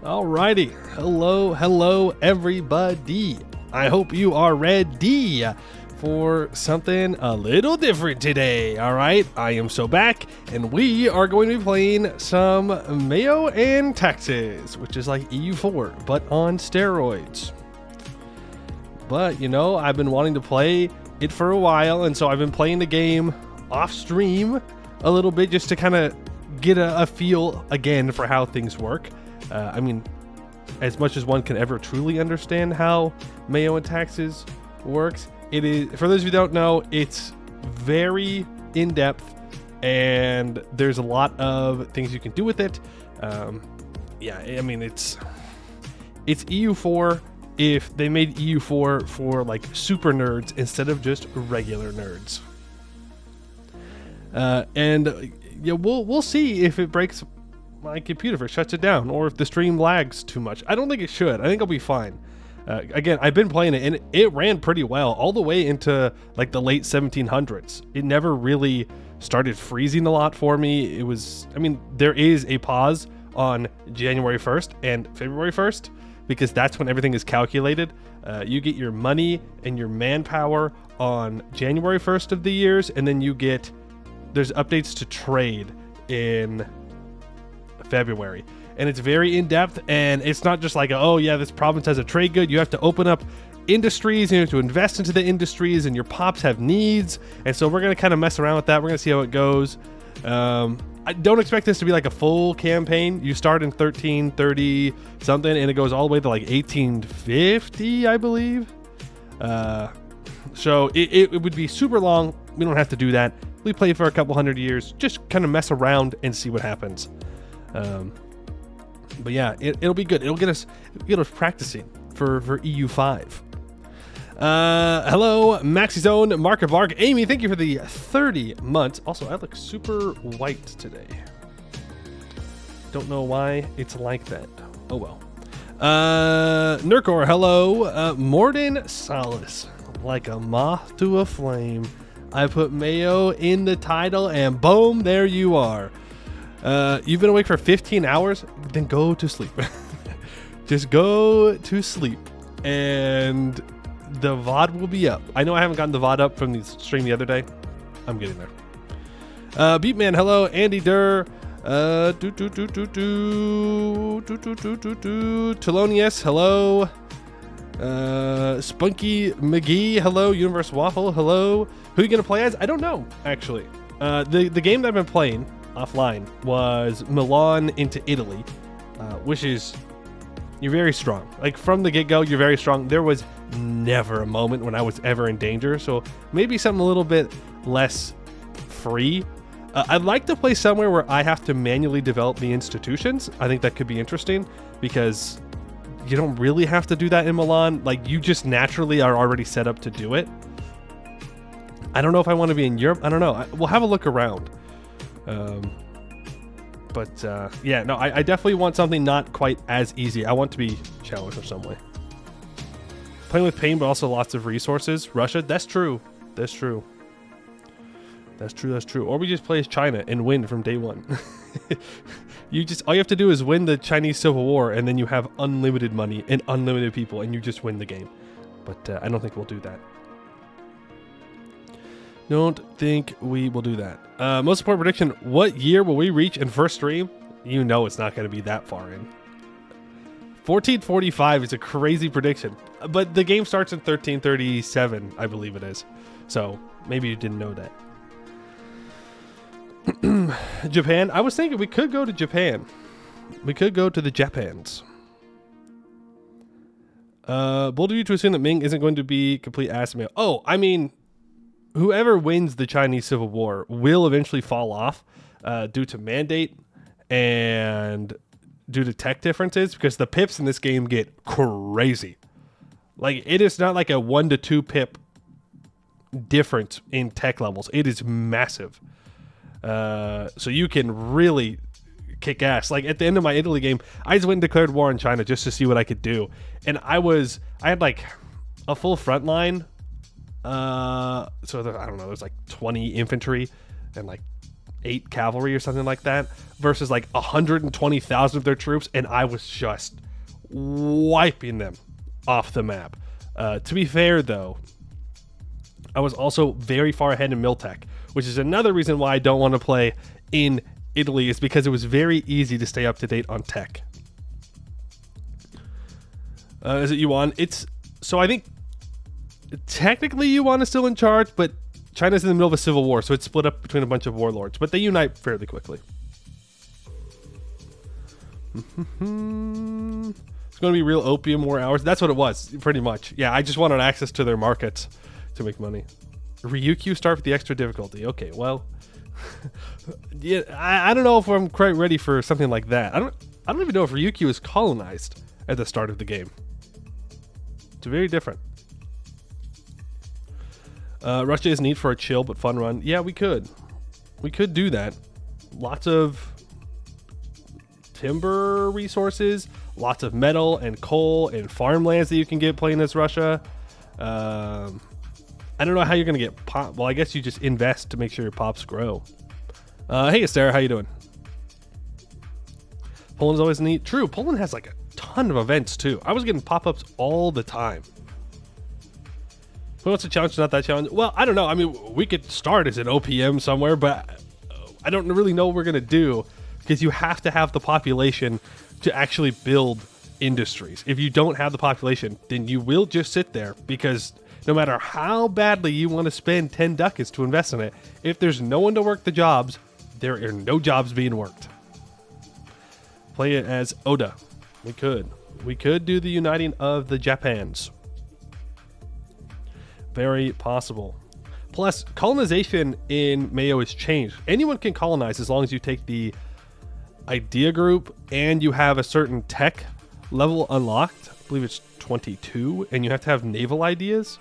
Alrighty, hello everybody. I hope you are ready for something a little different today. Alright, I am so back, and we are going to be playing some MEIOU Taxes, which is like EU4, but on steroids. But, you know, I've been wanting to play it for a while, and so I've been playing the game off stream a little bit just to kind of get a feel again for how things work. I mean, as much as one can ever truly understand how MEIOU Taxes works, it is, for those of you who don't know, it's very in-depth, and there's a lot of things you can do with it. Yeah, I mean, it's EU4 if they made EU4 for like super nerds instead of just regular nerds. And yeah, we'll see if it breaks my computer, if it shuts it down, or if the stream lags too much. I don't think it should. I think I'll be fine. Again, I've been playing it, and it ran pretty well all the way into like the late 1700s. It never really started freezing a lot for me. It was, I mean, there is a pause on January 1st and February 1st because that's when everything is calculated. You get your money and your manpower on January 1st of the years, and then there's updates to trade in February, and it's very in-depth, and it's not just like, oh yeah, this province has a trade good. You have to open up industries, and you have to invest into the industries, and your pops have needs, and so we're going to kind of mess around with that. We're going to see how it goes. I don't expect this to be like a full campaign. You start in 1330 something, and it goes all the way to like 1850, I believe. So it would be super long. We don't have to do that. We play for a couple hundred years, just kind of mess around and see what happens. But yeah, it'll be good. It'll get us practicing for EU5. Hello, Maxi Zone, Mark of Arc, Amy. Thank you for the 30 months. Also, I look super white today. Don't know why it's like that. Oh well. Nurkor, hello. Morden Solace, like a moth to a flame. I put MEIOU in the title, and boom, there you are. You've been awake for 15 hours? Then go to sleep. Just go to sleep, and the VOD will be up. I know I haven't gotten the VOD up from the stream the other day. I'm getting there. Beatman, hello. Andy Durr. Thelonious, hello. Spunky McGee, hello. Universe Waffle, hello. Who are you gonna play as? I don't know, actually. The game that I've been playing offline was Milan into Italy, which is, you're very strong. Like from the get-go, you're very strong. There was never a moment when I was ever in danger, so maybe something a little bit less free. I'd like to play somewhere where I have to manually develop the institutions. I think that could be interesting because you don't really have to do that in Milan. Like, you just naturally are already set up to do it. I don't know if I want to be in Europe. I don't know. We'll have a look around. Yeah, no, I definitely want something not quite as easy. I want to be challenged in some way. Playing with pain, but also lots of resources. Russia, that's true. That's true. That's true. Or we just play as China and win from day one. All you have to do is win the Chinese Civil War, and then you have unlimited money and unlimited people, and you just win the game. But I don't think we'll do that. Don't think we will do that. Most important prediction, what year will we reach in first stream? You know it's not going to be that far in. 1445 is a crazy prediction. But the game starts in 1337, I believe it is. So maybe you didn't know that. Japan, I was thinking we could go to Japan. We could go to the Japans. Bold of you to assume that Ming isn't going to be complete ass mail. Oh, I mean, whoever wins the Chinese Civil War will eventually fall off due to mandate and due to tech differences, because the pips in this game get crazy. Like, it is not like a 1 to 2 pip difference in tech levels. It is massive. So you can really kick ass. Like, at the end of my Italy game, I just went and declared war on China just to see what I could do. And I had like a full front line. So I don't know, there's like 20 infantry and like 8 cavalry or something like that versus like 120,000 of their troops, and I was just wiping them off the map. To be fair, though, I was also very far ahead in Miltech, which is another reason why I don't want to play in Italy, is because it was very easy to stay up to date on tech. Is it Yuan? So I think technically Yuan is still in charge, but China's in the middle of a civil war, so it's split up between a bunch of warlords, but they unite fairly quickly. It's going to be real opium war hours. That's what it was, pretty much. Yeah, I just wanted access to their markets to make money. Ryukyu start with the extra difficulty. Okay, well, yeah, I don't know if I'm quite ready for something like that. I don't even know if Ryukyu is colonized at the start of the game. It's very different. Russia is need for a chill but fun run. Yeah, we could do that. Lots of timber resources, lots of metal and coal and farmlands that you can get playing as Russia. I don't know how you're gonna get pop. Well, I guess you just invest to make sure your pops grow. Hey, Sarah, how you doing? Poland's always neat. True, Poland has like a ton of events too. I was getting pop-ups all the time. Who wants to challenge? Not that challenge. Well, I don't know. I mean, we could start as an OPM somewhere, but I don't really know what we're gonna do, because you have to have the population to actually build industries. If you don't have the population, then you will just sit there, because no matter how badly you want to spend 10 ducats to invest in it, if there's no one to work the jobs, there are no jobs being worked. Play it as Oda. We could do the uniting of the Japans. Very possible. Plus, colonization in MEIOU has changed. Anyone can colonize as long as you take the idea group and you have a certain tech level unlocked. I believe it's 22, and you have to have naval ideas.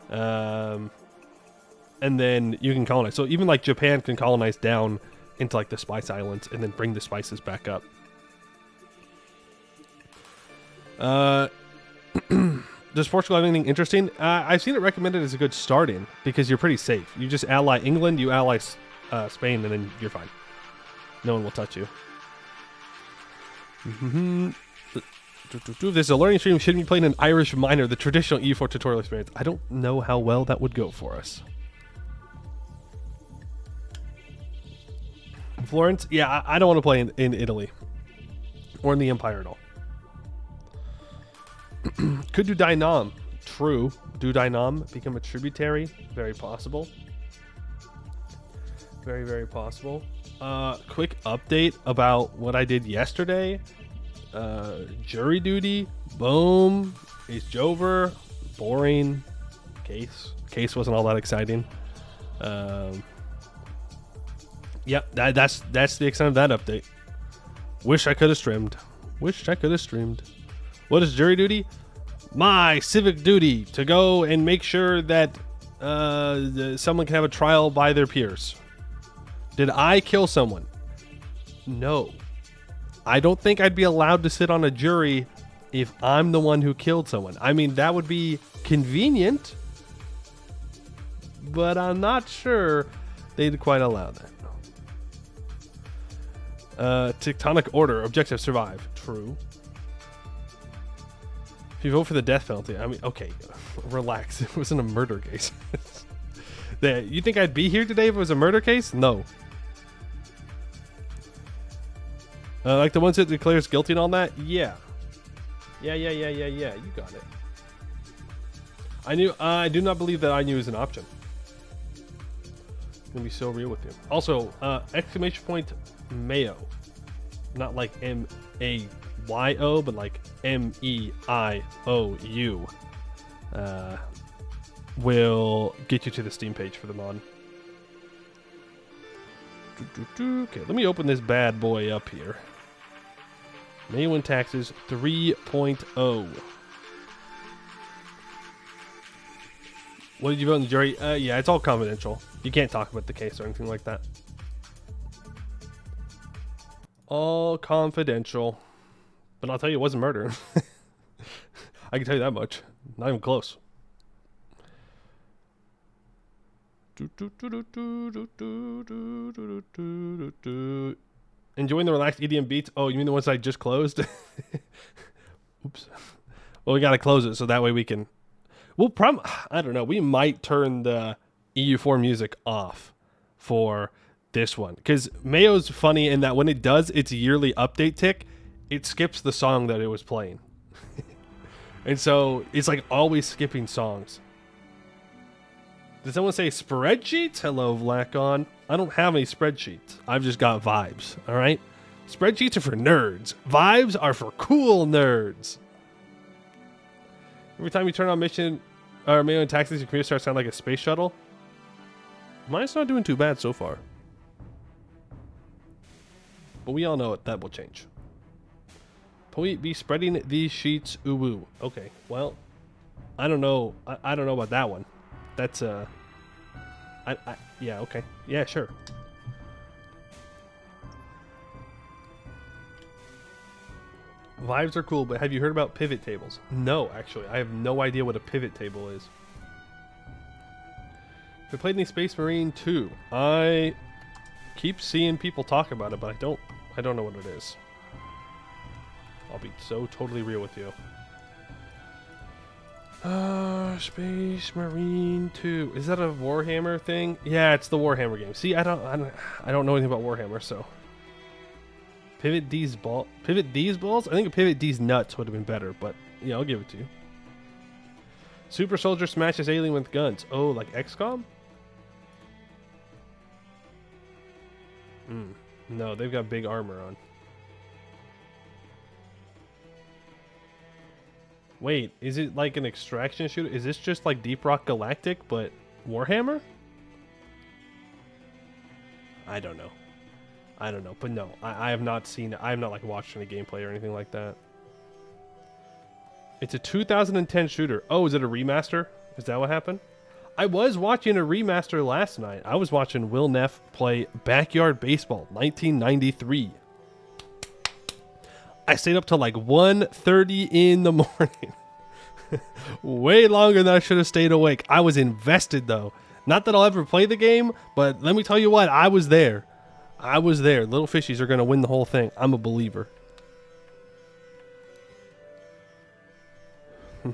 And then you can colonize. So even like Japan can colonize down into like the Spice Islands and then bring the spices back up. Does Portugal have anything interesting? I've seen it recommended as a good starting, because you're pretty safe. You just ally England, you ally Spain, and then you're fine. No one will touch you. If this is a learning stream, shouldn't be playing an Irish minor, the traditional EU4 tutorial experience. I don't know how well that would go for us. Florence? Yeah, I don't want to play in Italy. Or in the Empire at all. Could do Dynam. True. Do Dynam become a tributary? Very possible. Very, very possible. Quick update about what I did yesterday. Jury duty. Boom. It's over. Boring. Case wasn't all that exciting. Yep, that's the extent of that update. Wish I could have streamed. What is jury duty? My civic duty to go and make sure that someone can have a trial by their peers. Did I kill someone? No. I don't think I'd be allowed to sit on a jury if I'm the one who killed someone. I mean, that would be convenient, but I'm not sure they'd quite allow that. Tectonic order. Objective survive. True. If you vote for the death penalty, I mean, okay, relax. It wasn't a murder case. You think I'd be here today if it was a murder case? No. Like the ones that declares guilty and all that? Yeah. Yeah. You got it. I do not believe that I knew is an option. I'm gonna be so real with you. Also, exclamation point MEIOU. Not like M-A-Y-O, but like M-E-I-O-U. Will get you to the Steam page for the mod. Okay, let me open this bad boy up here. MEIOU Taxes 3.0. What did you vote in the jury? Yeah, it's all confidential. You can't talk about the case or anything like that. All confidential. But I'll tell you, it wasn't murder. I can tell you that much. Not even close. Enjoying the relaxed EDM beats. Oh, you mean the ones I just closed? Oops. Well, we got to close it so that way we can. I don't know. We might turn the EU4 music off for this one because MEIOU's funny in that when it does its yearly update tick, it skips the song that it was playing. And so it's like always skipping songs. Did someone say spreadsheets? Hello, Vlacon. I don't have any spreadsheets. I've just got vibes, all right? Spreadsheets are for nerds. Vibes are for cool nerds. Every time you turn on mission or MEIOU Taxes, your computer starts sounding like a space shuttle. Mine's not doing too bad so far. But we all know it. That will change. Please be spreading these sheets. Ooh woo. Okay. Well, I don't know. I don't know about that one. That's yeah. Okay. Yeah. Sure. Vibes are cool, but have you heard about pivot tables? No, actually. I have no idea what a pivot table is. Have you played any Space Marine 2? I keep seeing people talk about it, but I don't know what it is. I'll be so totally real with you. Space Marine 2. Is that a Warhammer thing? Yeah, it's the Warhammer game. See, I don't know anything about Warhammer, so. Pivot D's balls? I think a Pivot D's nuts would have been better, but yeah, I'll give it to you. Super Soldier smashes alien with guns. Oh, like XCOM? No, they've got big armor on. Wait, is it like an extraction shooter? Is this just like Deep Rock Galactic, but Warhammer? I don't know. But no, I have not seen it. I have not like watched any gameplay or anything like that. It's a 2010 shooter. Oh, is it a remaster? Is that what happened? I was watching a remaster last night. I was watching Will Neff play Backyard Baseball 1993. I stayed up till like 1:30 in the morning. Way longer than I should have stayed awake. I was invested though. Not that I'll ever play the game, but let me tell you what, I was there. Little fishies are going to win the whole thing. I'm a believer. Don't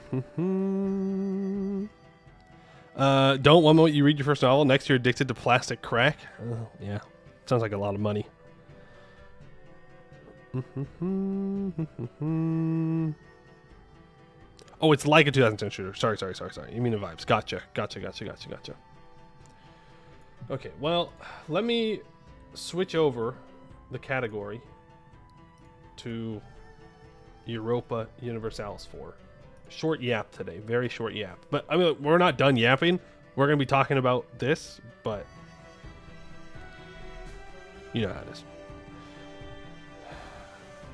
one moment you read your first novel, next you're addicted to plastic crack. Yeah, sounds like a lot of money. Oh, it's like a 2010 shooter. Sorry. You mean the vibes. Gotcha. Okay, well, let me switch over the category to Europa Universalis 4. Short yap today. Very short yap. But, I mean, we're not done yapping. We're going to be talking about this, but you know how it is.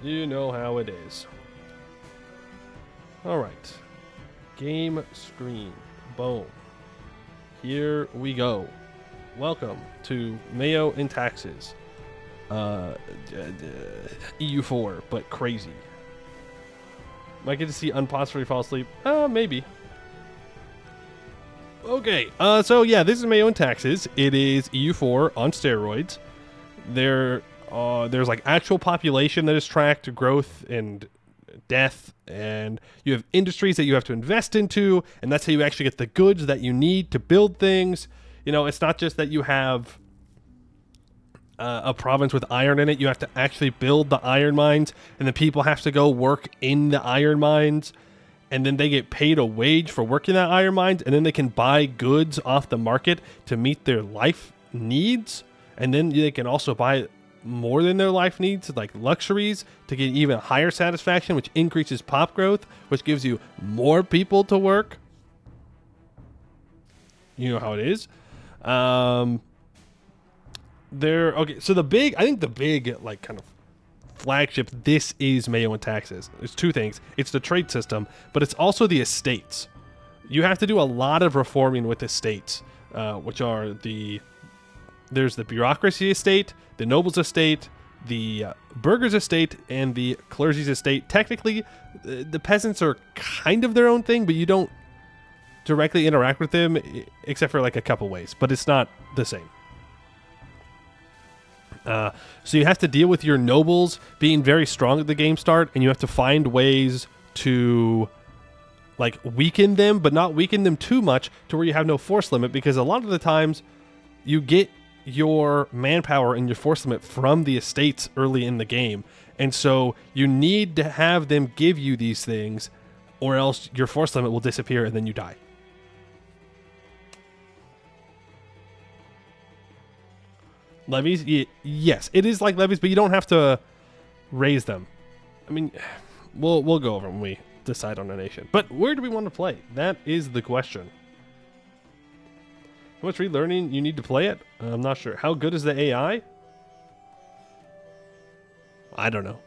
You know how it is. All right. Game screen. Boom. Here we go. Welcome to MEIOU Taxes. EU4, but crazy. Might get to see Unpausing before you fall asleep. Maybe. Okay, so yeah, this is MEIOU Taxes. It is EU4 on steroids. There's like actual population that is tracked, growth and death, and you have industries that you have to invest into, and that's how you actually get the goods that you need to build things. You know, it's not just that you have a province with iron in it. You have to actually build the iron mines, and the people have to go work in the iron mines, and then they get paid a wage for working that iron mines, and then they can buy goods off the market to meet their life needs, and then they can also buy more than their life needs, like luxuries, to get even higher satisfaction, which increases pop growth, which gives you more people to work. You know how it is. Okay, so I think the big like kind of flagship, this is MEIOU Taxes. There's two things. It's the trade system, but it's also the estates. You have to do a lot of reforming with estates, which are there's the bureaucracy estate, the nobles estate, the burghers estate, and the clergy's estate. Technically, the peasants are kind of their own thing, but you don't directly interact with them except for like a couple ways, but it's not the same. So you have to deal with your nobles being very strong at the game start, and you have to find ways to like weaken them, but not weaken them too much to where you have no force limit, because a lot of the times you get your manpower and your force limit from the estates early in the game, and so you need to have them give you these things, or else your force limit will disappear and then you die. Levies? Yes, it is like levies, but you don't have to raise them. I mean, we'll go over when we decide on a nation. But where do we want to play? That is the question. How much relearning you need to play it? I'm not sure. How good is the AI? I don't know.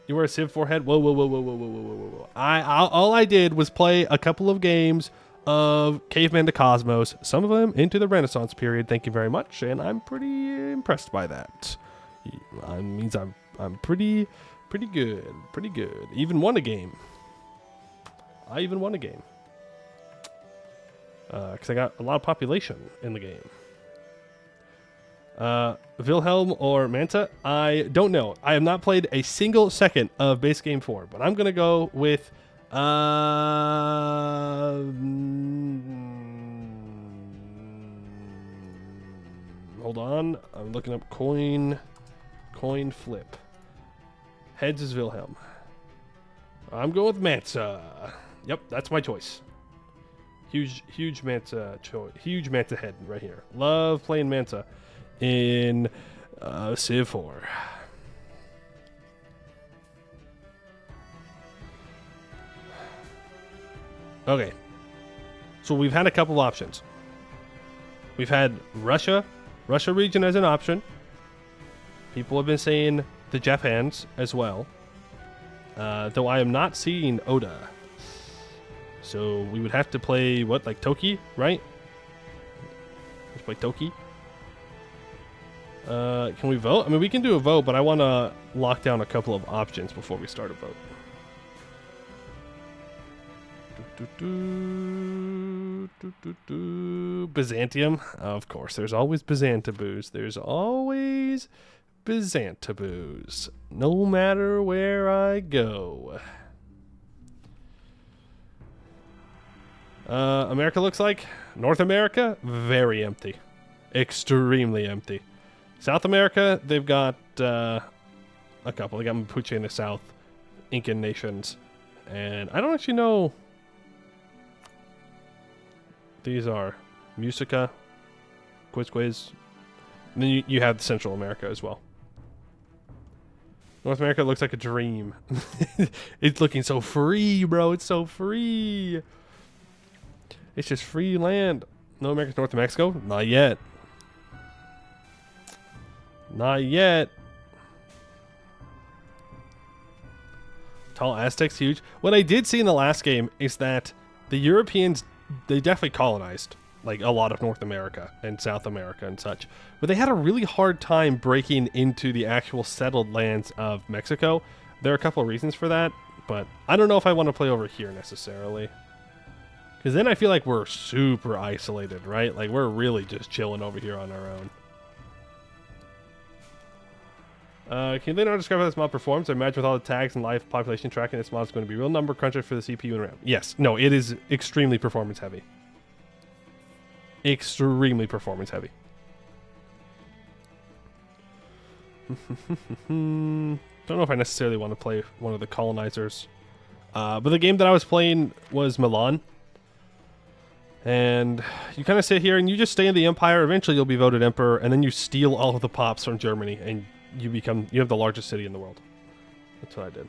You wear a Civ 4 head? Whoa. All I did was play a couple of games of Caveman to Cosmos, some of them into the Renaissance period. Thank you very much, and I'm pretty impressed by that. It means I'm pretty good. Even won a game. I even won a game because I got a lot of population in the game. Wilhelm or Manta? I don't know. I have not played a single second of base game 4, but I'm gonna go with hold on. I'm looking up coin flip. Heads is Wilhelm. I'm going with Manta. Yep, that's my choice. Huge Manta choice. Huge Manta head right here. Love playing Manta in Civ 4. Okay, so we've had a couple options. We've had Russia region as an option. People have been saying the Japans as well, though I am not seeing Oda. So we would have to play what, like Toki, right? Let's play Toki. Can we vote? I mean, we can do a vote, but I want to lock down a couple of options before we start a vote. Byzantium, of course. There's always Byzantiboos. There's always Byzantiboos, no matter where I go. America looks like North America, very empty, extremely empty. South America, they've got a couple. They got Mapuche in the south, Incan nations, and I don't actually know. These are Musica, Quiz. And then you have Central America as well. North America looks like a dream. It's looking so free, bro. It's so free. It's just free land. No America's north of Mexico? Not yet. Not yet. Tall Aztecs, huge. What I did see in the last game is that the Europeans, they definitely colonized like a lot of North America and South America and such, but they had a really hard time breaking into the actual settled lands of Mexico. There are a couple of reasons for that, but I don't know if I want to play over here necessarily, because then I feel like we're super isolated, right? Like we're really just chilling over here on our own. Can they not describe how this mod performs? I imagine with all the tags and live population tracking, this mod is going to be real number cruncher for the CPU and RAM. Yes. No, it is extremely performance heavy. Extremely performance heavy. Don't know if I necessarily want to play one of the colonizers. But the game that I was playing was Milan. And you kind of sit here and you just stay in the empire. Eventually you'll be voted emperor, and then you steal all of the pops from Germany, and you have the largest city in the world. That's what I did.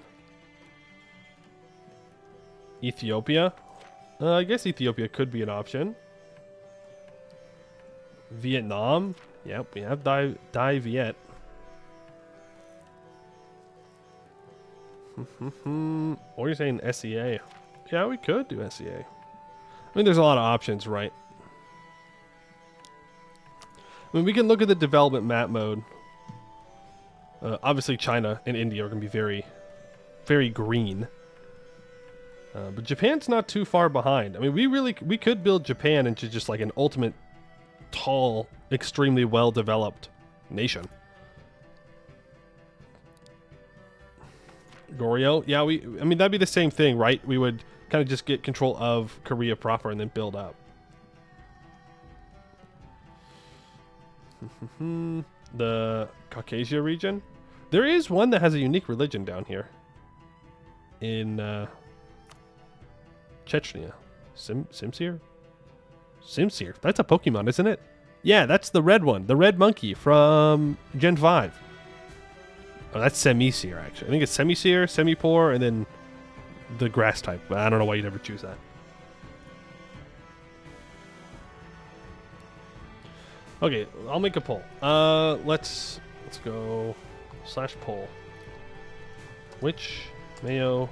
Ethiopia. I guess Ethiopia could be an option. Vietnam. Yep, we have Dai Viet. Or you're saying SEA. Yeah, we could do SEA. I mean, there's a lot of options, right? I mean, we can look at the development map mode. Obviously, China and India are going to be very, very green. But Japan's not too far behind. I mean, we could build Japan into just like an ultimate tall, extremely well developed nation. Goryeo, yeah, I mean that'd be the same thing, right? We would kind of just get control of Korea proper and then build up. The Caucasia region. There is one that has a unique religion down here. In Chechnya. Simsir? Simsir. That's a Pokemon, isn't it? Yeah, that's the red one. The red monkey from Gen 5. Oh, that's Semisear, actually. I think it's Semisear, Semipore, and then the grass type. But I don't know why you'd ever choose that. Okay, I'll make a poll. Let's go /poll. Which MEIOU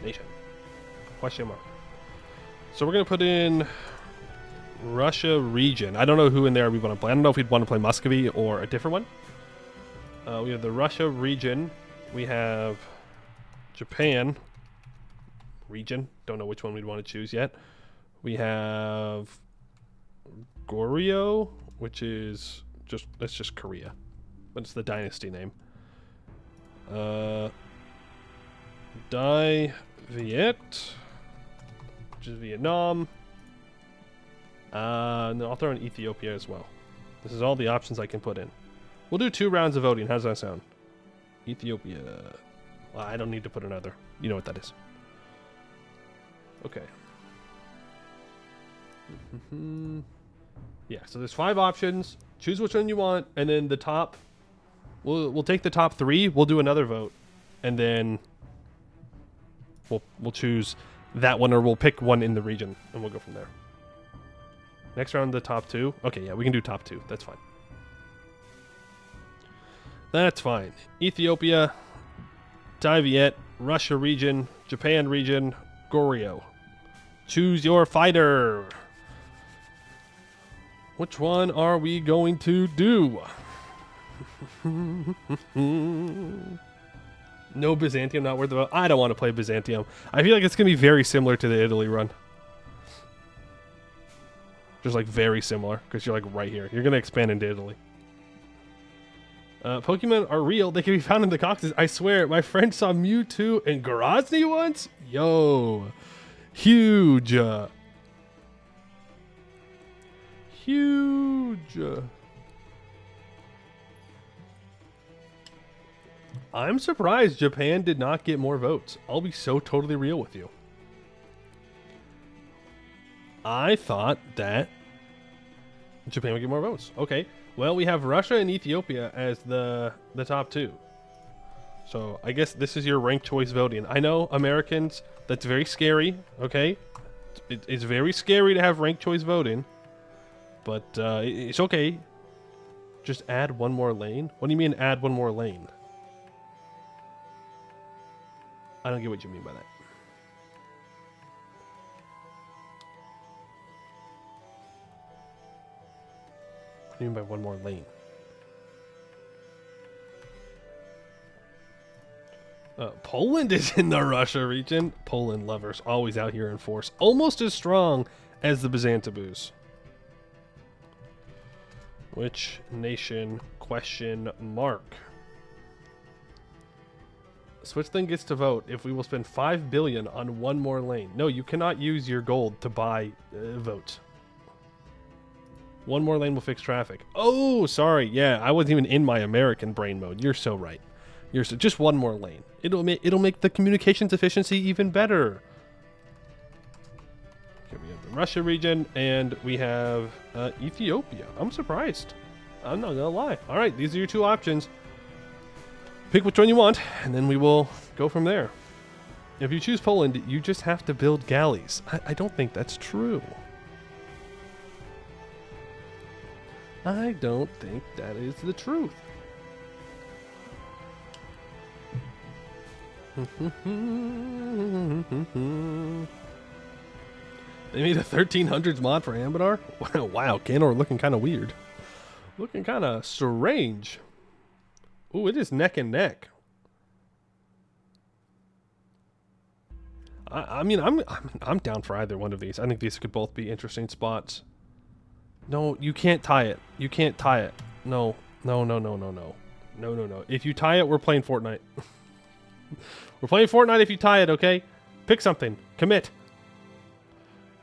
nation? Question mark. So we're gonna put in Russia region. I don't know who in there we want to play. I don't know if we'd want to play Muscovy or a different one. We have the Russia region. We have Japan region. Don't know which one we'd want to choose yet. We have Goryeo, which is that's just Korea, but it's the dynasty name. Dai Viet, which is Vietnam. And then I'll throw in Ethiopia as well. This is all the options I can put in. We'll do 2 rounds of voting. How does that sound? Ethiopia. Well, I don't need to put another. You know what that is. Okay. Yeah, so there's 5 options. Choose which one you want, and then the top. We'll take the top 3. We'll do another vote, and then we'll choose that one, or we'll pick one in the region, and we'll go from there. Next round, the top 2. Okay, yeah, we can do top 2. That's fine. That's fine. Ethiopia, Dai Viet, Russia region, Japan region, Goryeo. Choose your fighter. Which one are we going to do? No Byzantium, not worth the vote. I don't want to play Byzantium. I feel like it's going to be very similar to the Italy run. Just like very similar, because you're like right here. You're going to expand into Italy. Pokemon are real. They can be found in the Caucasus. I swear, my friend saw Mewtwo and Grozny once. Yo. Huge. Huge. I'm surprised Japan did not get more votes. I'll be so totally real with you. I thought that Japan would get more votes. Okay. Well, we have Russia and Ethiopia as the top 2. So I guess this is your ranked choice voting. I know, Americans, that's very scary, okay? It's very scary to have ranked choice voting. But it's okay. Just add one more lane? What do you mean add one more lane? I don't get what you mean by that. What do you mean by one more lane? Poland is in the Russia region. Poland lovers always out here in force. Almost as strong as the Byzantiboos. Which nation? Question mark. Switzerland gets to vote if we will spend 5 billion on one more lane. No, you cannot use your gold to buy votes. One more lane will fix traffic. Oh, sorry. Yeah, I wasn't even in my American brain mode. You're so right. You're so, just one more lane. It'll make the communications efficiency even better. Okay, we have the Russia region, and we have Ethiopia. I'm surprised. I'm not gonna lie. All right, these are your 2 options. Pick which one you want, and then we will go from there. If you choose Poland, you just have to build galleys. I don't think that's true. I don't think that is the truth. They made a 1300s mod for Ambadar? Wow, Ganor looking kind of weird. Looking kind of strange. Ooh, it is neck and neck. I mean, I'm down for either one of these. I think these could both be interesting spots. No, you can't tie it. You can't tie it. No, no, no, no, no, no. No, no, no. If you tie it, we're playing Fortnite. We're playing Fortnite if you tie it, okay? Pick something. Commit.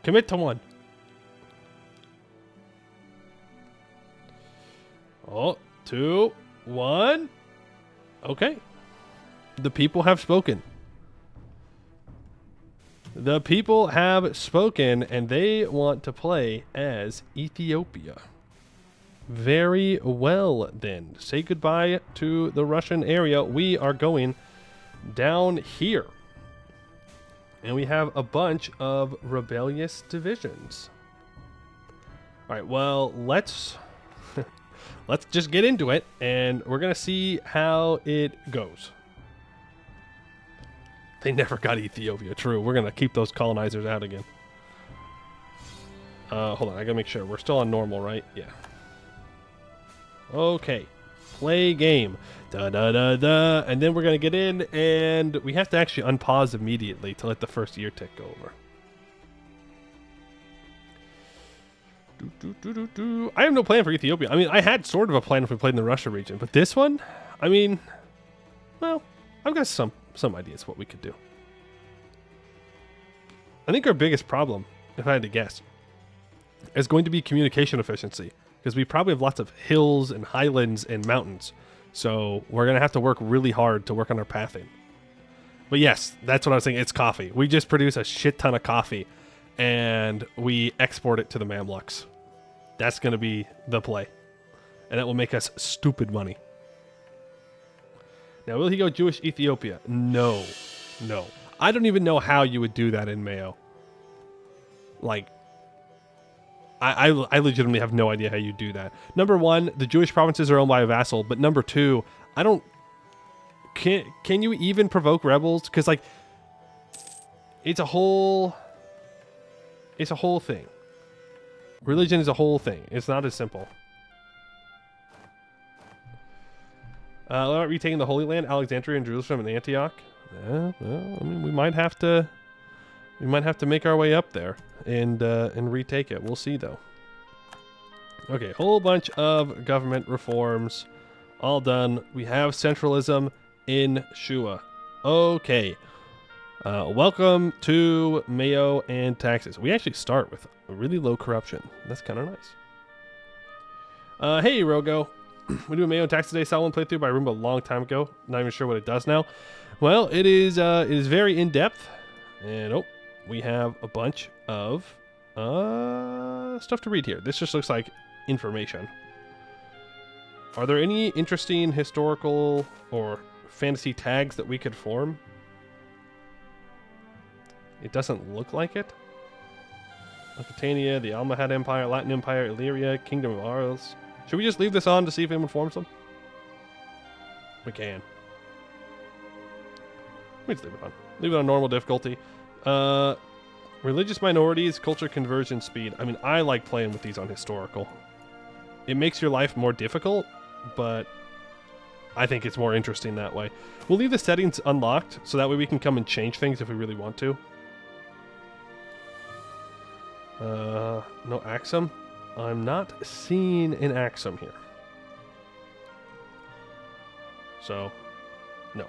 Commit to one. Oh, 2, 1. Okay. The people have spoken. The people have spoken, and they want to play as Ethiopia. Very well, then. Say goodbye to the Russian area. We are going down here. And we have a bunch of rebellious divisions. All right, well, let's just get into it, and we're going to see how it goes. They never got Ethiopia. True. We're going to keep those colonizers out again. Hold on. I got to make sure. We're still on normal, right? Yeah. Okay. Play game. Da-da-da-da. And then we're going to get in, and we have to actually unpause immediately to let the first year tick go over. I have no plan for Ethiopia. I mean, I had sort of a plan if we played in the Russia region, but this one, I mean, well, I've got some ideas what we could do. I think our biggest problem, if I had to guess, is going to be communication efficiency, because we probably have lots of hills and highlands and mountains. So we're going to have to work really hard to work on our pathing. But yes, that's what I was saying. It's coffee. We just produce a shit ton of coffee and we export it to the Mamluks. That's going to be the play. And that will make us stupid money. Now, will he go Jewish Ethiopia? No. No. I don't even know how you would do that in MEIOU. Like, I legitimately have no idea how you do that. Number one, the Jewish provinces are owned by a vassal. But number two, I don't... Can you even provoke rebels? Because, like, it's a whole thing. Religion is a whole thing. It's not as simple. Retaking the Holy Land, Alexandria and Jerusalem and Antioch. Yeah, well, I mean, we might have to make our way up there and retake it. We'll see, though. Okay, whole bunch of government reforms, all done. We have centralism in Shua. Okay. Welcome to MEIOU and taxes. We actually start with a really low corruption. That's kind of nice. Hey, Rogo. We do a MEIOU tax today. Saw one playthrough by Roomba a long time ago. Not even sure what it does now. Well, it is very in depth, and we have a bunch of stuff to read here. This just looks like information. Are there any interesting historical or fantasy tags that we could form? It doesn't look like it. Aquitania, the Almohad Empire, Latin Empire, Illyria, Kingdom of Aros. Should we just leave this on to see if anyone forms them? We can. We just leave it on. Leave it on normal difficulty. Religious minorities, culture conversion speed. I mean, I like playing with these on historical. It makes your life more difficult, but I think it's more interesting that way. We'll leave the settings unlocked, so that way we can come and change things if we really want to. No Axum. I'm not seeing an Axum here. So, no.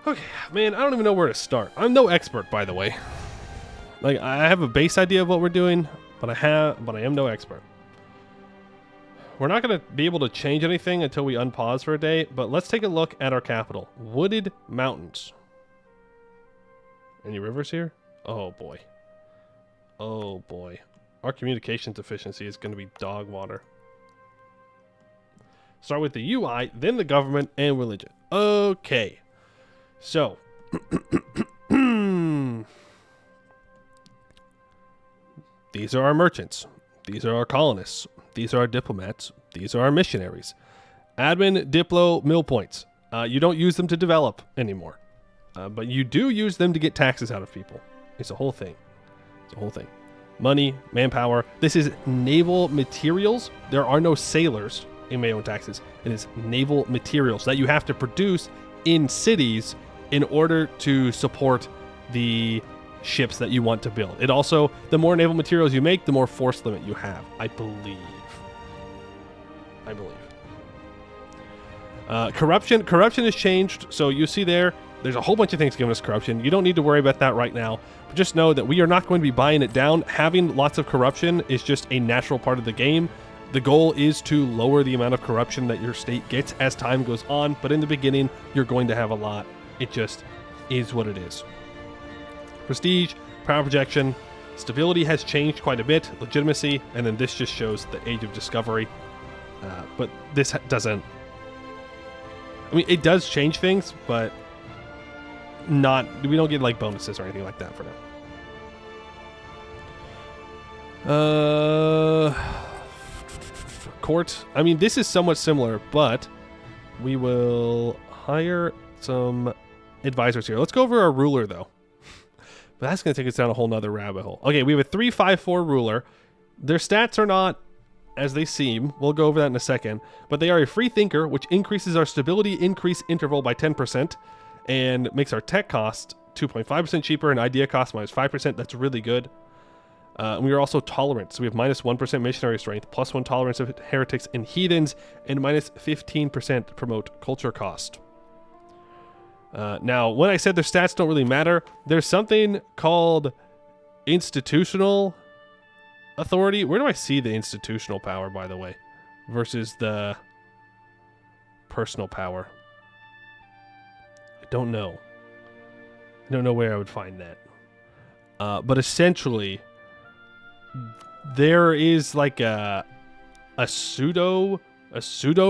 Okay, man, I don't even know where to start. I'm no expert, by the way. Like, I have a base idea of what we're doing, but I am no expert. We're not going to be able to change anything until we unpause for a day, but let's take a look at our capital. Wooded mountains. Any rivers here? Oh, boy. Oh, boy. Our communications efficiency is going to be dog water. Start with the UI, then the government, and religion. Okay. So. These are our merchants. These are our colonists. These are our diplomats. These are our missionaries. Admin, Diplo, mill points. You don't use them to develop anymore. But you do use them to get taxes out of people. It's a whole thing. It's a whole thing. Money, manpower. This is naval materials. There are no sailors in MEIOU taxes. It is naval materials that you have to produce in cities in order to support the ships that you want to build. It also, the more naval materials you make, the more force limit you have, I believe. Corruption has changed. So you see there's a whole bunch of things giving us corruption. You don't need to worry about that right now. But just know that we are not going to be buying it down. Having lots of corruption is just a natural part of the game. The goal is to lower the amount of corruption that your state gets as time goes on. But in the beginning, you're going to have a lot. It just is what it is. Prestige, power projection, stability has changed quite a bit, legitimacy, and then this just shows the age of discovery. But this doesn't... I mean, it does change things, but we don't get like bonuses or anything like that for now. Court. I mean, this is somewhat similar, but we will hire some advisors here. Let's go over our ruler, though. But that's going to take us down a whole nother rabbit hole. Okay, we have a 3-5-4 ruler. Their stats are not as they seem. We'll go over that in a second. But they are a free thinker, which increases our stability increase interval by 10% and makes our tech cost 2.5% cheaper and idea cost minus 5%. That's really good. We are also tolerant. So we have minus 1% missionary strength, plus 1 tolerance of heretics and heathens, and minus 15% promote culture cost. Now, when I said their stats don't really matter, there's something called institutional authority. Where do I see the institutional power, by the way, versus the personal power? I don't know. I don't know where I would find that. But essentially, there is like a pseudo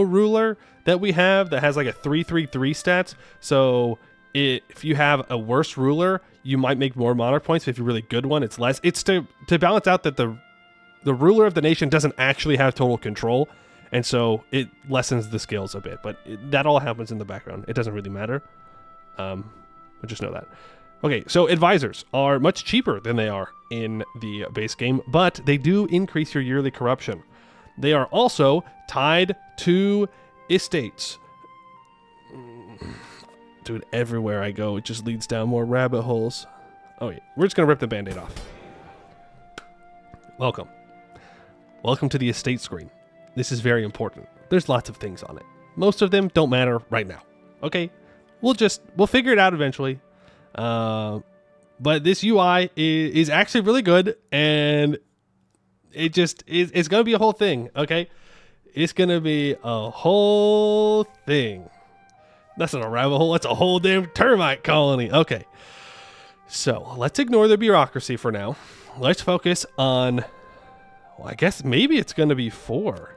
ruler that we have that has like a 3-3-3 stats. So if you have a worse ruler, you might make more monarch points. If you're a really good one, it's less. It's to balance out that the ruler of the nation doesn't actually have total control, and so it lessens the skills a bit. But that all happens in the background. It doesn't really matter. But just know that. Okay, so advisors are much cheaper than they are in the base game, but they do increase your yearly corruption. They are also tied to estates. Dude, everywhere I go, it just leads down more rabbit holes. Oh, yeah. We're just going to rip the Band-Aid off. Welcome. Welcome to the estate screen. This is very important. There's lots of things on it. Most of them don't matter right now. Okay? We'll figure it out eventually. But this UI is actually really good, and it's going to be a whole thing, okay? It's going to be a whole thing. That's not a rabbit hole. That's a whole damn termite colony. Okay. So let's ignore the bureaucracy for now. Let's focus on, well, I guess maybe it's going to be 4.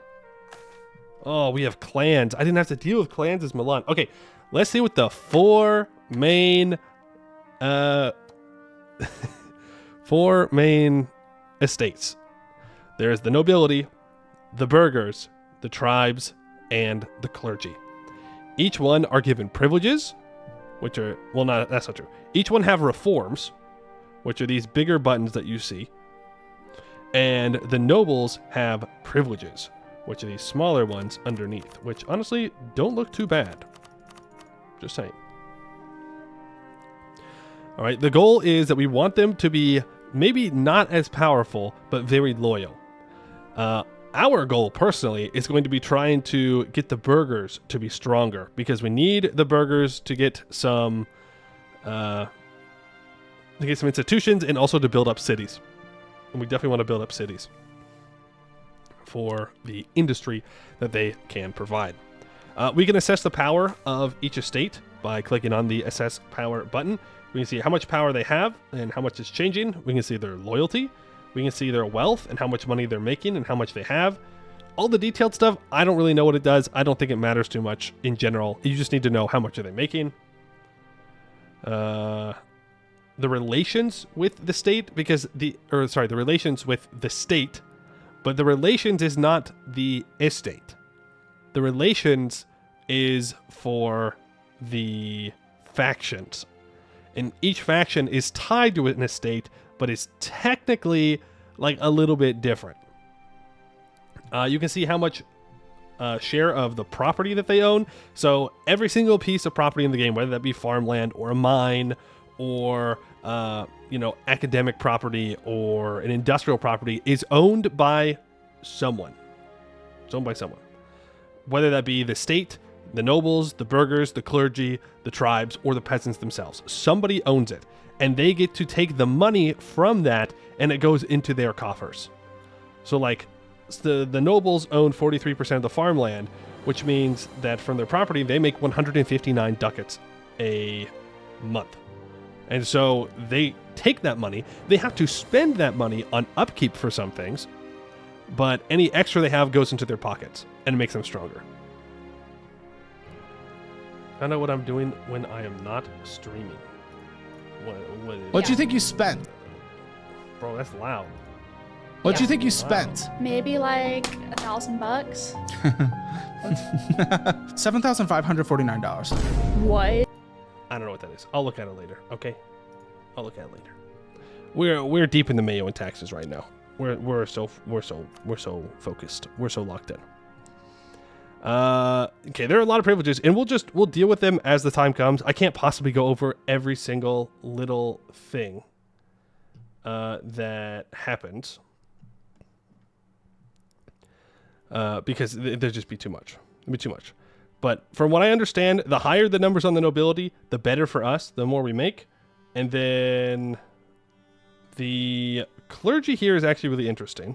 Oh, we have clans. I didn't have to deal with clans as Milan. Okay. Let's see what the 4 main, 4 main estates. There's the nobility, the burghers, the tribes, and the clergy. Each one are given privileges, which are, well, not, that's not true. Each one have reforms, which are these bigger buttons that you see. And the nobles have privileges, which are these smaller ones underneath, which honestly don't look too bad. Just saying. All right, the goal is that we want them to be maybe not as powerful, but very loyal. Our goal, personally, is going to be trying to get the burghers to be stronger, because we need the burghers to get some institutions and also to build up cities. And we definitely want to build up cities for the industry that they can provide. We can assess the power of each estate by clicking on the Assess Power button. We can see how much power they have and how much is changing. We can see their loyalty. We can see their wealth and how much money they're making and how much they have. All the detailed stuff, I don't really know what it does. I don't think it matters too much in general. You just need to know how much are they making. The relations with the state, the relations with the state, but the relations is not the estate. The relations is for the factions. And each faction is tied to an estate, but is technically like a little bit different. You can see how much share of the property that they own. So every single piece of property in the game, whether that be farmland or a mine or academic property or an industrial property, is owned by someone. It's owned by someone. Whether that be the state, the nobles, the burghers, the clergy, the tribes, or the peasants themselves. Somebody owns it, and they get to take the money from that, and it goes into their coffers. So like the nobles own 43% of the farmland, which means that from their property, they make 159 ducats a month. And so they take that money. They have to spend that money on upkeep for some things, but any extra they have goes into their pockets, and it makes them stronger. Find out what I'm doing when I am not streaming. What do you think you spent? Bro, that's loud. What do you think you spent? Maybe like $1,000. $7,549. What? I don't know what that is. I'll look at it later. Okay, I'll look at it later. We're deep in the MEIOU taxes right now. We're so focused. We're so locked in. Okay, there are a lot of privileges, and we'll deal with them as the time comes. I can't possibly go over every single little thing that happens because there'd just be too much. It'd be too much. But from what I understand, the higher the numbers on the nobility, the better for us, the more we make. And then the clergy here is actually really interesting.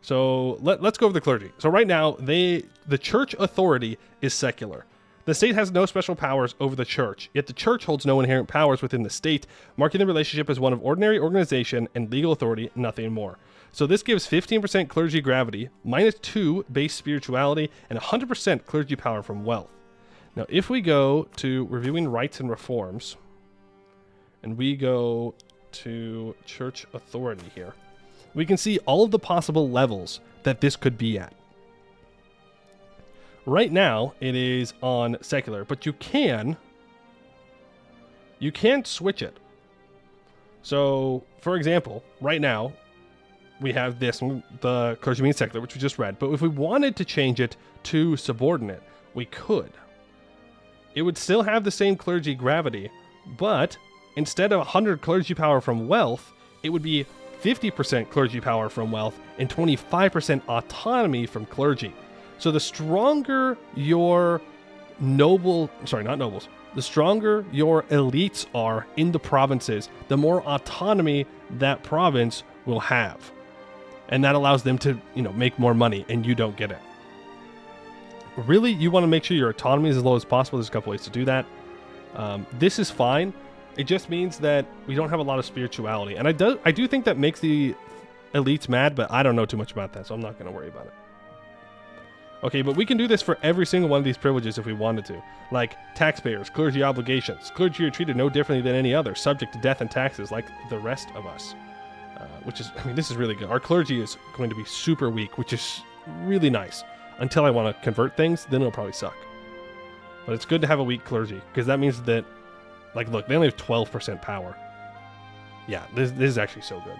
So let's go over the clergy. So right now, the church authority is secular. The state has no special powers over the church, yet the church holds no inherent powers within the state, marking the relationship as one of ordinary organization and legal authority, nothing more. So this gives 15% clergy gravity, -2 base spirituality, and 100% clergy power from wealth. Now, if we go to reviewing rights and reforms, and we go to church authority here, we can see all of the possible levels that this could be at. Right now, it is on secular, but you can switch it. So, for example, right now, we have this, the clergy means secular, which we just read, but if we wanted to change it to subordinate, we could. It would still have the same clergy gravity, but instead of 100 clergy power from wealth, it would be 50% clergy power from wealth and 25% autonomy from clergy. So the stronger your the stronger your elites are in the provinces, the more autonomy that province will have. And that allows them to, make more money, and you don't get it. Really, you want to make sure your autonomy is as low as possible. There's a couple ways to do that. This is fine. It just means that we don't have a lot of spirituality. And I do think that makes the elites mad, but I don't know too much about that, so I'm not going to worry about it. Okay, but we can do this for every single one of these privileges if we wanted to. Like taxpayers, clergy obligations. Clergy are treated no differently than any other, subject to death and taxes like the rest of us. This is really good. Our clergy is going to be super weak, which is really nice. Until I want to convert things, then it'll probably suck. But it's good to have a weak clergy, because that means that, look, they only have 12% power. Yeah, this is actually so good.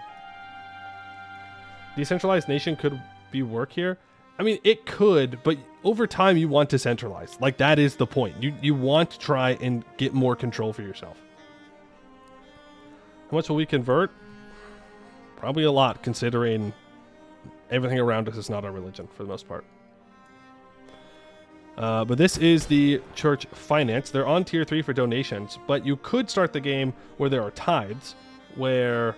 Decentralized nation could be work here. It could, but over time you want to centralize. That is the point. You want to try and get more control for yourself. How much will we convert? Probably a lot, considering everything around us is not our religion for the most part. But this is the church finance. They're on tier 3 for donations, but you could start the game where there are tithes, where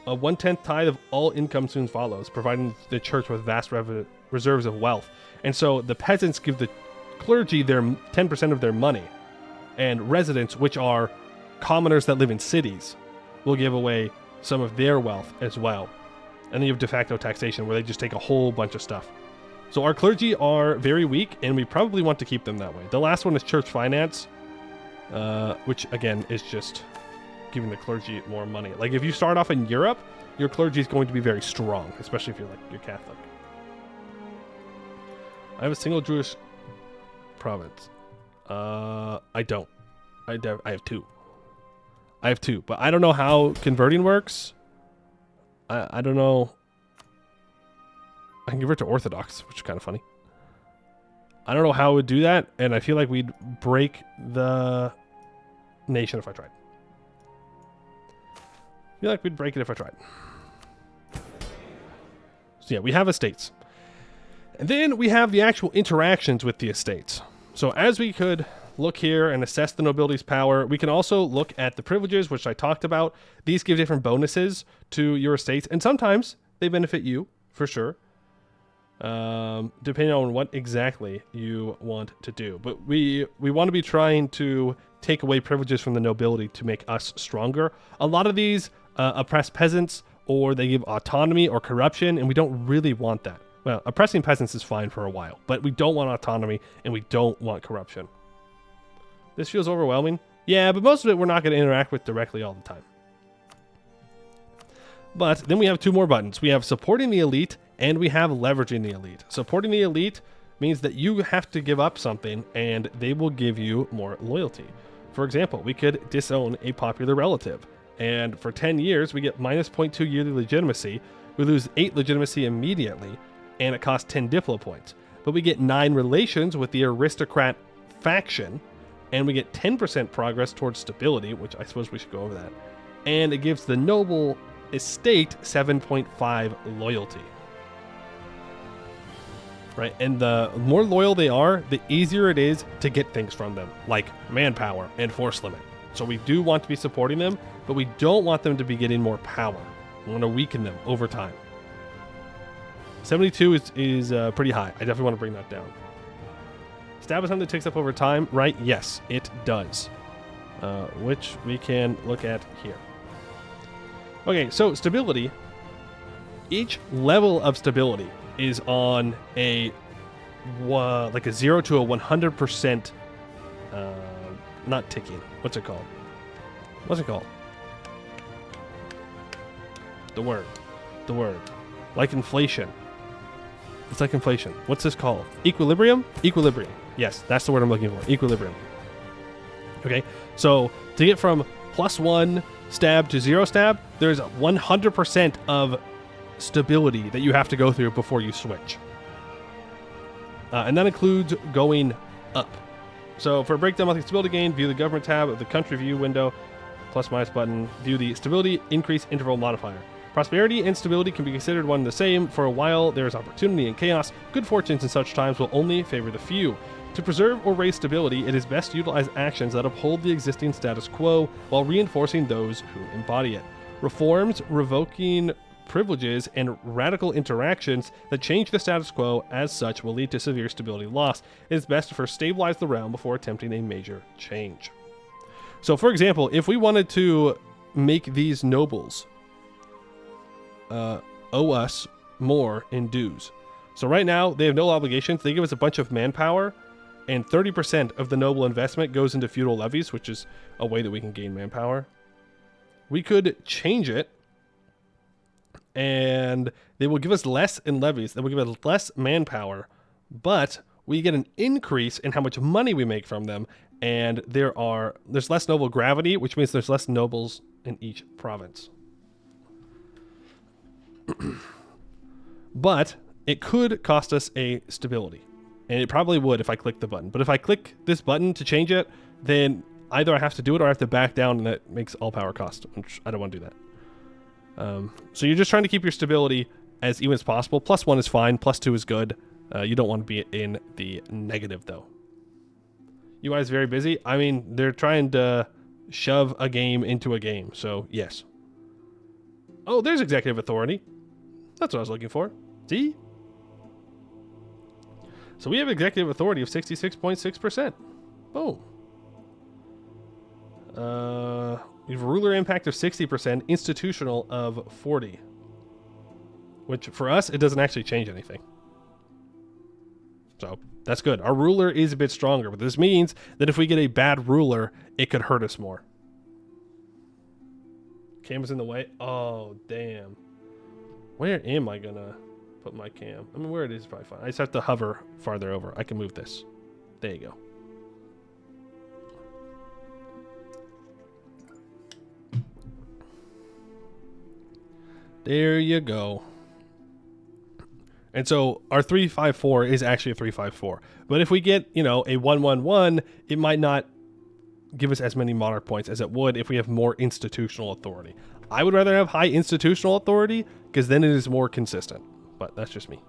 a 1/10 tithe of all income soon follows, providing the church with vast reserves of wealth. And so the peasants give the clergy their 10% of their money, and residents, which are commoners that live in cities, will give away some of their wealth as well. And then you have de facto taxation, where they just take a whole bunch of stuff. So our clergy are very weak, and we probably want to keep them that way. The last one is church finance, which again is just giving the clergy more money. If you start off in Europe, your clergy is going to be very strong, especially if you're Catholic. I have a single Jewish province. I don't. I have two. I have two, but I don't know how converting works. I don't know. I can convert to Orthodox, which is kind of funny. I don't know how I would do that, and I feel like we'd break the nation if I tried. I feel like we'd break it if I tried. So yeah, we have estates. And then we have the actual interactions with the estates. So as we could look here and assess the nobility's power, we can also look at the privileges, which I talked about. These give different bonuses to your estates, and sometimes they benefit you, for sure. Depending on what exactly you want to do. But we want to be trying to take away privileges from the nobility to make us stronger. A lot of these oppress peasants, or they give autonomy or corruption, and we don't really want that. Well, oppressing peasants is fine for a while, but we don't want autonomy, and we don't want corruption. This feels overwhelming. Yeah, but most of it we're not going to interact with directly all the time. But then we have two more buttons. We have supporting the elite, and we have leveraging the elite. Supporting the elite means that you have to give up something, and they will give you more loyalty. For example, we could disown a popular relative, and for 10 years, we get minus 0.2 yearly legitimacy. We lose 8 legitimacy immediately, and it costs 10 Diplo points. But we get 9 relations with the aristocrat faction, and we get 10% progress towards stability, which I suppose we should go over that. And it gives the noble estate 7.5 loyalty. Right, and the more loyal they are, the easier it is to get things from them, like manpower and force limit. So we do want to be supporting them, but we don't want them to be getting more power. We want to weaken them over time. 72 is pretty high. I definitely want to bring that down. Establish something that takes up over time, right? Yes, it does. Which we can look at here. Okay, so stability. Each level of stability is on a like a 0 to a 100%, not ticking. What's it called? What's it called? The word. Like inflation. It's like inflation. What's this called? Equilibrium? Equilibrium. Yes, that's the word I'm looking for. Equilibrium. Okay, so to get from +1 stab to 0 stab, there's 100% of stability that you have to go through before you switch. And that includes going up. So for a breakdown monthly stability gain, view the government tab of the country view window, + button, view the stability increase interval modifier. Prosperity and stability can be considered one and the same. For a while, there is opportunity and chaos. Good fortunes in such times will only favor the few. To preserve or raise stability, it is best to utilize actions that uphold the existing status quo while reinforcing those who embody it. Reforms, revoking privileges, and radical interactions that change the status quo as such will lead to severe stability loss. It is best to first stabilize the realm before attempting a major change. So, for example, if we wanted to make these nobles owe us more in dues. So right now, they have no obligations. They give us a bunch of manpower, and 30% of the noble investment goes into feudal levies, which is a way that we can gain manpower. We could change it, and they will give us less in levies. They will give us less manpower, but we get an increase in how much money we make from them, and there's less noble gravity, which means there's less nobles in each province. But it could cost us a stability, and it probably would if I click the button. But if I click this button to change it, then either I have to do it or I have to back down, and that makes all power cost, which I don't want to do that. So you're just trying to keep your stability as even as possible. +1 is fine. +2 is good. You don't want to be in the negative, though. UI is very busy. I mean, they're trying to shove a game into a game, so yes. Oh, there's executive authority. That's what I was looking for. See? So we have executive authority of 66.6%. Boom. We have a ruler impact of 60%, institutional of 40%. Which, for us, it doesn't actually change anything. So, that's good. Our ruler is a bit stronger, but this means that if we get a bad ruler, it could hurt us more. Cam's in the way. Oh, damn. Where am I gonna put my cam? I mean, where it is probably fine. I just have to hover farther over. I can move this. There you go. There you go. And so our 354 is actually a 354. But if we get, you know, a 111, it might not give us as many monarch points as it would if we have more institutional authority. I would rather have high institutional authority because then it is more consistent. But that's just me.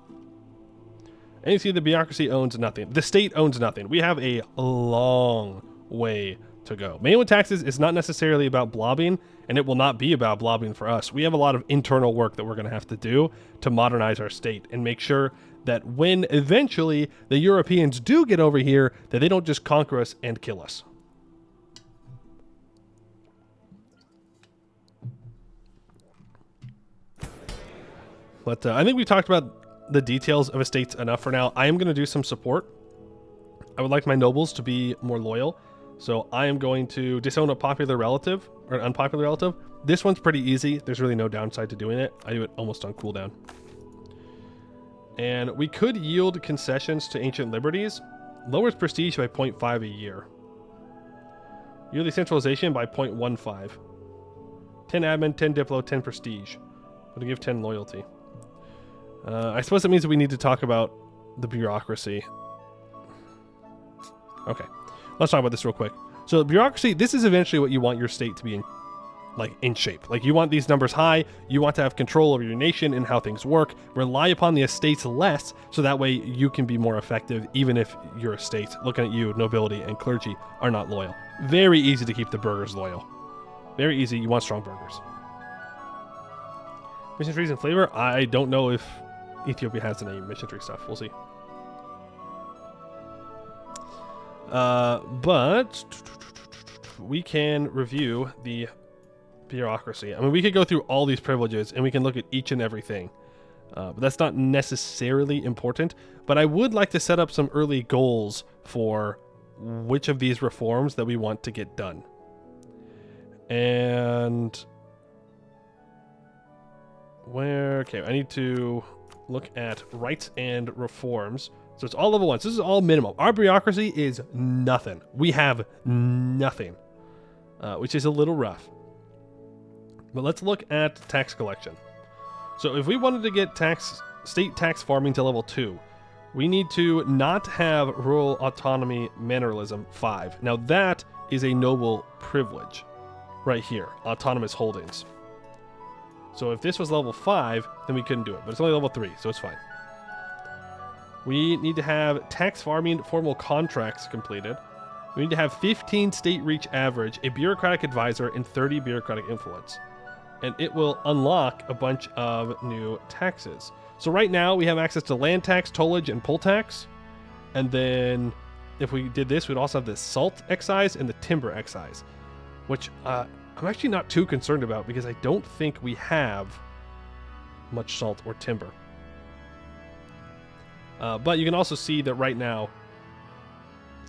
And you see the bureaucracy owns nothing. The state owns nothing. We have a long way to go. MEIOU Taxes is not necessarily about blobbing, and it will not be about blobbing for us. We have a lot of internal work that we're going to have to do to modernize our state and make sure that when eventually the Europeans do get over here, that they don't just conquer us and kill us. But I think we talked about the details of estates enough for now. I am going to do some support. I would like my nobles to be more loyal. So I am going to disown a popular relative or an unpopular relative. This one's pretty easy. There's really no downside to doing it. I do it almost on cooldown. And we could yield concessions to ancient liberties. Lowers prestige by 0.5 a year. Yearly centralization by 0.15. 10 admin, 10 diplo, 10 prestige. I'm going to give 10 loyalty. I suppose that means that we need to talk about the bureaucracy. Okay. Let's talk about this real quick. So the bureaucracy, this is eventually what you want your state to be in shape. Like you want these numbers high, you want to have control over your nation and how things work, rely upon the estates less, so that way you can be more effective even if your estate, looking at you, nobility and clergy, are not loyal. Very easy to keep the burghers loyal. Very easy, you want strong burghers. Mission trees and flavor, I don't know if Ethiopia has any mission tree stuff, we'll see. But we can review the bureaucracy. I mean, we could go through all these privileges and we can look at each and everything. But that's not necessarily important. But I would like to set up some early goals for which of these reforms that we want to get done. And okay, I need to look at rights and reforms. So it's all level 1. So this is all minimum. Our bureaucracy is nothing. We have nothing, which is a little rough. But let's look at tax collection. So if we wanted to get state tax farming to level 2, we need to not have rural autonomy manorialism 5. Now that is a noble privilege right here, autonomous holdings. So if this was level 5, then we couldn't do it, but it's only level 3, so it's fine. We need to have tax farming formal contracts completed. We need to have 15 state reach average, a bureaucratic advisor, and 30 bureaucratic influence. And it will unlock a bunch of new taxes. So right now we have access to land tax, tollage, and poll tax. And then if we did this, we'd also have the salt excise and the timber excise, which I'm actually not too concerned about because I don't think we have much salt or timber. But you can also see that right now,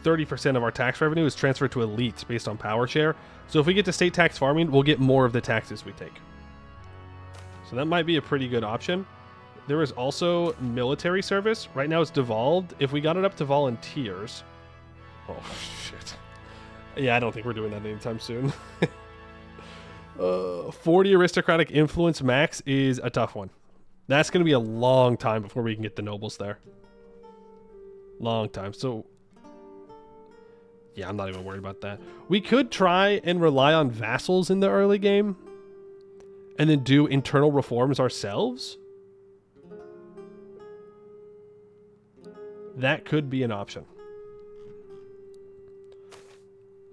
30% of our tax revenue is transferred to elites based on power share. So if we get to state tax farming, we'll get more of the taxes we take. So that might be a pretty good option. There is also military service. Right now it's devolved. If we got it up to volunteers... Oh, shit. Yeah, I don't think we're doing that anytime soon. 40 aristocratic influence max is a tough one. That's going to be a long time before we can get the nobles there. Long time. So, yeah, I'm not even worried about that. We could try and rely on vassals in the early game and then do internal reforms ourselves. That could be an option.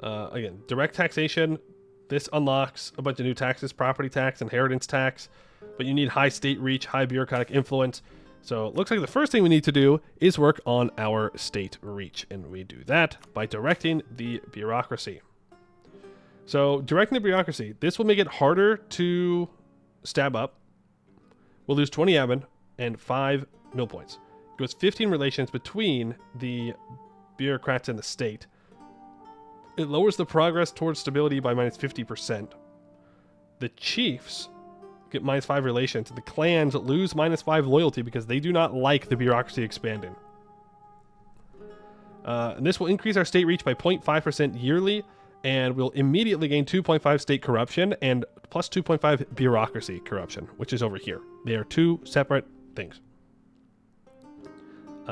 Again, direct taxation. This unlocks a bunch of new taxes, property tax, inheritance tax, but you need high state reach, high bureaucratic influence. So it looks like the first thing we need to do is work on our state reach, and we do that by directing the bureaucracy. So directing the bureaucracy, this will make it harder to stab up. We'll lose 20 admin and 5 mill points. It goes 15 relations between the bureaucrats and the state. It lowers the progress towards stability by minus 50%. The chiefs get minus 5 relations. The clans lose minus 5 loyalty because they do not like the bureaucracy expanding. And this will increase our state reach by 0.5% yearly, and we'll immediately gain 2.5 state corruption and plus 2.5 bureaucracy corruption, which is over here. They are two separate things.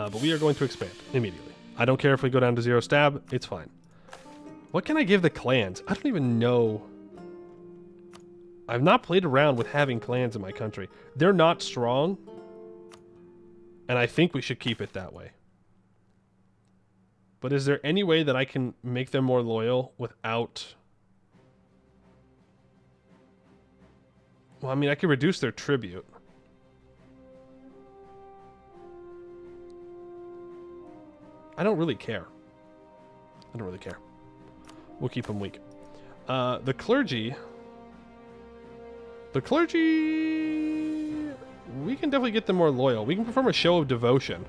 But we are going to expand immediately. I don't care if we go down to 0 stab. It's fine. What can I give the clans? I don't even know. I've not played around with having clans in my country. They're not strong. And I think we should keep it that way. But is there any way that I can make them more loyal without... Well, I mean, I could reduce their tribute. I don't really care. I don't really care. We'll keep them weak. The clergy... The clergy... We can definitely get them more loyal. We can perform a show of devotion.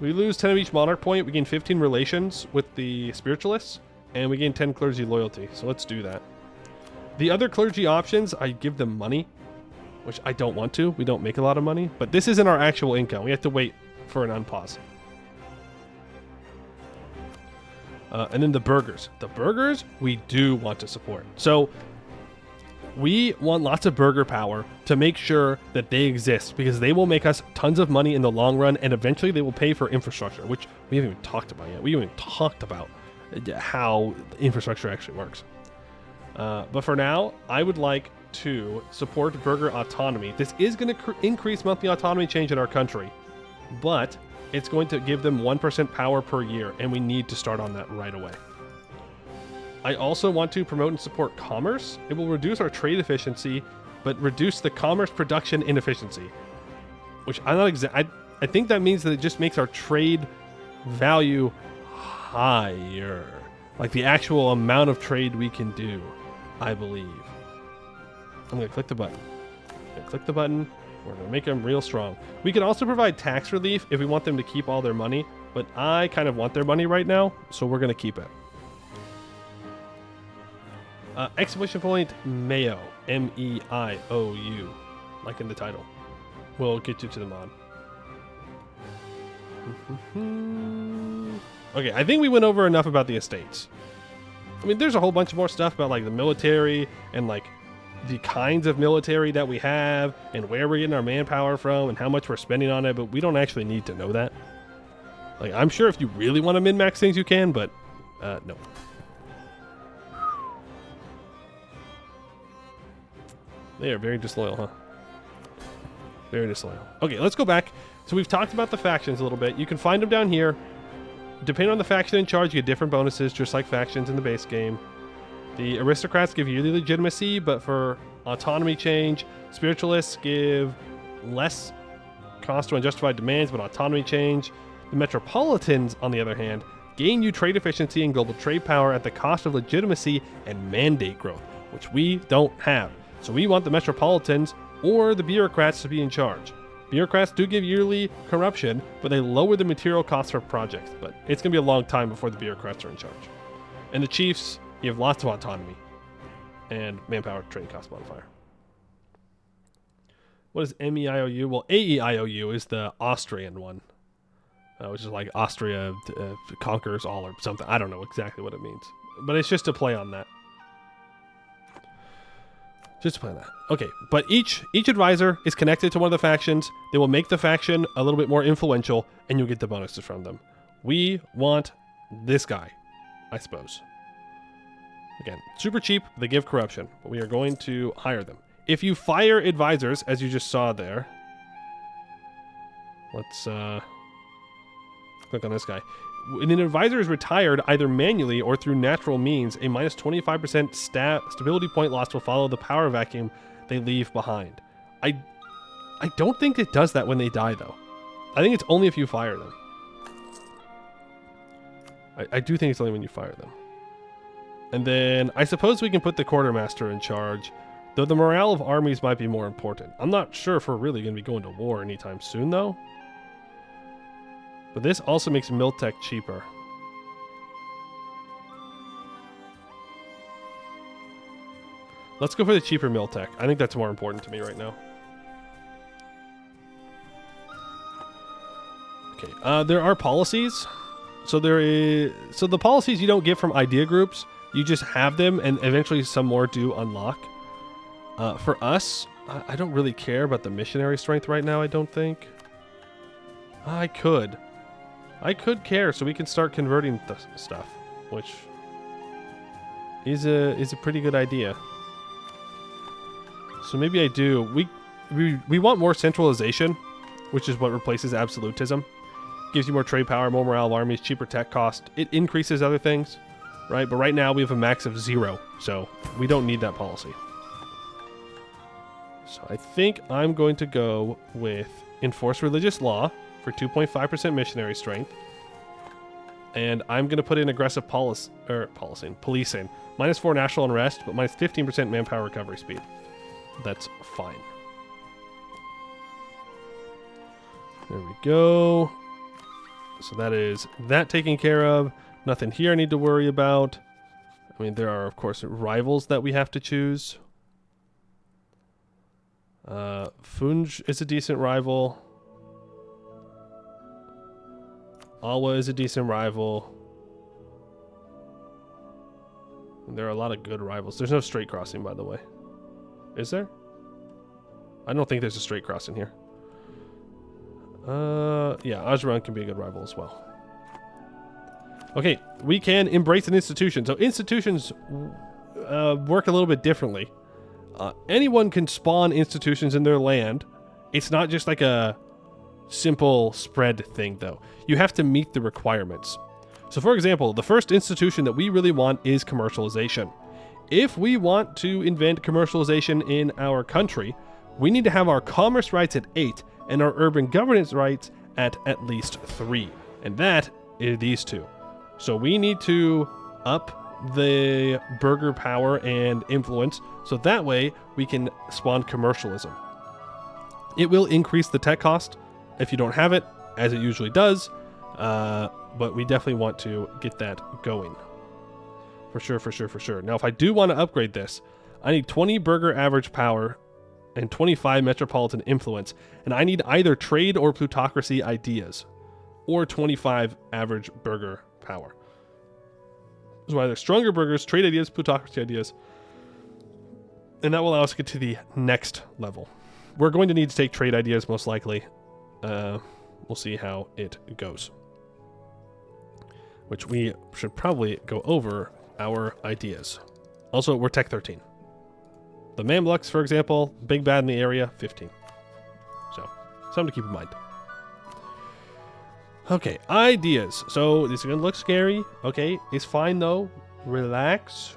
We lose 10 of each monarch point. We gain 15 relations with the spiritualists. And we gain 10 clergy loyalty. So let's do that. The other clergy options, I give them money. Which I don't want to. We don't make a lot of money. But this isn't our actual income. We have to wait for an unpause. And then the burghers. The burghers, we do want to support. So... we want lots of burgher power to make sure that they exist because they will make us tons of money in the long run and eventually they will pay for infrastructure, which we haven't even talked about yet. We haven't even talked about how infrastructure actually works. But for now, I would like to support burgher autonomy. This is going to increase monthly autonomy change in our country, but it's going to give them 1% power per year, and we need to start on that right away. I also want to promote and support commerce. It will reduce our trade efficiency, but reduce the commerce production inefficiency. Which I'm not I think that means that it just makes our trade value higher. Like the actual amount of trade we can do, I believe. I'm going to click the button. We're going to make them real strong. We can also provide tax relief if we want them to keep all their money, but I kind of want their money right now, so we're going to keep it. Exclamation point MEIOU, M-E-I-O-U, like in the title. We'll get you to the mod. Okay, I think we went over enough about the estates. I mean, there's a whole bunch more stuff about like the military and like the kinds of military that we have and where we're getting our manpower from and how much we're spending on it, but we don't actually need to know that. Like, I'm sure if you really want to min-max things, you can, but no. They are very disloyal, huh? Very disloyal. Okay, let's go back. So we've talked about the factions a little bit. You can find them down here. Depending on the faction in charge, you get different bonuses, just like factions in the base game. The aristocrats give yearly legitimacy, but for autonomy change, spiritualists give less cost to unjustified demands, but autonomy change. The metropolitans, on the other hand, gain you trade efficiency and global trade power at the cost of legitimacy and mandate growth, which we don't have. So we want the metropolitans or the bureaucrats to be in charge. Bureaucrats do give yearly corruption, but they lower the material costs for projects. But it's going to be a long time before the bureaucrats are in charge. And the chiefs, you have lots of autonomy and manpower trade cost modifier. What is MEIOU? Well, AEIOU is the Austrian one, which is like Austria conquers all or something. I don't know exactly what it means, but it's just a play on that. Just to play on that. Okay, but each advisor is connected to one of the factions. They will make the faction a little bit more influential, and you'll get the bonuses from them. We want this guy, I suppose. Again, super cheap. They give corruption, but we are going to hire them. If you fire advisors, as you just saw there, let's click on this guy. When an advisor is retired, either manually or through natural means, a minus 25% stability point loss will follow the power vacuum they leave behind. I don't think it does that when they die, though. I think it's only if you fire them. I do think it's only when you fire them. And then I suppose we can put the quartermaster in charge, though the morale of armies might be more important. I'm not sure if we're really going to be going to war anytime soon, though. But this also makes Miltech cheaper. Let's go for the cheaper Miltech. I think that's more important to me right now. Okay, there are policies. So the policies you don't get from idea groups. You just have them, and eventually some more do unlock. For us, I don't really care about the missionary strength right now, I don't think. I could care so we can start converting stuff, which is a pretty good idea. So maybe I do. We want more centralization, which is what replaces absolutism. Gives you more trade power, more morale of armies, cheaper tech cost. It increases other things, right? But right now we have a max of 0, so we don't need that policy. So I think I'm going to go with enforce religious law for 2.5% missionary strength. And I'm going to put in aggressive policing. -4 national unrest, but -15% manpower recovery speed. That's fine. There we go. So that is that taken care of. Nothing here I need to worry about. I mean, there are, of course, rivals that we have to choose. Funj is a decent rival. Alwa is a decent rival. And there are a lot of good rivals. There's no straight crossing, by the way. Is there? I don't think there's a straight crossing here. Yeah, Ajran can be a good rival as well. Okay, we can embrace an institution. So institutions work a little bit differently. Anyone can spawn institutions in their land. It's not just like a simple spread thing, though. You have to meet the requirements. So, for example, the first institution that we really want is commercialization. If we want to invent commercialization in our country, we need to have our commerce rights at 8 and our urban governance rights at least 3. And that is these two. So we need to up the burger power and influence so that way we can spawn commercialism. It will increase the tech cost if you don't have it, as it usually does, but we definitely want to get that going. For sure. Now, if I do want to upgrade this, I need 20 burger average power and 25 metropolitan influence, and I need either trade or plutocracy ideas, or 25 average burger power. So either stronger burgers, trade ideas, plutocracy ideas, and that will allow us to get to the next level. We're going to need to take trade ideas most likely. We'll see how it goes. Which we should probably go over our ideas. Also, we're Tech 13. The Mamluks, for example, big bad in the area, 15. So, something to keep in mind. Okay, ideas. So, this is going to look scary. Okay, it's fine though. Relax.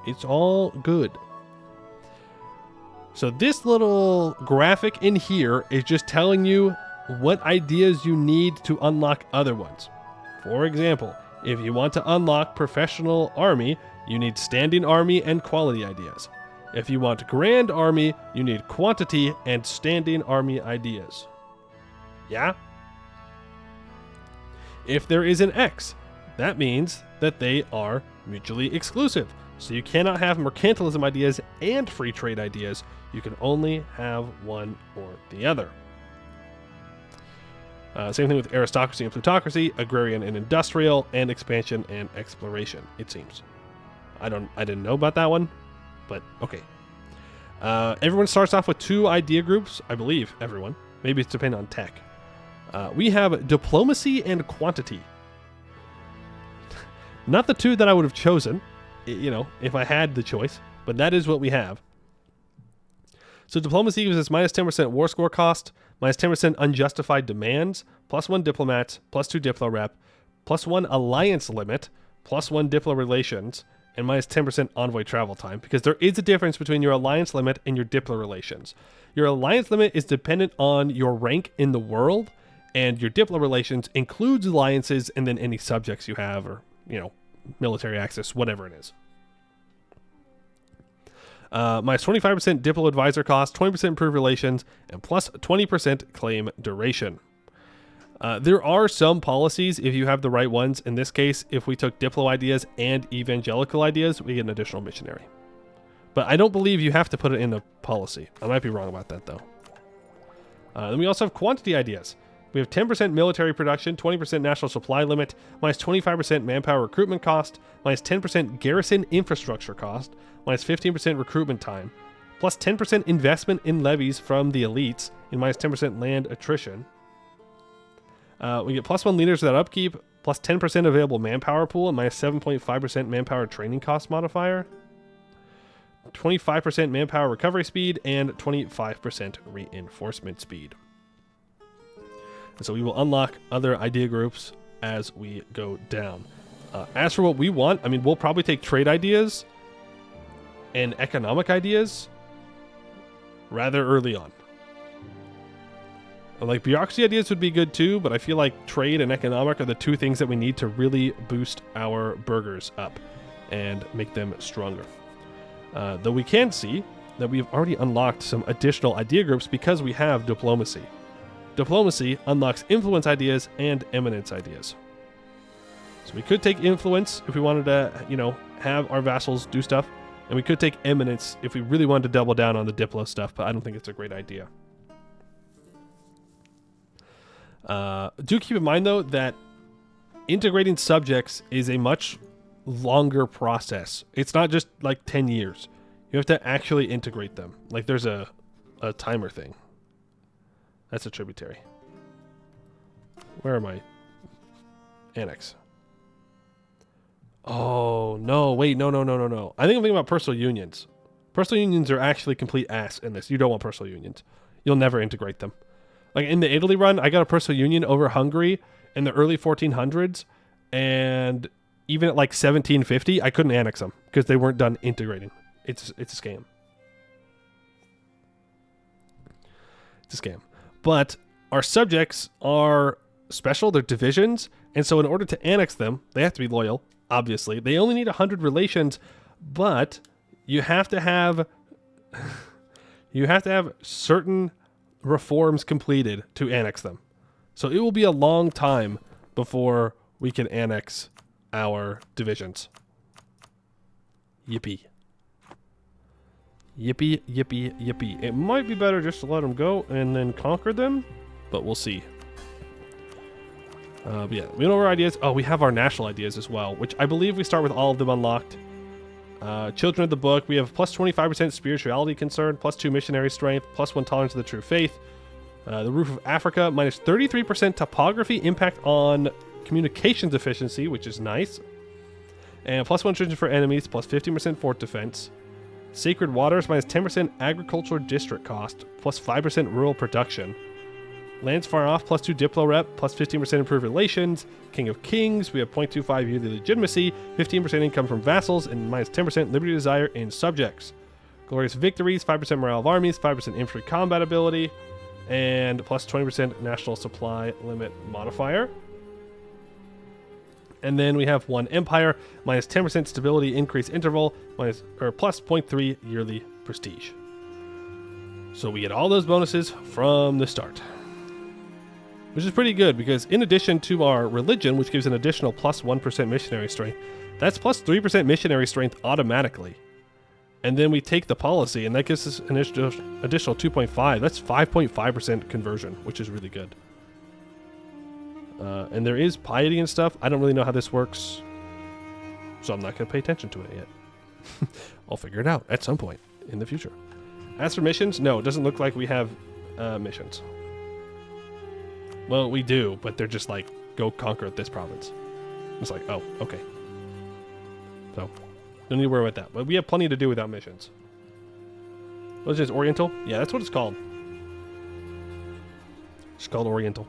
It's all good. So this little graphic in here is just telling you what ideas you need to unlock other ones. For example, if you want to unlock professional army, you need standing army and quality ideas. If you want grand army, you need quantity and standing army ideas. Yeah? If there is an X, that means that they are mutually exclusive. So you cannot have mercantilism ideas and free trade ideas. You can only have one or the other. Same thing with aristocracy and plutocracy, agrarian and industrial, and expansion and exploration, it seems. I didn't know about that one, but okay. Everyone starts off with 2 idea groups, I believe, everyone. Maybe it's depending on tech. We have diplomacy and quantity. Not the 2 that I would have chosen, if I had the choice, but that is what we have. So diplomacy gives us minus 10% war score cost, minus 10% unjustified demands, plus 1 diplomats, plus 2 diplo rep, plus 1 alliance limit, plus 1 diplo relations, and minus 10% envoy travel time, because there is a difference between your alliance limit and your diplo relations. Your alliance limit is dependent on your rank in the world, and your diplo relations includes alliances and then any subjects you have, or, military access, whatever it is. Minus 25% diplo advisor cost, 20% improved relations, and plus 20% claim duration. There are some policies if you have the right ones. In this case, if we took diplo ideas and evangelical ideas, we get an additional missionary. But I don't believe you have to put it in the policy. I might be wrong about that, though. Then we also have quantity ideas. We have 10% military production, 20% national supply limit, minus 25% manpower recruitment cost, minus 10% garrison infrastructure cost, minus 15% recruitment time, plus 10% investment in levies from the elites, and minus 10% land attrition. We get plus 1 leaders without upkeep, plus 10% available manpower pool, and minus 7.5% manpower training cost modifier. 25% manpower recovery speed, and 25% reinforcement speed. And so we will unlock other idea groups as we go down. As for what we want, I mean, we'll probably take trade ideas and economic ideas rather early on. Like, bureaucracy ideas would be good too, but I feel like trade and economic are the two things that we need to really boost our burghers up and make them stronger. Though we can see that we've already unlocked some additional idea groups because we have diplomacy. Diplomacy unlocks influence ideas and eminence ideas. So we could take influence if we wanted to, you know, have our vassals do stuff, and we could take eminence if we really wanted to double down on the diplo stuff, but I don't think it's a great idea. Do keep in mind, though, that integrating subjects is a much longer process. It's not just like 10 years. You have to actually integrate them. Like, there's a timer thing. That's a tributary. Where am I? Annex. Oh, no. Wait, no. I think I'm thinking about personal unions. Personal unions are actually complete ass in this. You don't want personal unions. You'll never integrate them. Like, in the Italy run, I got a personal union over Hungary in the early 1400s, and even at like 1750, I couldn't annex them because they weren't done integrating. It's a scam. It's a scam. But our subjects are special. They're divisions, and so in order to annex them, they have to be loyal, obviously. They only need 100 relations, but you have to have certain reforms completed to annex them. So it will be a long time before we can annex our divisions. Yippee. Yippee, yippee, yippee. It might be better just to let them go and then conquer them, but we'll see. But yeah, we know our ideas. Oh, we have our national ideas as well, which I believe we start with all of them unlocked. Children of the Book, we have plus 25% spirituality concern, plus 2 missionary strength, plus 1 tolerance to the true faith. The Roof of Africa, minus 33% topography impact on communications efficiency, which is nice. And plus 1 attrition for enemies, plus 15% fort defense. Sacred Waters, minus 10% agricultural district cost, plus 5% rural production. Lands Far Off, plus 2 Diplo Rep, plus 15% improved relations. King of Kings, we have 0.25 yearly legitimacy, 15% income from vassals, and minus 10% liberty desire in subjects. Glorious Victories, 5% morale of armies, 5% infantry combat ability, and plus 20% national supply limit modifier. And then we have 1 Empire, minus 10% stability increase interval, plus 0.3 yearly prestige. So we get all those bonuses from the start, which is pretty good because in addition to our religion, which gives an additional plus 1% missionary strength, that's plus 3% missionary strength automatically. And then we take the policy, and that gives us an additional 2.5. That's 5.5% conversion, which is really good. And there is piety and stuff. I don't really know how this works, so I'm not going to pay attention to it yet. I'll figure it out at some point in the future. As for missions, no, it doesn't look like we have missions. Well, we do, but they're just like, go conquer this province. It's like, oh, okay. So, don't need to worry about that. But we have plenty to do without missions. What is this, Oriental? Yeah, that's what it's called. It's called Oriental.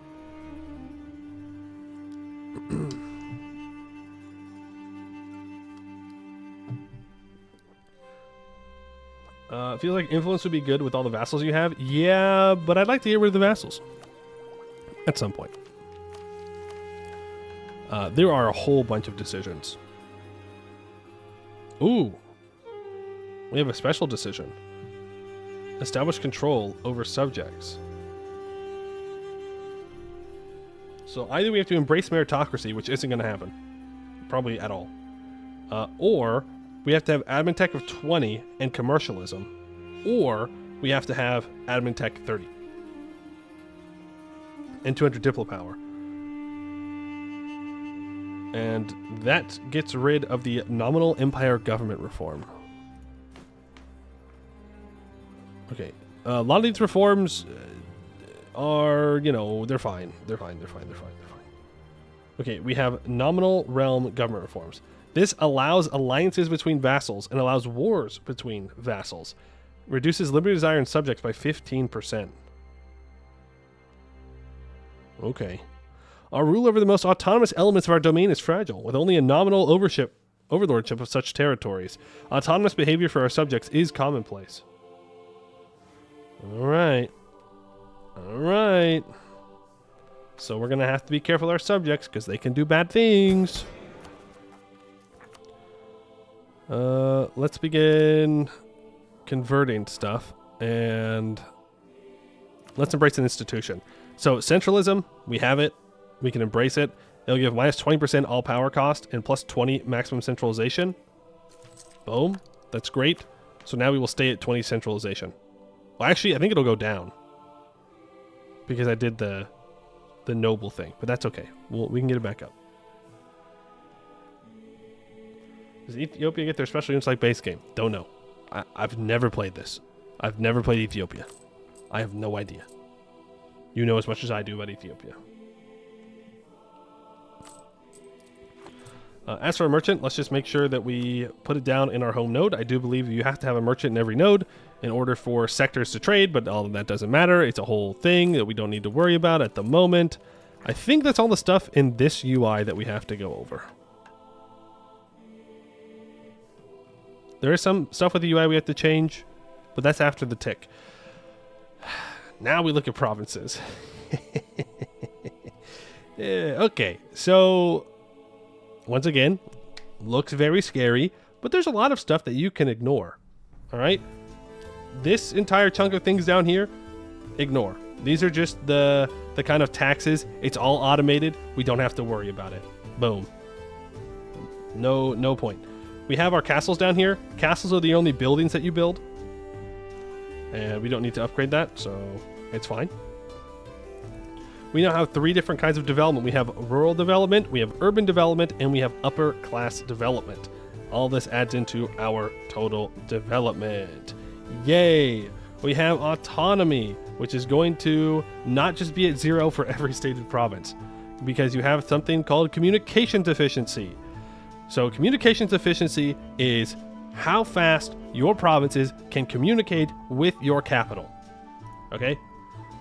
Feels like influence would be good with all the vassals you have. Yeah, but I'd like to get rid of the vassals at some point. There are a whole bunch of decisions. Ooh. We have a special decision. Establish control over subjects. So either we have to embrace meritocracy, which isn't going to happen. Probably at all. Or we have to have admin tech of 20 and commercialism. Or we have to have admin tech 30. And 200 diplo power. And that gets rid of the nominal empire government reform. Okay. A lot of these reforms are, you know, they're fine. They're fine. Okay, we have nominal realm government reforms. This allows alliances between vassals and allows wars between vassals. Reduces liberty, desire, and subjects by 15%. Okay. Our rule over the most autonomous elements of our domain is fragile, with only a nominal overlordship of such territories. Autonomous behavior for our subjects is commonplace. Alright. Alright. So we're going to have to be careful with our subjects, because they can do bad things. Let's begin converting stuff, and let's embrace an institution. So centralism, we have it. We can embrace it. It'll give minus 20% all power cost and plus 20 maximum centralization. Boom. That's great. So now we will stay at 20 centralization. Well, actually, I think it'll go down because I did the noble thing, but that's okay. We can get it back up. Does Ethiopia get their special units like base game? Don't know. I've never played this. I've never played Ethiopia. I have no idea. You know as much as I do about Ethiopia. As for a merchant, let's just make sure that we put it down in our home node. I do believe you have to have a merchant in every node in order for sectors to trade, but all of that doesn't matter. It's a whole thing that we don't need to worry about at the moment. I think that's all the stuff in this UI that we have to go over. There is some stuff with the UI we have to change, but that's after the tick. Now we look at provinces. Okay, so once again, looks very scary, but there's a lot of stuff that you can ignore. All right, this entire chunk of things down here, ignore. These are just the kind of taxes. It's all automated. We don't have to worry about it. Boom. No point. We have our castles down here. Castles are the only buildings that you build, and we don't need to upgrade that, so it's fine. We now have 3 different kinds of development. We have rural development, we have urban development, and we have upper class development. All this adds into our total development. Yay! We have autonomy, which is going to not just be at 0 for every stated province, because you have something called communications efficiency. So communications efficiency is how fast your provinces can communicate with your capital. Okay?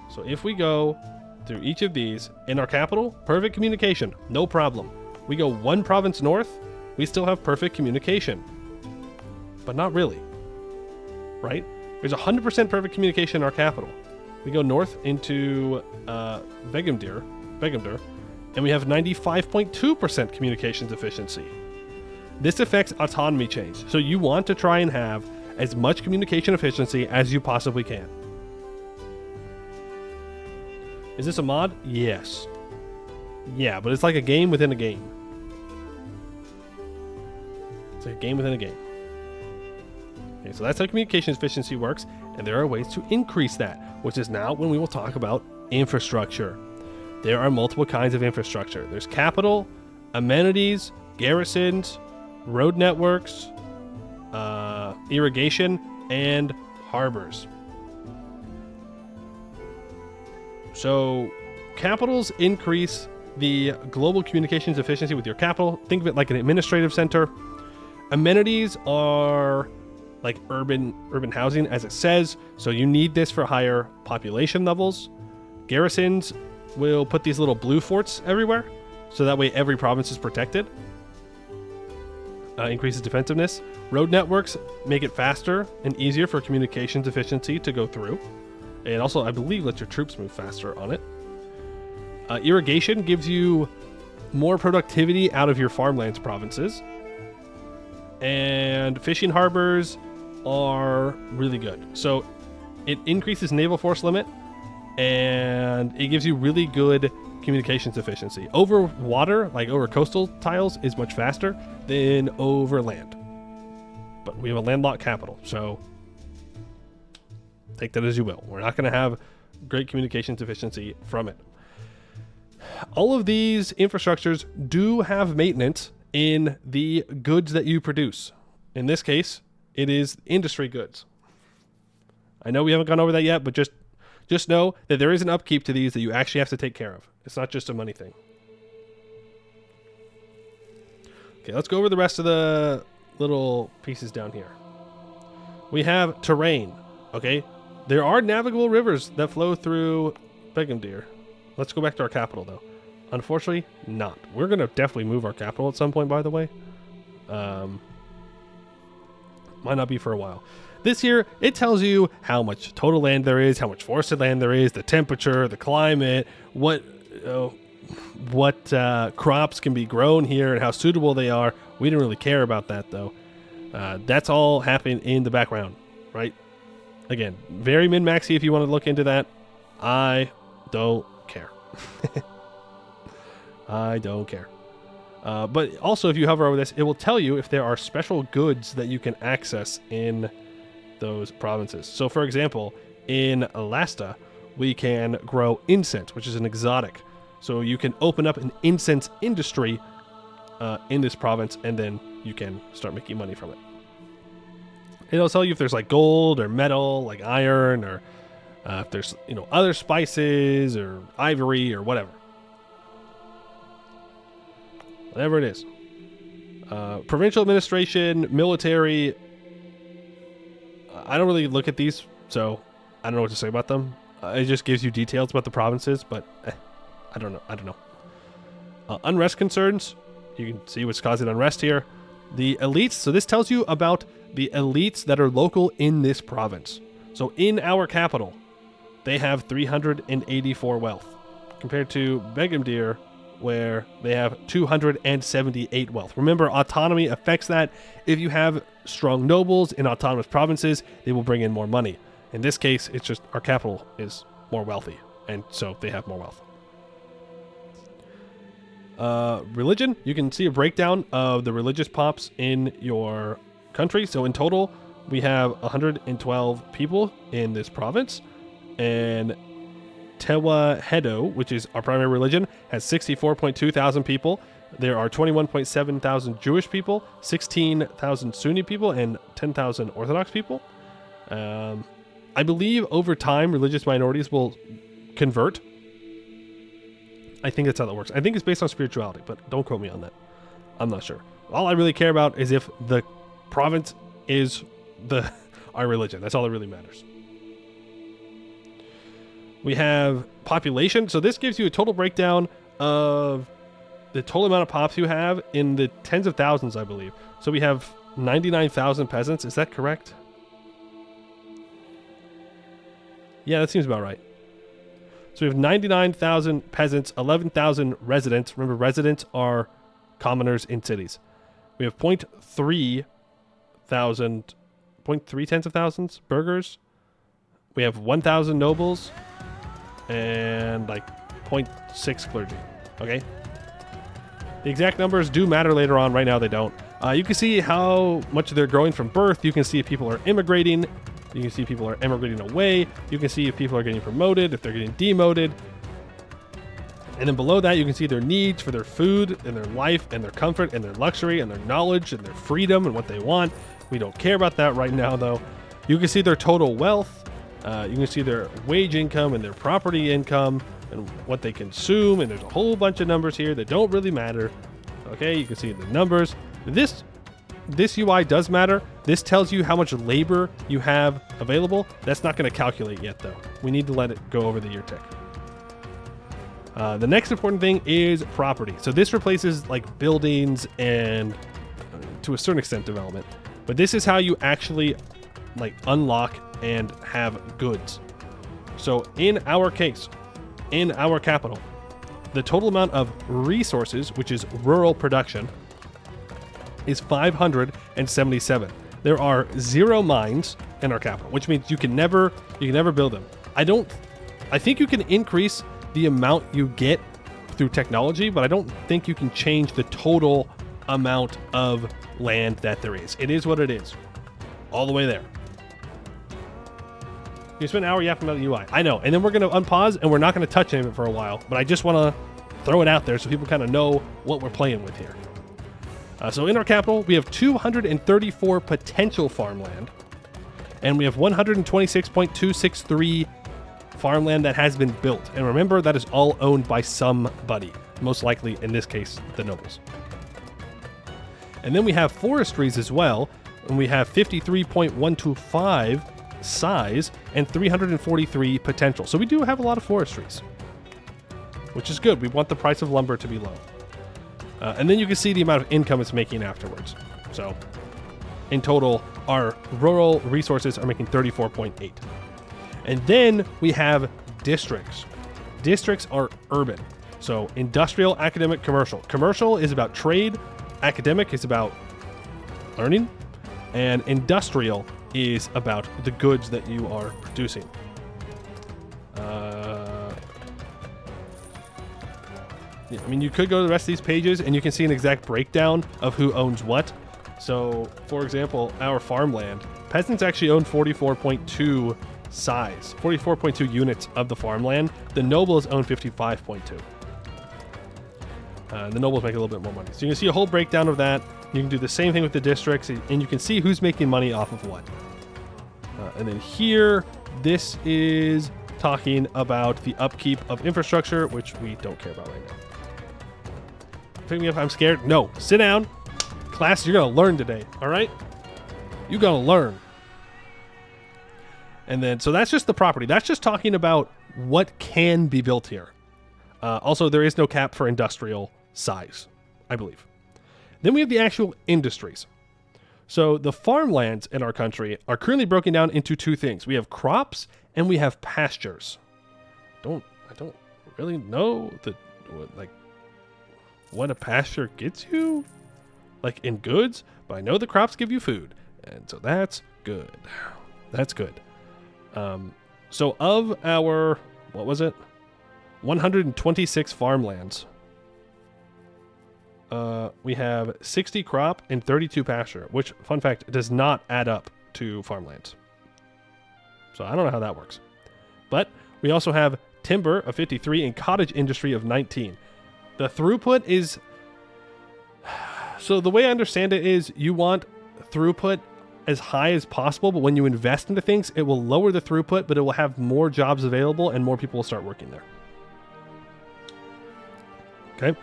So if we go through each of these, in our capital, perfect communication, no problem. We go 1 province north, we still have perfect communication. But not really. Right? There's 100% perfect communication in our capital. We go north into Begemdir, and we have 95.2% communications efficiency. This affects autonomy change, so you want to try and have as much communication efficiency as you possibly can. Is this a mod? Yes. Yeah, but it's like a game within a game. It's like a game within a game. Okay, so that's how communication efficiency works, and there are ways to increase that, which is now when we will talk about infrastructure. There are multiple kinds of infrastructure. There's capital, amenities, garrisons, road networks, irrigation, and harbors. So capitals increase the global communications efficiency with your capital. Think of it like an administrative center. Amenities are like urban housing, as it says, so you need this for higher population levels. Garrisons will put these little blue forts everywhere, so that way every province is protected. Increases defensiveness. Road networks make it faster and easier for communications efficiency to go through. And also, I believe, lets your troops move faster on it. Irrigation gives you more productivity out of your farmlands provinces. And fishing harbors are really good. So it increases naval force limit, and it gives you really good communications efficiency. Over water, like over coastal tiles, is much faster than over land. But we have a landlocked capital, so take that as you will. We're not going to have great communications efficiency from it. All of these infrastructures do have maintenance in the goods that you produce. In this case, it is industry goods. I know we haven't gone over that yet, but just know that there is an upkeep to these that you actually have to take care of. It's not just a money thing. Okay, let's go over the rest of the little pieces down here. We have terrain, okay? There are navigable rivers that flow through Begumdir. Let's go back to our capital, though. Unfortunately, not. We're going to definitely move our capital at some point, by the way. Might not be for a while. This here, it tells you how much total land there is, how much forested land there is, the temperature, the climate, what crops can be grown here and how suitable they are. We didn't really care about that, though. That's all happening in the background, right? Again, very min-maxy if you want to look into that. I don't care. I don't care. But also, if you hover over this, it will tell you if there are special goods that you can access in those provinces. So, for example, in Alasta, we can grow incense, which is an exotic. So you can open up an incense industry in this province, and then you can start making money from it. It'll tell you if there's like gold or metal, like iron, or if there's other spices or ivory or whatever. Whatever it is. Provincial administration, military. I don't really look at these, so I don't know what to say about them. It just gives you details about the provinces, but I don't know. Unrest concerns. You can see what's causing unrest here. The elites. So this tells you about the elites that are local in this province. So in our capital, they have 384 wealth, compared to Begumdir, where they have 278 wealth. Remember, autonomy affects that. If you have strong nobles in autonomous provinces, they will bring in more money. In this case, it's just our capital is more wealthy, and so they have more wealth. Religion, you can see a breakdown of the religious pops in your country. So in total, we have 112 people in this province, and Tewahedo, which is our primary religion, has 64.2 thousand people. There are 21.7 thousand Jewish people, 16,000 Sunni people, and 10,000 Orthodox people. I believe over time, religious minorities will convert. I think that's how that works. I think it's based on spirituality, but don't quote me on that. I'm not sure. All I really care about is if the province is our religion. That's all that really matters. We have population. So this gives you a total breakdown of the total amount of pops you have in the tens of thousands, I believe. So we have 99,000 peasants. Is that correct? Yeah, that seems about right. So we have 99,000 peasants, 11,000 residents. Remember, residents are commoners in cities. We have 0.3 tens of thousands burghers. We have 1,000 nobles and like 0.6 clergy. Okay. The exact numbers do matter later on. Right now, they don't. You can see how much they're growing from birth. You can see if people are immigrating. You can see if people are emigrating away. You can see if people are getting promoted, if they're getting demoted. And then below that, you can see their needs for their food and their life and their comfort and their luxury and their knowledge and their freedom and what they want. We don't care about that right now, though. You can see their total wealth. You can see their wage income and their property income and what they consume. And there's a whole bunch of numbers here that don't really matter. Okay, you can see the numbers. This UI does matter. This tells you how much labor you have available. That's not going to calculate yet, though. We need to let it go over the year tick. The next important thing is property. So this replaces like buildings and to a certain extent development. But this is how you actually like unlock and have goods. So in our case, in our capital, the total amount of resources, which is rural production, is 577. There are 0 mines in our capital, which means you can never build them. I think you can increase the amount you get through technology, but I don't think you can change the total amount of land that there is. It is what it is. All the way there. You spend an hour yapping about the UI. I know. And then we're going to unpause and we're not going to touch any of it for a while, but I just want to throw it out there so people kind of know what we're playing with here. So in our capital, we have 234 potential farmland And we have 126.263 farmland that has been built. And remember, that is all owned by somebody. Most likely, in this case, the nobles. And then we have forestries as well. And we have 53.125 size and 343 potential. So we do have a lot of forestries, which is good. We want the price of lumber to be low. And then you can see the amount of income it's making afterwards. So in total, our rural resources are making 34.8. And then we have districts. Districts are urban. So industrial, academic, commercial. Commercial is about trade. Academic is about learning. And industrial is about the goods that you are producing. Yeah, I mean, you could go to the rest of these pages and you can see an exact breakdown of who owns what. So, for example, our farmland. Peasants actually own 44.2 size, 44.2 units of the farmland. The nobles own 55.2. The nobles make a little bit more money. So you can see a whole breakdown of that. You can do the same thing with the districts, and you can see who's making money off of what. And then here, this is talking about the upkeep of infrastructure, which we don't care about right now. Pick me up, I'm scared. No, sit down. Class, you're going to learn today, all right? You're going to learn. And then, so that's just the property. That's just talking about what can be built here. Also, there is no cap for industrial size, I believe. Then we have the actual industries. So the farmlands in our country are currently broken down into two things. We have crops and we have pastures. I don't really know what a pasture gets you, like in goods, but I know the crops give you food, and so that's good. That's good. So of our, 126 farmlands, we have 60 crop and 32 pasture, which, fun fact, does not add up to farmlands. So I don't know how that works. But we also have timber of 53 and cottage industry of 19. The throughput is... So the way I understand it is you want throughput as high as possible, but when you invest into things, it will lower the throughput, but it will have more jobs available and more people will start working there. Okay.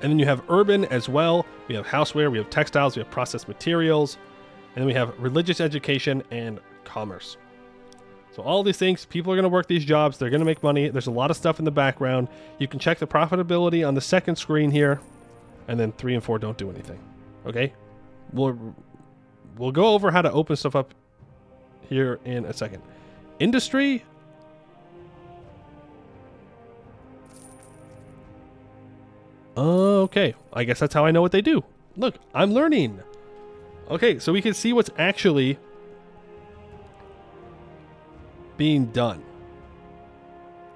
And then you have urban as well. We have houseware, we have textiles, we have processed materials, and then we have religious education and commerce. So all these things, people are going to work these jobs. They're going to make money. There's a lot of stuff in the background. You can check the profitability on the second screen here, and then 3 and 4 don't do anything. Okay? We'll go over how to open stuff up here in a second. Industry. Okay, I guess that's how I know what they do. Look, I'm learning. Okay, so we can see what's actually being done.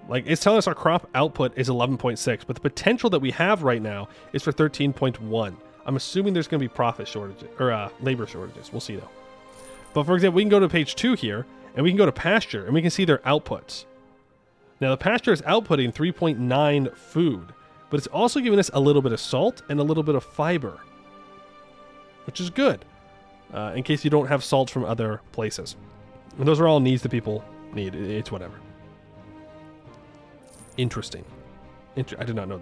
Like, it's telling us our crop output is 11.6, but the potential that we have right now is for 13.1. I'm assuming there's going to be profit shortages, or labor shortages. We'll see, though. But, for example, we can go to page 2 here, and we can go to pasture, and we can see their outputs. Now, the pasture is outputting 3.9 food, but it's also giving us a little bit of salt and a little bit of fiber, which is good, in case you don't have salt from other places. And those are all needs that people need. It's whatever. Interesting. I did not know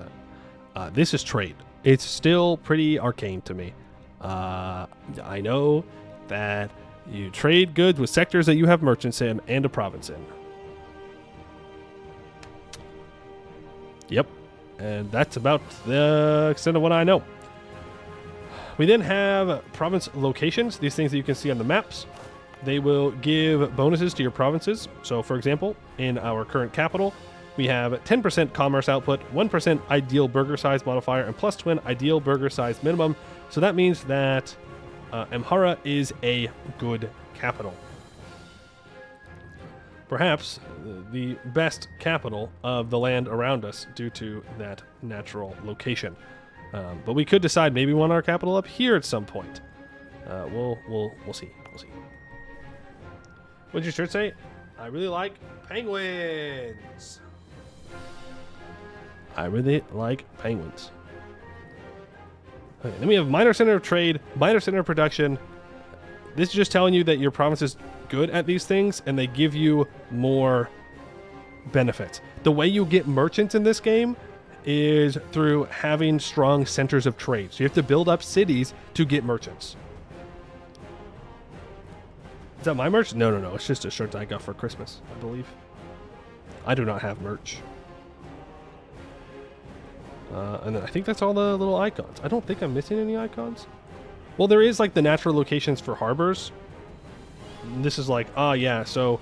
that. This is trade. It's still pretty arcane to me. I know that you trade goods with sectors that you have merchants in and a province in. Yep. And that's about the extent of what I know. We then have province locations, these things that you can see on the maps. They will give bonuses to your provinces. So, for example, in our current capital, we have 10% commerce output, 1% ideal burger size modifier, and plus twin ideal burger size minimum. So that means that Amhara is a good capital. Perhaps the best capital of the land around us due to that natural location. But we could decide maybe we want our capital up here at some point. We'll see. We'll see. What'd your shirt say? I really like penguins. I really like penguins. Okay, then we have minor center of trade, minor center of production. This is just telling you that your province is good at these things, and they give you more benefits. The way you get merchants in this game is through having strong centers of trade. So you have to build up cities to get merchants. Is that my merch? No, no, no. It's just a shirt I got for Christmas, I believe. I do not have merch. And then I think that's all the little icons. I don't think I'm missing any icons. Well, there is like the natural locations for harbors. This is like, yeah, so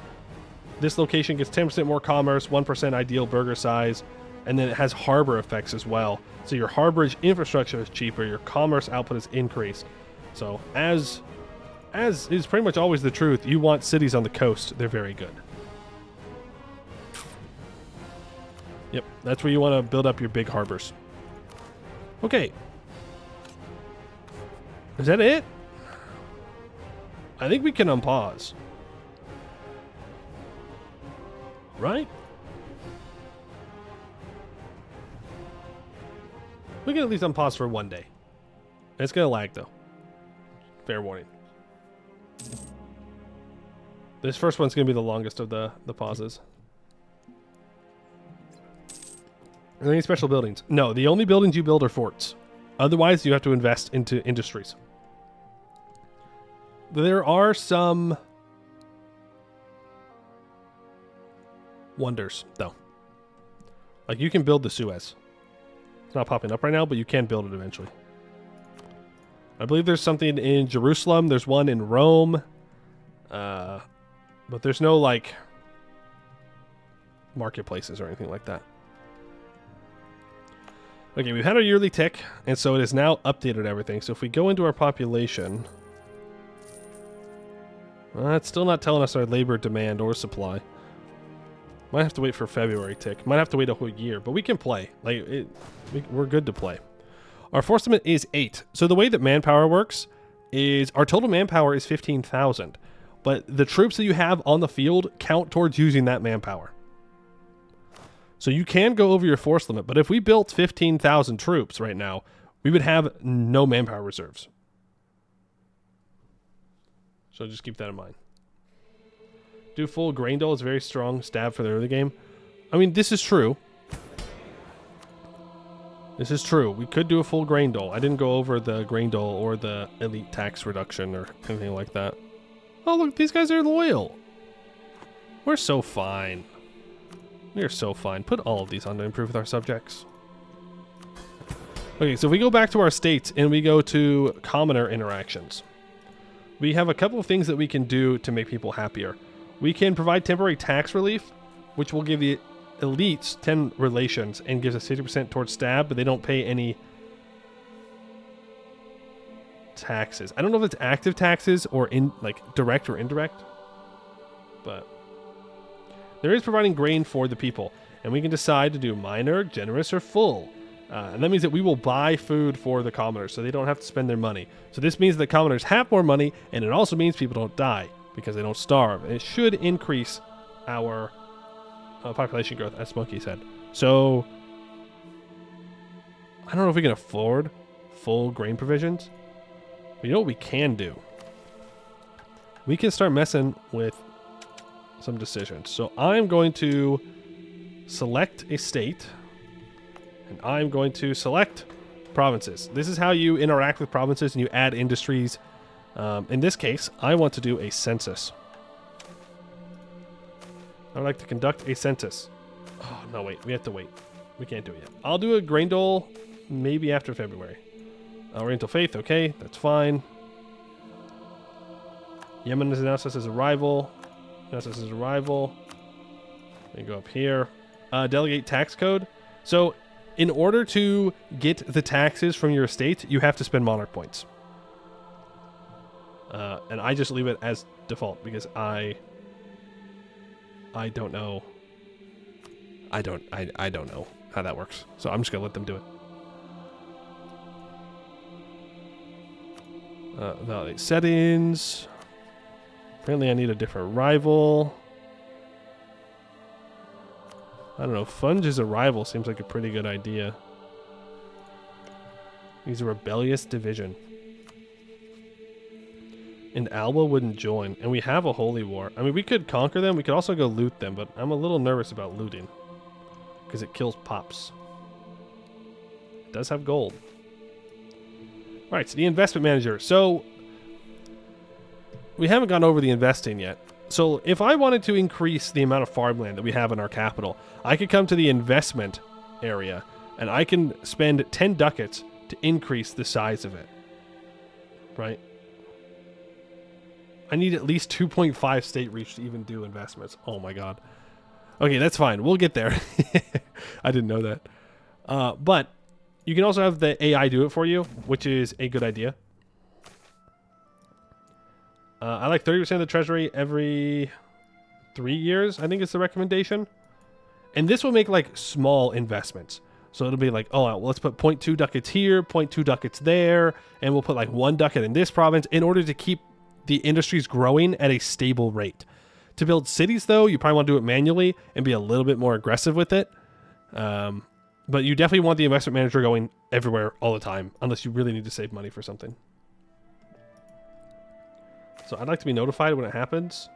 this location gets 10% more commerce, 1% ideal burger size, and then it has harbor effects as well. So your harborage infrastructure is cheaper, your commerce output is increased. So as is pretty much always the truth, you want cities on the coast. They're very good. Yep, that's where you want to build up your big harbors. Okay. Is that it? I think we can unpause. Right? We can at least unpause for one day. It's going to lag, though. Fair warning. This first one's going to be the longest of the pauses. Are there any special buildings? No, the only buildings you build are forts. Otherwise, you have to invest into industries. There are some wonders, though. Like, you can build the Suez. It's not popping up right now, but you can build it eventually. I believe there's something in Jerusalem. There's one in Rome. But there's no, like, marketplaces or anything like that. Okay, we've had our yearly tick, and so it has now updated everything. So if we go into our population, it's still not telling us our labor demand or supply. Might have to wait for February tick. Might have to wait a whole year, but we can play. Like, we're good to play. Our force limit is 8. So the way that manpower works is our total manpower is 15,000, but the troops that you have on the field count towards using that manpower. So you can go over your force limit, but if we built 15,000 troops right now, we would have no manpower reserves. So just keep that in mind. Do full grain dole is very strong stab for the early game. I mean, this is true. This is true. We could do a full grain dole. I didn't go over the grain dole or the elite tax reduction or anything like that. Oh, look, these guys are loyal. We're so fine. We are so fine. Put all of these on to improve with our subjects. Okay, so if we go back to our states and we go to commoner interactions, we have a couple of things that we can do to make people happier. We can provide temporary tax relief, which will give the elites 10 relations and gives us 50% towards stab, but they don't pay any taxes. I don't know if it's active taxes or in like direct or indirect, but there is providing grain for the people, and we can decide to do minor, generous, or full. And that means that we will buy food for the commoners so they don't have to spend their money. So this means that commoners have more money, and it also means people don't die because they don't starve. And it should increase our population growth, as Smokey said. So I don't know if we can afford full grain provisions. But you know what we can do? We can start messing with some decisions. So I'm going to select a state, and I'm going to select provinces. This is how you interact with provinces and you add industries. In this case, I want to do a census. I would like to conduct a census. Oh, no, wait. We have to wait. We can't do it yet. I'll do a grain dole maybe after February. Oriental Faith, okay. That's fine. Yemen has announced us as a rival. Announced us as a rival. Let me go up here. Delegate tax code. So, in order to get the taxes from your estate, you have to spend monarch points. And I just leave it as default because I don't know. I don't know how that works. So I'm just gonna let them do it. Validate settings. Apparently I need a different rival. I don't know. Funge as a rival seems like a pretty good idea. He's a rebellious division. And Alba wouldn't join. And we have a holy war. I mean, we could conquer them. We could also go loot them. But I'm a little nervous about looting. Because it kills pops. It does have gold. Alright, so the investment manager. So, we haven't gone over the investing yet. So, if I wanted to increase the amount of farmland that we have in our capital, I could come to the investment area. And I can spend 10 ducats to increase the size of it. Right? I need at least 2.5 state reach to even do investments. Oh my god. Okay, that's fine. We'll get there. I didn't know that. But you can also have the AI do it for you, which is a good idea. I like 30% of the treasury every 3 years, I think is the recommendation. And this will make like small investments. So it'll be like, oh, well, let's put 0.2 ducats here, 0.2 ducats there, and we'll put like 1 ducat in this province in order to keep the industry's growing at a stable rate. To build cities, though, you probably want to do it manually and be a little bit more aggressive with it. But you definitely want the investment manager going everywhere all the time, unless you really need to save money for something. So I'd like to be notified when it happens.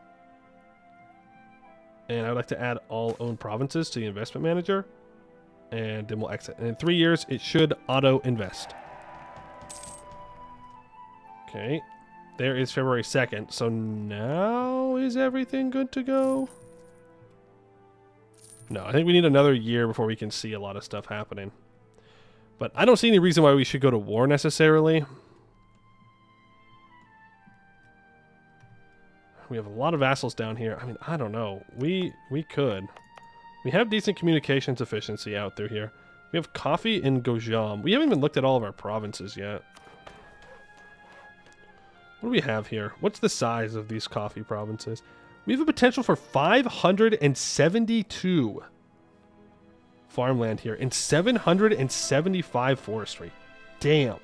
And I'd like to add all owned provinces to the investment manager. And then we'll exit. And in 3 years, it should auto-invest. Okay. There is February 2nd. So now is everything good to go? No, I think we need another year before we can see a lot of stuff happening. But I don't see any reason why we should go to war necessarily. We have a lot of vassals down here. I mean, I don't know. We could. We have decent communications efficiency out through here. We have coffee in Gojam. We haven't even looked at all of our provinces yet. What do we have here? What's the size of these coffee provinces? We have a potential for 572 farmland here and 775 forestry. Damn.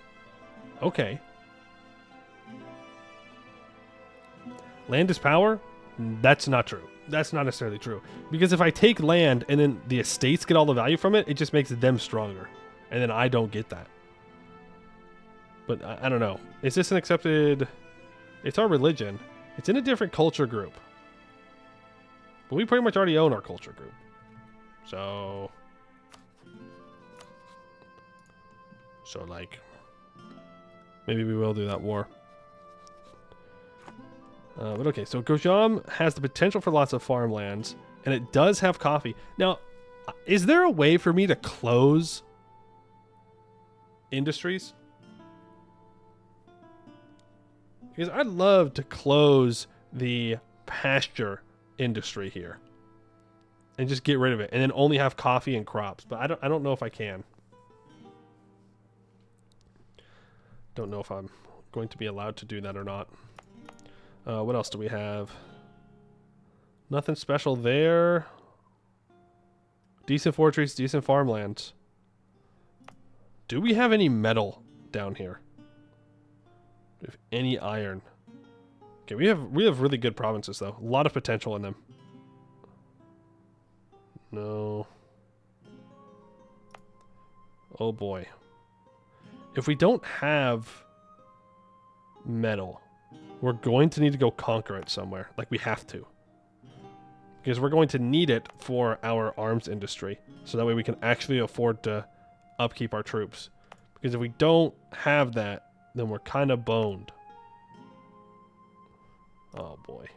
Okay. Land is power? That's not true. That's not necessarily true. Because if I take land and then the estates get all the value from it, it just makes them stronger. And then I don't get that. But I don't know. Is this an accepted... It's our religion. It's in a different culture group. But we pretty much already own our culture group. So, like, maybe we will do that war. But okay, so Gojam has the potential for lots of farmlands, and it does have coffee. Now, is there a way for me to close industries? Because I'd love to close the pasture industry here and just get rid of it and then only have coffee and crops, but I don't know if I can. Don't know if I'm going to be allowed to do that or not. What else do we have? Nothing special there. Decent fortresses, decent farmlands. Do we have any metal down here? Do we have any iron? Okay, we have really good provinces though. A lot of potential in them. No. Oh boy. If we don't have metal, we're going to need to go conquer it somewhere. Like we have to. Because we're going to need it for our arms industry. So that way we can actually afford to upkeep our troops. Because if we don't have that, then we're kind of boned. Oh boy.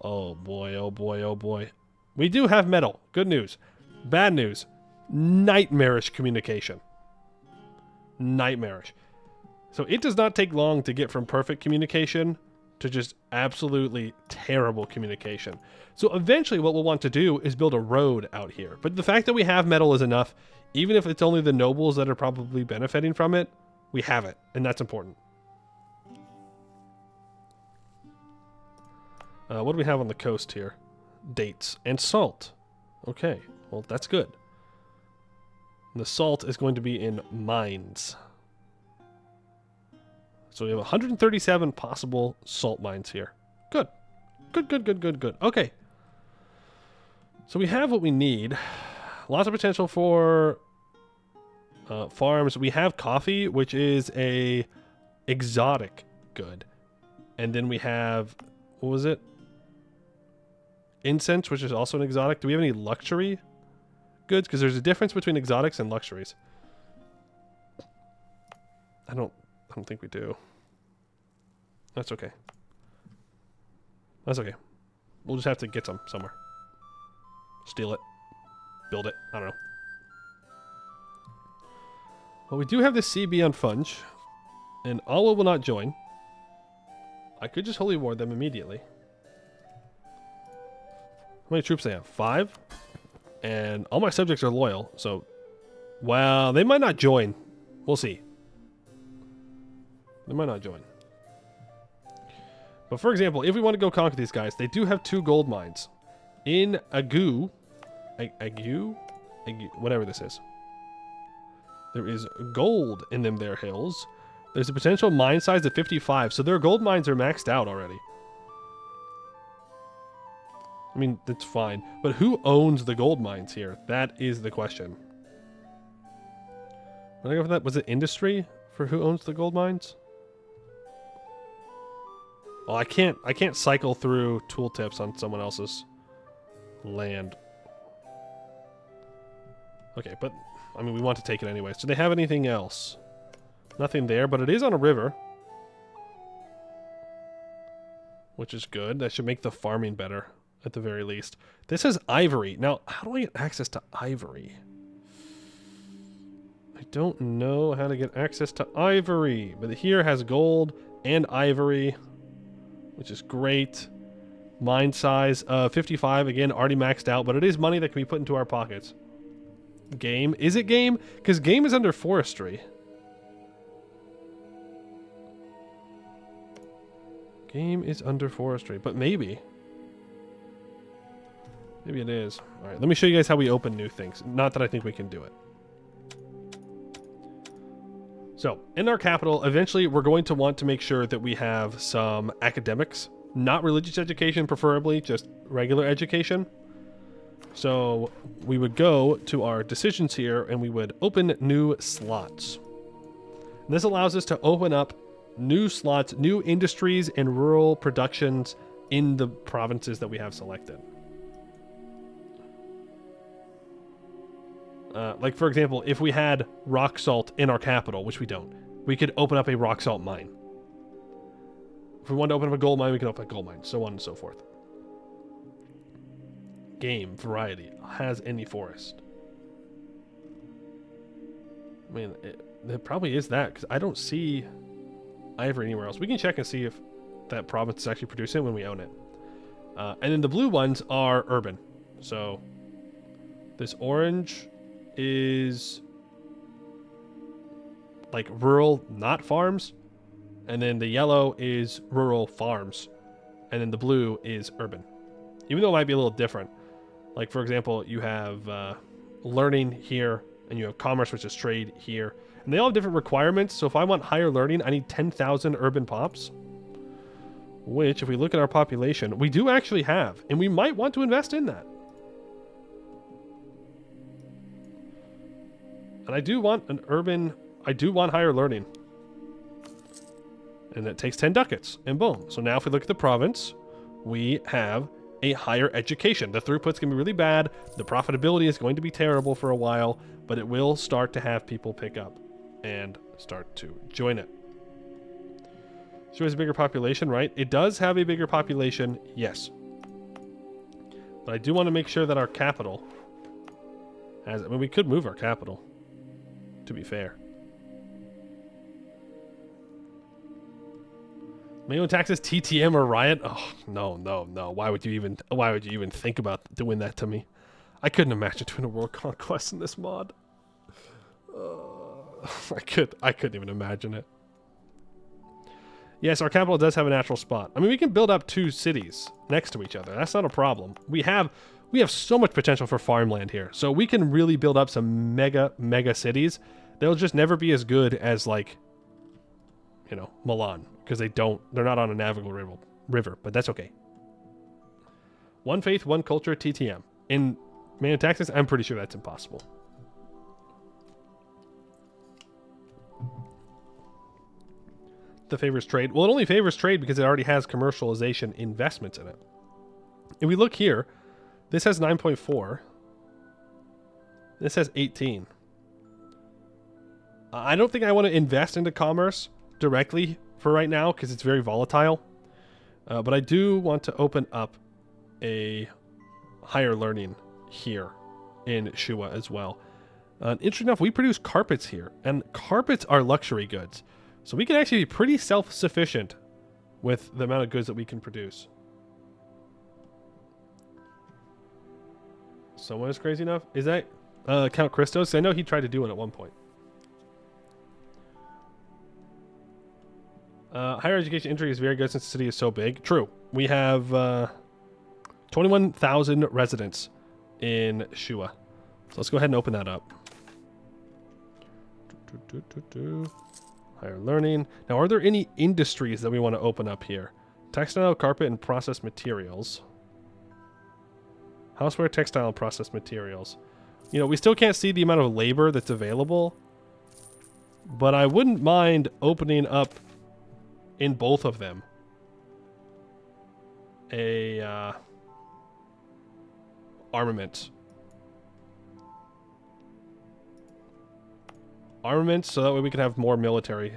Oh boy, oh boy, oh boy. We do have metal. Good news. Bad news. Nightmarish communication. Nightmarish. So it does not take long to get from perfect communication to just absolutely terrible communication. So eventually what we'll want to do is build a road out here. But the fact that we have metal is enough. Even if it's only the nobles that are probably benefiting from it, we have it. And that's important. What do we have on the coast here? Dates and salt. Okay, well that's good. And the salt is going to be in mines. So we have 137 possible salt mines here. Good. Good, good, good, good, good. Okay. So we have what we need. Lots of potential for farms. We have coffee, which is a exotic good. And then we have, what was it? Incense, which is also an exotic. Do we have any luxury goods? Because there's a difference between exotics and luxuries. I don't think we do. That's okay. That's okay. We'll just have to get some somewhere. Steal it. Build it. I don't know. Well, we do have this CB on Funge. And Alwa will not join. I could just holy ward them immediately. How many troops they have? 5? And all my subjects are loyal, so... Well, they might not join. We'll see. They might not join. But for example, if we want to go conquer these guys, they do have 2 gold mines. In Agu... Agu? Whatever this is. There is gold in them there hills. There's a potential mine size of 55, so their gold mines are maxed out already. I mean, that's fine. But who owns the gold mines here? That is the question. When I go for that, was it industry for who owns the gold mines? Oh, I can't cycle through tooltips on someone else's land. Okay, but I mean, we want to take it anyway. So they have anything else? Nothing there, but it is on a river. Which is good. That should make the farming better, at the very least. This is ivory. Now, how do I get access to ivory? I don't know how to get access to ivory. But here has gold and ivory, which is great. Mine size 55. Again, already maxed out, but it is money that can be put into our pockets. Game. Is it game? Because game is under forestry. Game is under forestry, but maybe. Maybe it is. All right, let me show you guys how we open new things. Not that I think we can do it. So, in our capital, eventually we're going to want to make sure that we have some academics. Not religious education, preferably, just regular education. So, we would go to our decisions here, and we would open new slots. And this allows us to open up new slots, new industries, and rural productions in the provinces that we have selected. Like, for example, if we had rock salt in our capital, which we don't, we could open up a rock salt mine. If we wanted to open up a gold mine, we could open up a gold mine, so on and so forth. Game, variety, has any forest. I mean, it probably is that, because I don't see ivory anywhere else. We can check and see if that province is actually producing it when we own it. And then the blue ones are urban. So this orange is like rural, not farms. And then the yellow is rural farms. And then the blue is urban. Even though it might be a little different. Like, for example, you have learning here, and you have commerce, which is trade here. And they all have different requirements. So if I want higher learning, I need 10,000 urban pops. Which, if we look at our population, we do actually have. And we might want to invest in that. And I do want an urban... I do want higher learning. And that takes 10 ducats. And boom. So now if we look at the province, we have a higher education. The throughput's going to be really bad. The profitability is going to be terrible for a while. But it will start to have people pick up and start to join it. So it has a bigger population, right? It does have a bigger population, yes. But I do want to make sure that our capital has... I mean, we could move our capital, to be fair. MEIOU Taxes, TTM, or Riot? Oh, no, no, no. Why would you even think about doing that to me? I couldn't imagine doing a world conquest in this mod. I couldn't even imagine it. Yes, our capital does have a natural spot. I mean, we can build up 2 cities next to each other. That's not a problem. We have so much potential for farmland here. So we can really build up some mega cities. They'll just never be as good as, like, you know, Milan, because they're not on a navigable river, but that's okay. One faith, one culture, TTM. In MEIOU Taxes, I'm pretty sure that's impossible. the favors trade. Well, it only favors trade because it already has commercialization investments in it. If we look here, this has 9.4. This has 18. I don't think I want to invest into commerce directly for right now because it's very volatile. But I do want to open up a higher learning here in Shua as well. Interesting enough, we produce carpets here, and carpets are luxury goods. So we can actually be pretty self-sufficient with the amount of goods that we can produce. Someone is crazy enough? Is that Count Christos? I know he tried to do it at one point. Higher education entry is very good since the city is so big. True. We have 21,000 residents in Shua. So let's go ahead and open that up. Higher learning. Now, are there any industries that we want to open up here? Textile, carpet, and processed materials. Houseware, textile, and processed materials. You know, we still can't see the amount of labor that's available, but I wouldn't mind opening up in both of them a armament. Armaments, so that way we can have more military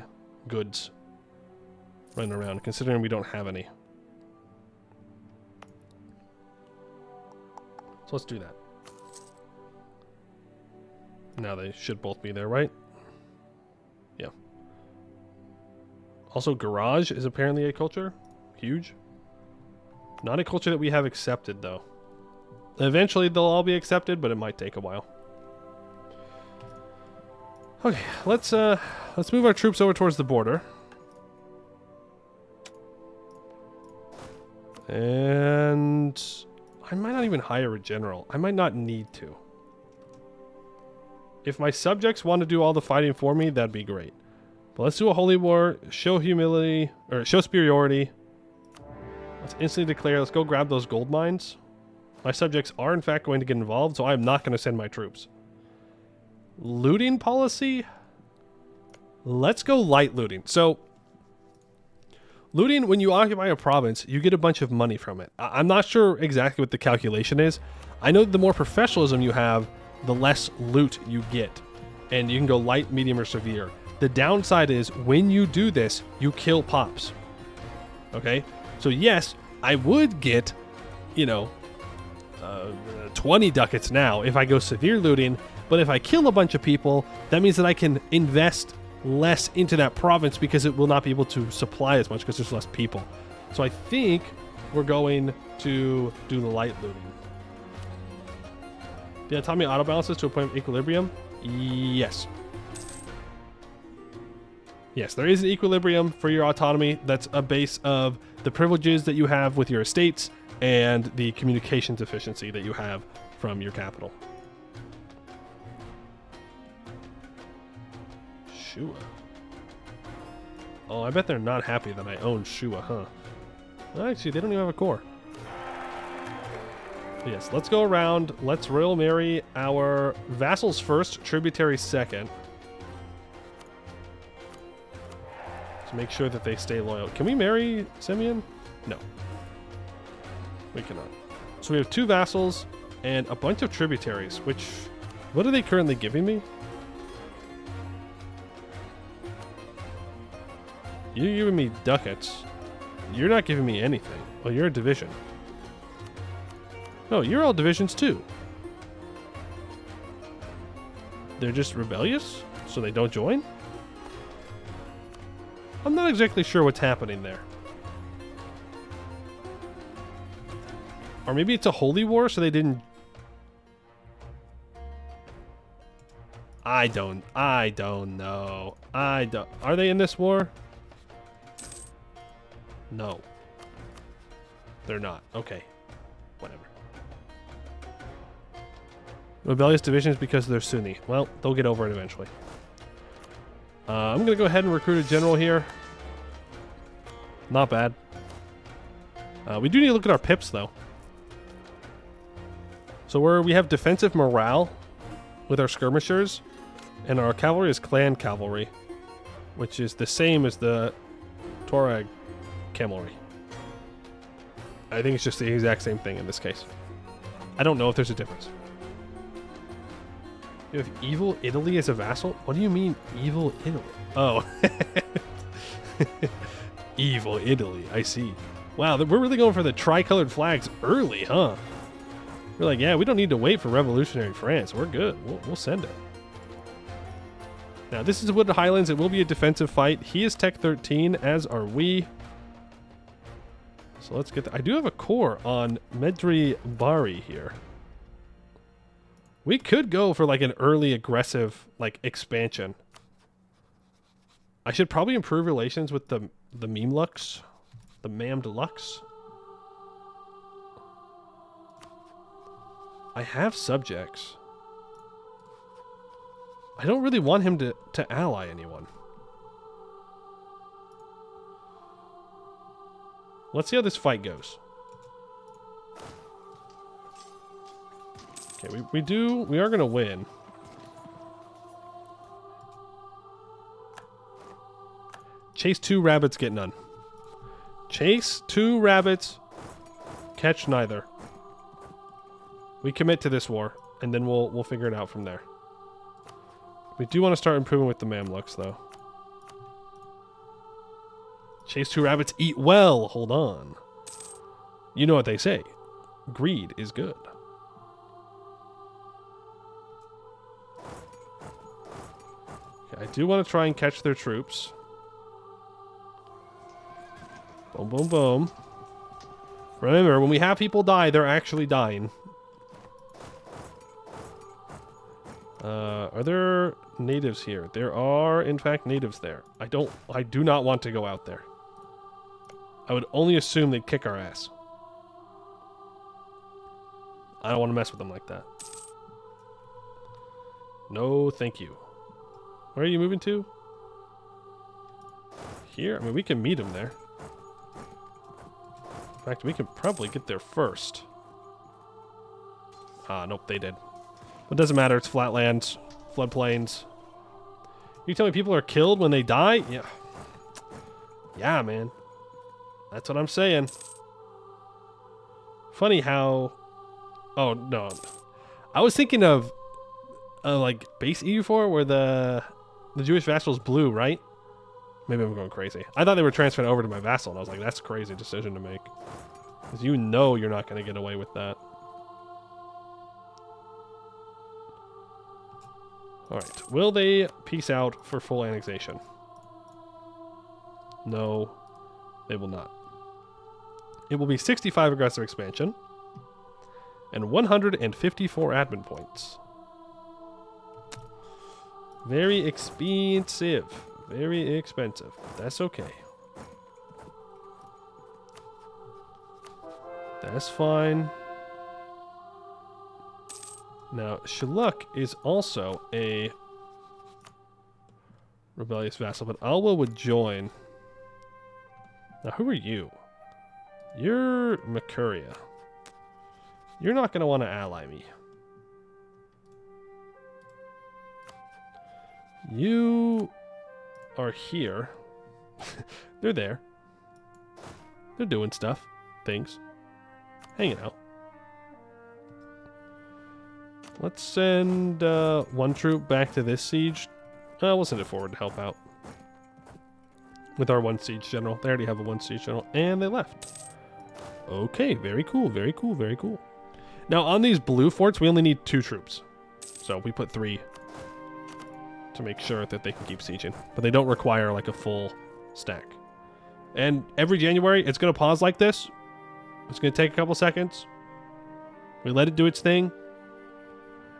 goods running around, considering we don't have any. So let's do that. Now they should both be there, right? Yeah. Also, garage is apparently a culture. Huge. Not a culture that we have accepted, though. Eventually they'll all be accepted, but it might take a while. Okay, let's move our troops over towards the border. And I might not even hire a general. I might not need to. If my subjects want to do all the fighting for me, that'd be great. But let's do a holy war, show humility, or show superiority. Let's instantly declare, let's go grab those gold mines. My subjects are in fact going to get involved, so I'm not going to send my troops. Looting policy? Let's go light looting. So, looting, when you occupy a province, you get a bunch of money from it. I'm not sure exactly what the calculation is. I know the more professionalism you have, the less loot you get. And you can go light, medium, or severe. The downside is, when you do this, you kill pops. Okay? So yes, I would get, 20 ducats now if I go severe looting. But if I kill a bunch of people, that means that I can invest less into that province because it will not be able to supply as much because there's less people. So I think we're going to do the light looting. The autonomy auto balances to a point of equilibrium? Yes. Yes, there is an equilibrium for your autonomy. That's a base of the privileges that you have with your estates and the communications efficiency that you have from your capital. Shua. Oh, I bet they're not happy that I own Shua, huh? Well, actually, they don't even have a core. But yes, let's go around. Let's royal marry our vassals first, tributaries second. To make sure that they stay loyal. Can we marry Simeon? No. We cannot. So we have 2 vassals and a bunch of tributaries, which... What are they currently giving me? You're giving me ducats. You're not giving me anything. Well, you're a division. No, you're all divisions too. They're just rebellious, so they don't join? I'm not exactly sure what's happening there. Or maybe it's a holy war, so they didn't... I don't know. Are they in this war? No. They're not. Okay. Whatever. Rebellious divisions because they're Sunni. Well, they'll get over it eventually. I'm going to go ahead and recruit a general here. Not bad. We do need to look at our pips, though. So we have defensive morale with our skirmishers, and our cavalry is clan cavalry, which is the same as the Tuareg, camelry. I think it's just the exact same thing in this case. I don't know if there's a difference. You have evil Italy as a vassal? What do you mean evil Italy? Oh. Evil Italy, I see. Wow, we're really going for the tricolored flags early, huh? We're like, yeah, we don't need to wait for revolutionary France. We're good. We'll send it. Now, this is Wooded Highlands. It will be a defensive fight. He is Tech 13, as are we. So let's get... I do have a core on Medri Bari here. We could go for like an early aggressive like expansion. I should probably improve relations with the Memlux, the Mam Deluxe. I have subjects. I don't really want him to ally anyone. Let's see how this fight goes. Okay, we are gonna win. Chase 2 rabbits, get none. Chase 2 rabbits, catch neither. We commit to this war, and then we'll figure it out from there. We do want to start improving with the Mamluks, though. Chase 2 rabbits, eat well. Hold on. You know what they say. Greed is good. Okay, I do want to try and catch their troops. Boom, boom, boom. Remember, when we have people die, they're actually dying. Are there natives here? There are, in fact, natives there. I do not want to go out there. I would only assume they'd kick our ass. I don't want to mess with them like that. No, thank you. Where are you moving to? Here? I mean, we can meet them there. In fact, we can probably get there first. Ah, nope, they did. It doesn't matter. It's flatlands, floodplains. You tell me people are killed when they die? Yeah. Yeah, man. That's what I'm saying. Funny how... Oh, no. I was thinking of like base EU4 where the Jewish vassal is blue, right? Maybe I'm going crazy. I thought they were transferring over to my vassal, and I was like, that's a crazy decision to make. Because you know you're not going to get away with that. Alright, will they peace out for full annexation? No, they will not. It will be 65 aggressive expansion and 154 admin points. Very expensive. Very expensive. That's okay. That's fine. Now, Shaluk is also a rebellious vassal, but Alwa would join. Now, who are you? You're Mercuria. You're not going to want to ally me. You are here. They're there. They're doing stuff. Things. Hanging out. Let's send one troop back to this siege. We'll send it forward to help out. With our one siege general. They already have a one siege general. And they left. Okay, very cool, very cool, very cool. Now, on these blue forts, we only need 2 troops. So we put 3 to make sure that they can keep sieging. But they don't require, like, a full stack. And every January, it's going to pause like this. It's going to take a couple seconds. We let it do its thing.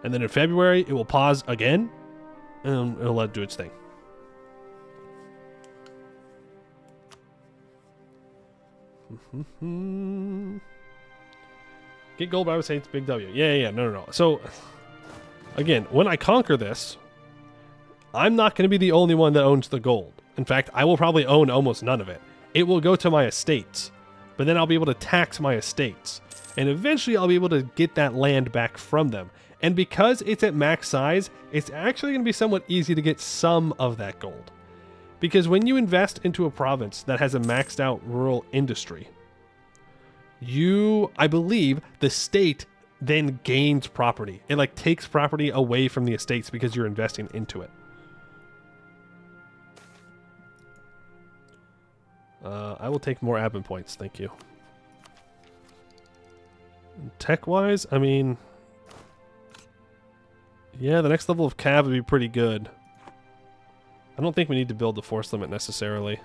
And then in February, it will pause again. And it'll let it do its thing. Get gold, but I would say it's big W. Yeah. No. So, again, when I conquer this, I'm not going to be the only one that owns the gold. In fact, I will probably own almost none of it. It will go to my estates. But then I'll be able to tax my estates. And eventually I'll be able to get that land back from them. And because it's at max size, it's actually going to be somewhat easy to get some of that gold. Because when you invest into a province that has a maxed out rural industry, I believe the state then gains property. It like takes property away from the estates because you're investing into it. I will take more admin points, thank you. Tech-wise, I mean, yeah, the next level of cav would be pretty good. I don't think we need to build the force limit necessarily.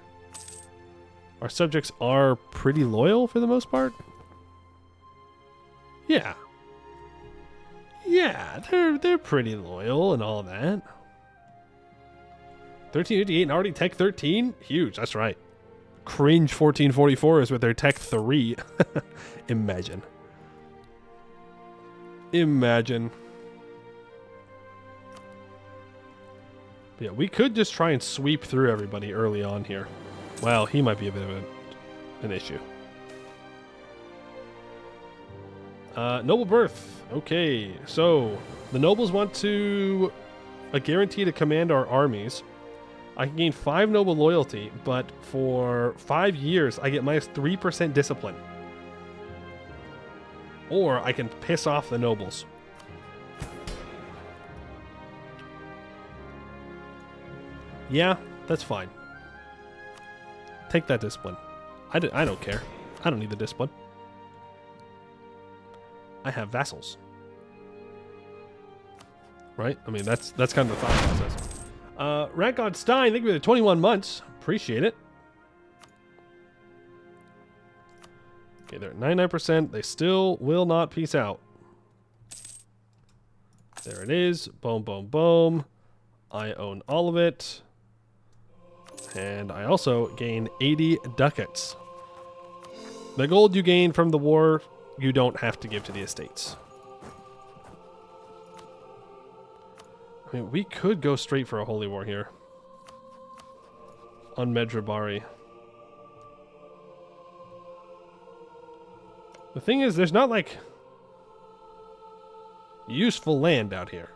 Our subjects are pretty loyal for the most part. Yeah. Yeah, they're pretty loyal and all that. 1358 and already tech 13? Huge, that's right. Cringe 1444 is with their tech 3. Imagine. Imagine. But yeah, we could just try and sweep through everybody early on here. Well, he might be a bit of an issue. Noble birth. Okay, so the nobles want a guarantee to command our armies. I can gain 5 noble loyalty, but for 5 years I get minus 3% discipline. Or I can piss off the nobles. Yeah, that's fine. Take that discipline. I don't care. I don't need the discipline. I have vassals. Right? I mean, that's kind of the thought process. Rat God Stein, thank you for the 21 months. Appreciate it. Okay, they're at 99%. They still will not peace out. There it is. Boom, boom, boom. I own all of it. And I also gain 80 ducats. The gold you gain from the war, you don't have to give to the estates. I mean, we could go straight for a holy war here. On Medrabari. The thing is, there's not, like, useful land out here.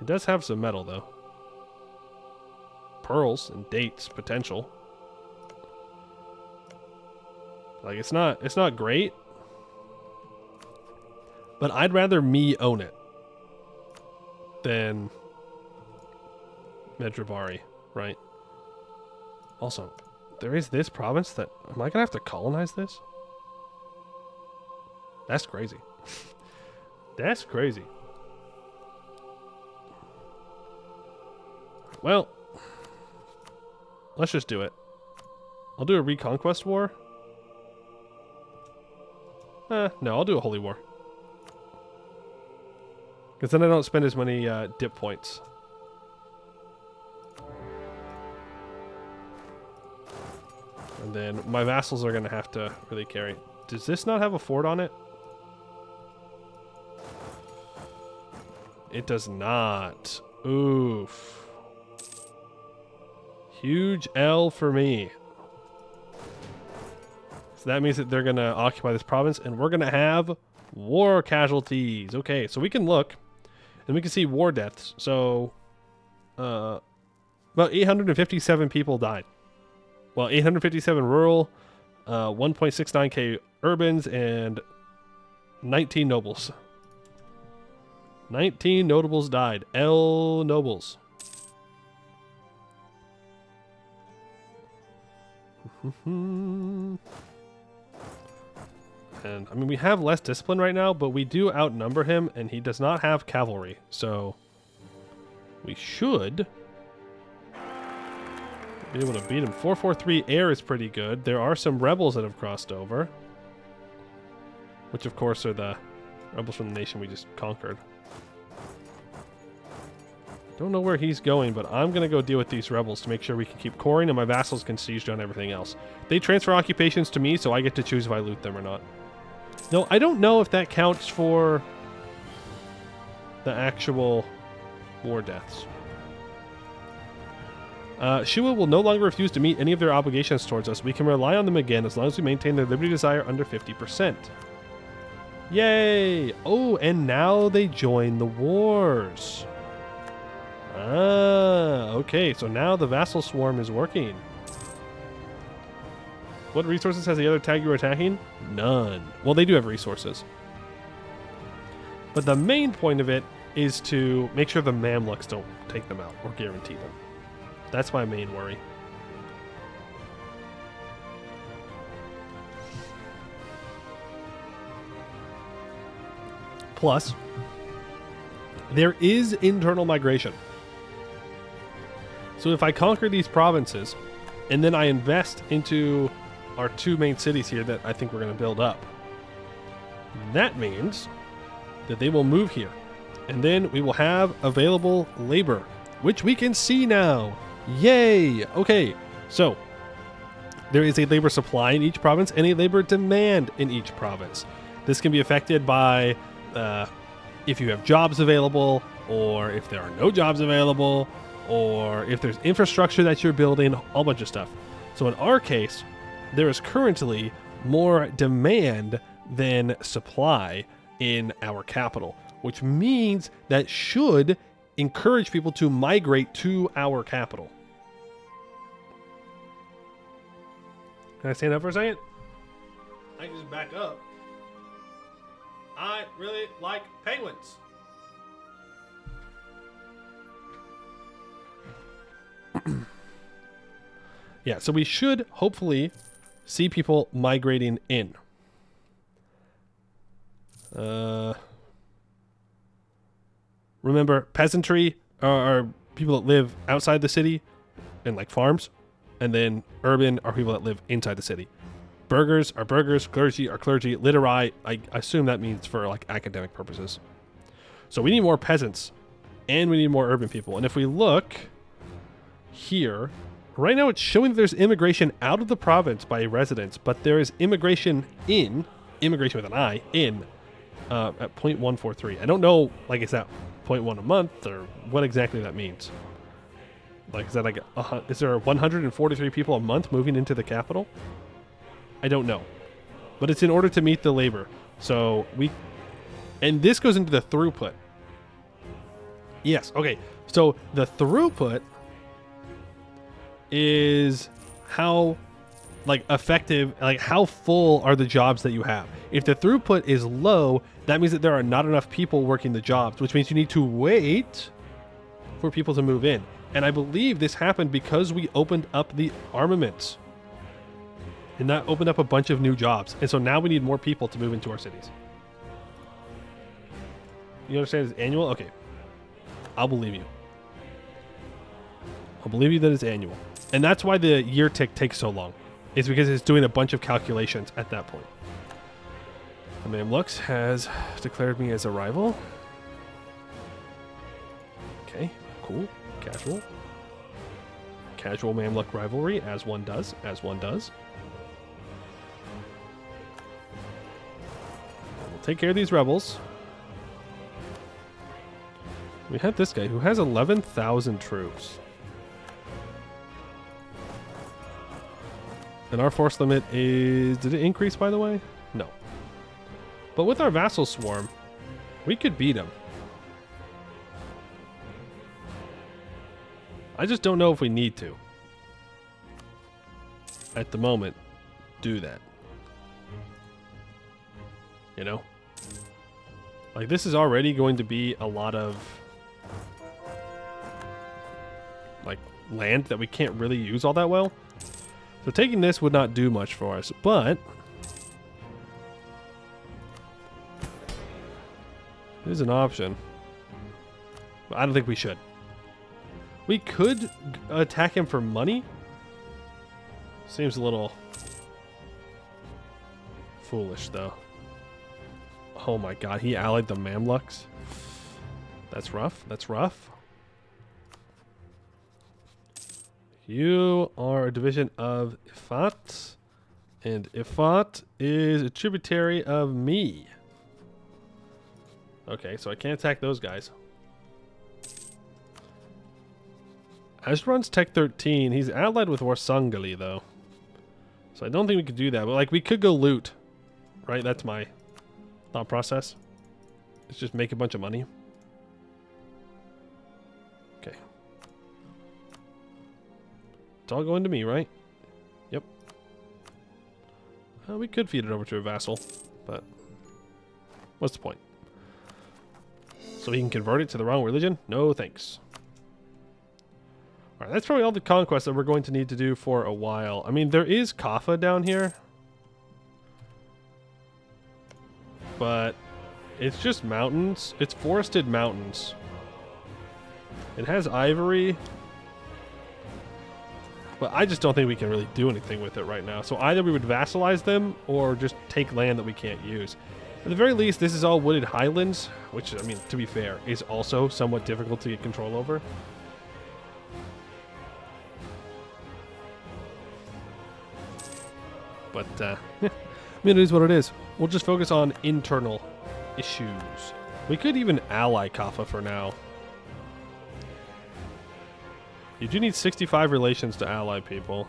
It does have some metal, though. Pearls and dates, potential. Like, it's not great. But I'd rather me own it than Medrabari, right? Also, there is this province that... Am I going to have to colonize this? That's crazy. That's crazy. Well, let's just do it. I'll do a reconquest war. No, I'll do a holy war. Because then I don't spend as many dip points. And then my vassals are going to have to really carry. Does this not have a fort on it? It does not. Oof. Huge L for me. So that means that they're going to occupy this province, and we're going to have war casualties. Okay, so we can look, and we can see war deaths. So, about 857 people died. Well, 857 rural, 1.69k urbans, and 19 nobles. 19 notables died. L nobles. And, I mean, we have less discipline right now, but we do outnumber him, and he does not have cavalry. So, we should be able to beat him. 443 air is pretty good. There are some rebels that have crossed over. Which, of course, are the rebels from the nation we just conquered. Don't know where he's going, but I'm going to go deal with these rebels to make sure we can keep coring, and my vassals can siege down everything else. They transfer occupations to me, so I get to choose if I loot them or not. No, I don't know if that counts for the actual war deaths. Shua will no longer refuse to meet any of their obligations towards us. We can rely on them again as long as we maintain their liberty desire under 50%. Yay! Oh, and now they join the wars. Ah, okay. So now the vassal swarm is working. What resources has the other tag you were attacking? None. Well, they do have resources. But the main point of it is to make sure the Mamluks don't take them out or guarantee them. That's my main worry. Plus, there is internal migration. So if I conquer these provinces, and then I invest into our two main cities here that I think we're going to build up, that means that they will move here. And then we will have available labor, which we can see now. Yay! Okay, so there is a labor supply in each province and a labor demand in each province. This can be affected by if you have jobs available, or if there are no jobs available, or if there's infrastructure that you're building, a whole bunch of stuff. So in our case, there is currently more demand than supply in our capital, which means that should encourage people to migrate to our capital. Can I stand up for a second? I can just back up. I really like penguins. Yeah, so we should hopefully see people migrating in. Remember, peasantry are people that live outside the city and like farms, and then urban are people that live inside the city. Burghers are burghers, clergy are clergy, literi, I assume that means for like academic purposes. So we need more peasants, and we need more urban people. And if we look here, right now it's showing that there's immigration out of the province by residents, but there is immigration in, immigration with an I, in at 0.143. I don't know, like, is that 0.1 a month, or what exactly that means? Like, is that like, is there 143 people a month moving into the capital? I don't know. But it's in order to meet the labor. So and this goes into the throughput. Yes, okay. So the throughput is how like effective, like how full are the jobs that you have. If the throughput is low, that means that there are not enough people working the jobs, which means you need to wait for people to move in. And I believe this happened because we opened up the armaments. And that opened up a bunch of new jobs. And so now we need more people to move into our cities. You understand it's annual? Okay. I'll believe you. I'll believe you that it's annual. And that's why the year tick takes so long. It's because it's doing a bunch of calculations at that point. The Mamluks has declared me as a rival. Okay, cool. Casual. Casual Mamluk rivalry, as one does, as one does. We'll take care of these rebels. We have this guy who has 11,000 troops. And our force limit is... Did it increase, by the way? No. But with our vassal swarm, we could beat him. I just don't know if we need to. At the moment, do that. You know? Like, this is already going to be a lot of... like, land that we can't really use all that well. So taking this would not do much for us, but it is an option. But I don't think we should. We could attack him for money. Seems a little foolish, though. Oh my god, he allied the Mamluks. That's rough. That's rough. You are a division of Ifat, and Ifat is a tributary of me. Okay, so I can't attack those guys. Ashron's Tech 13. He's allied with Warsangali, though. So I don't think we could do that. But, like, we could go loot. Right? That's my thought process. Let's just make a bunch of money. Okay. It's all going to me, right? Yep. We could feed it over to a vassal, but what's the point? So he can convert it to the wrong religion? No thanks. Alright, that's probably all the conquests that we're going to need to do for a while. I mean, there is Kaffa down here. But it's just mountains. It's forested mountains. It has ivory. But I just don't think we can really do anything with it right now. So either we would vassalize them or just take land that we can't use. At the very least, this is all wooded highlands, which, I mean, to be fair, is also somewhat difficult to get control over. But, I mean, it is what it is. We'll just focus on internal issues. We could even ally Kaffa for now. You do need 65 relations to ally people.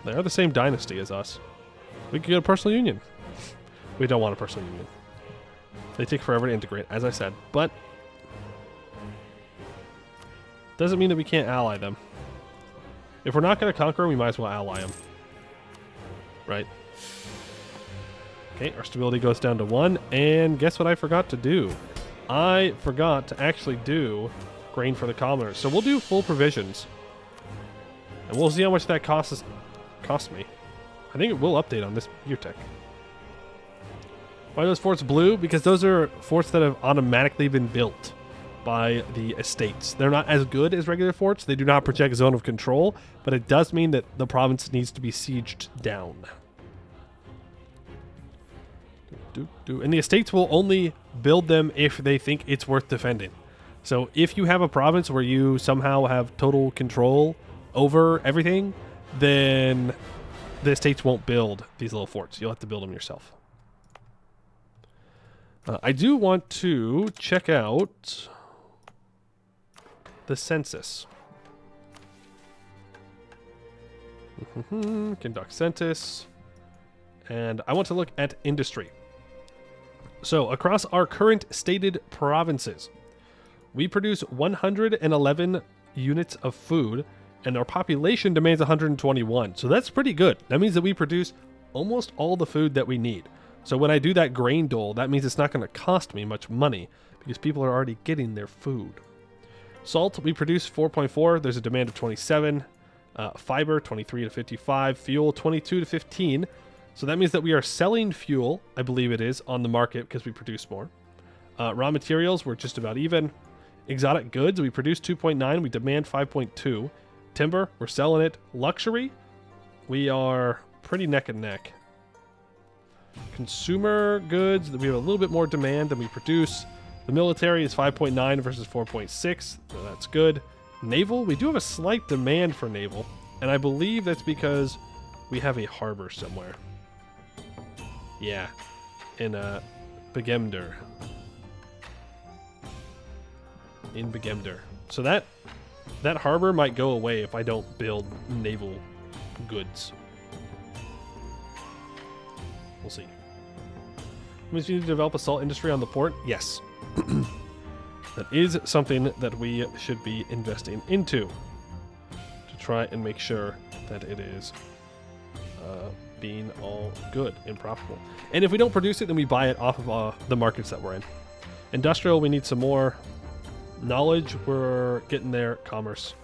They are the same dynasty as us. We could get a personal union. We don't want a personal union. They take forever to integrate, as I said. But doesn't mean that we can't ally them. If we're not going to conquer, we might as well ally them. Right? Okay, our stability goes down to 1. And guess what I forgot to do? I forgot to actually do grain for the commoners. So we'll do full provisions. And we'll see how much that cost me. I think it will update on this year tech. Why are those forts blue? Because those are forts that have automatically been built by the estates. They're not as good as regular forts. They do not project zone of control, but it does mean that the province needs to be sieged down. And the estates will only build them if they think it's worth defending. So if you have a province where you somehow have total control over everything, then the estates won't build these little forts. You'll have to build them yourself. I do want to check out the census. Conduct census. And I want to look at industry. So across our current stated provinces, we produce 111 units of food, and our population demands 121. So that's pretty good. That means that we produce almost all the food that we need. So when I do that grain dole, that means it's not going to cost me much money because people are already getting their food. Salt, we produce 4.4. There's a demand of 27. Fiber, 23 to 55. Fuel, 22 to 15. So that means that we are selling fuel, I believe it is, on the market because we produce more. Raw materials, we're just about even. Exotic goods, we produce 2.9. We demand 5.2. Timber, we're selling it. Luxury, we are pretty neck and neck. Consumer goods, we have a little bit more demand than we produce. The military is 5.9 versus 4.6. So that's good. Naval, we do have a slight demand for naval. And I believe that's because we have a harbor somewhere. Yeah. In Begemder. In Begemder. So that harbor might go away if I don't build naval goods. We'll see. Means you need to develop a salt industry on the port? Yes. That is something that we should be investing into to try and make sure that it is being all good and profitable. And if we don't produce it, then we buy it off of the markets that we're in. Industrial, we need some more. Knowledge, we're getting there. Commerce,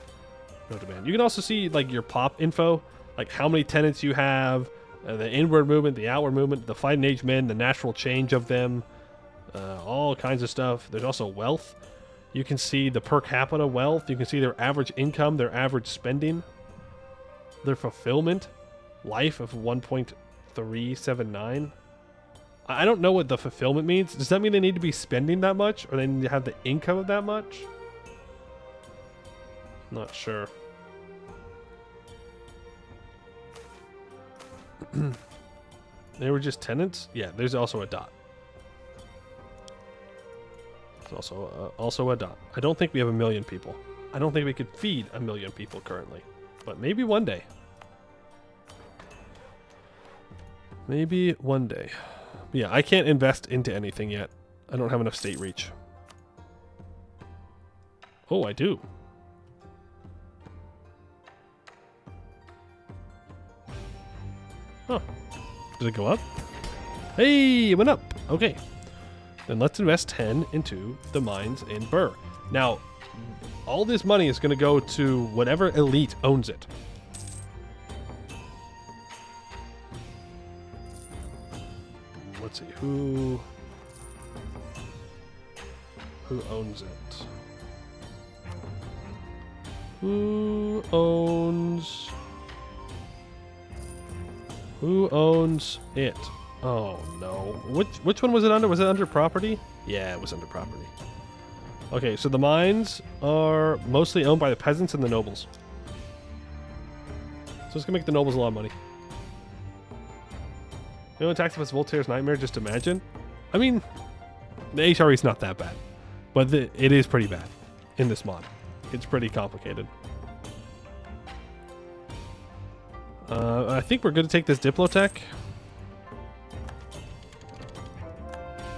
no demand. You can also see like your pop info, like how many tenants you have, the inward movement, the outward movement, the fighting age men, the natural change of them, all kinds of stuff. There's also wealth. You can see the per capita wealth. You can see their average income, their average spending, their fulfillment, life of 1.379. I don't know what the fulfillment means. Does that mean they need to be spending that much, or they need to have the income of that much? Not sure. They were just tenants? Yeah, there's also a dot. There's also a dot. I don't think we have 1 million people. I don't think we could feed 1 million people currently. But maybe one day. Maybe one day. Yeah, I can't invest into anything yet. I don't have enough state reach. Oh, I do. Oh, did it go up? Hey, it went up. Okay. Then let's invest 10 into the mines in Burr. Now, all this money is going to go to whatever elite owns it. Let's see, who owns it? Who owns it? Oh no. Which one was it under? Was it under property? Yeah, it was under property. Okay, so the mines are mostly owned by the peasants and the nobles. So it's gonna make the nobles a lot of money. MEIOU Taxes plus Voltaire's Nightmare, just imagine. I mean, the HRE is not that bad, but it is pretty bad in this mod. It's pretty complicated. I think we're good to take this Diplotech.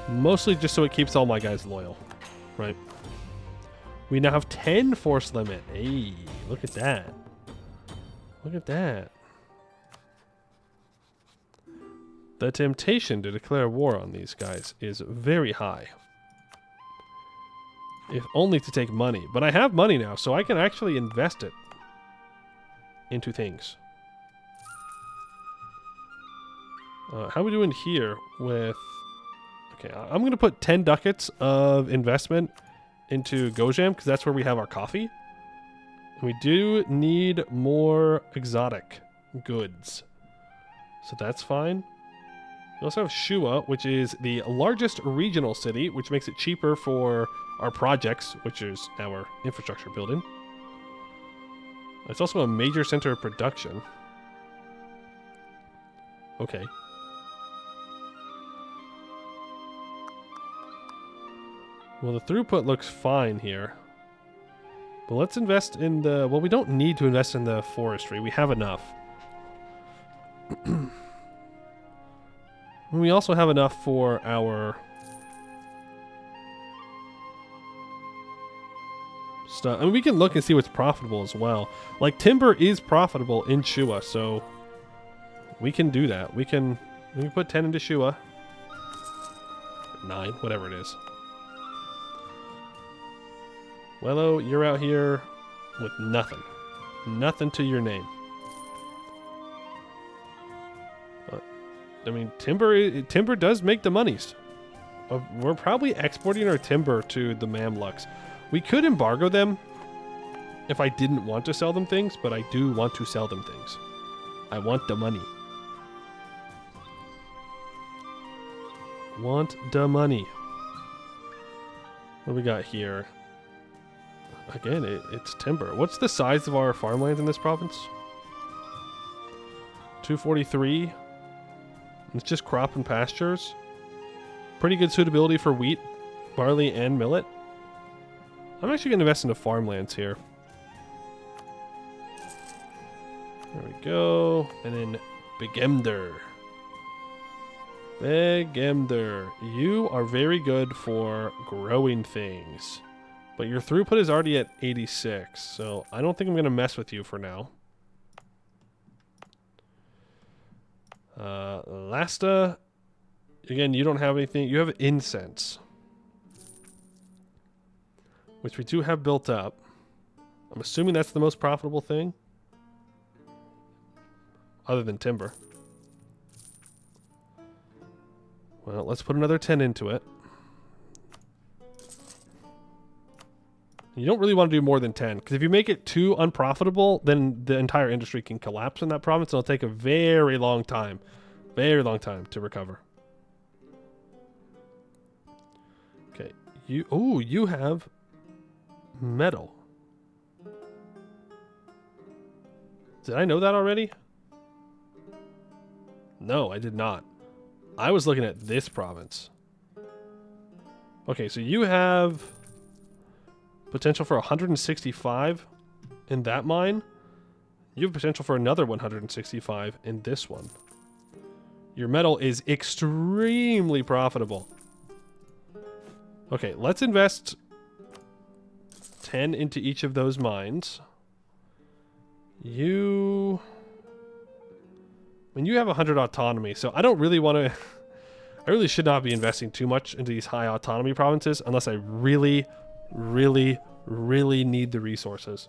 Mostly just so it keeps all my guys loyal, right? We now have 10 force limit. Hey, look at that. Look at that. The temptation to declare war on these guys is very high. If only to take money. But I have money now, so I can actually invest it into things. How are we doing here with... Okay, I'm going to put 10 ducats of investment into Gojam, because that's where we have our coffee. And we do need more exotic goods. So that's fine. We also have Shua, which is the largest regional city, which makes it cheaper for our projects, which is our infrastructure building. It's also a major center of production. Okay. Well, the throughput looks fine here. But let's invest in the... Well, we don't need to invest in the forestry. We have enough. We also have enough for our... stuff. I mean, we can look and see what's profitable as well. Like, timber is profitable in Shua, so... we can do that. We can put 10 into Shua. 9, whatever it is. Wello, you're out here with nothing. Nothing to your name. But, I mean, timber does make the monies. We're probably exporting our timber to the Mamluks. We could embargo them if I didn't want to sell them things, but I do want to sell them things. I want the money. Want the money. What do we got here? Again, it's timber. What's the size of our farmlands in this province? 243. It's just crop and pastures. Pretty good suitability for wheat, barley, and millet. I'm actually going to invest into farmlands here. There we go. And then Begemder. Begemder. You are very good for growing things. But your throughput is already at 86, so I don't think I'm going to mess with you for now. Lasta, again, you don't have anything. You have incense, which we do have built up. I'm assuming that's the most profitable thing, other than timber. Well, let's put another 10 into it. You don't really want to do more than 10, because if you make it too unprofitable, then the entire industry can collapse in that province, and it'll take a very long time to recover. Okay, you have metal. Did I know that already? No, I did not. I was looking at this province. Okay, so you have potential for 165 in that mine. You have potential for another 165 in this one. Your metal is extremely profitable. Okay, let's invest 10 into each of those mines. You mean, you have 100 autonomy, so I don't really want to... I really should not be investing too much into these high autonomy provinces unless I really, really, really need the resources.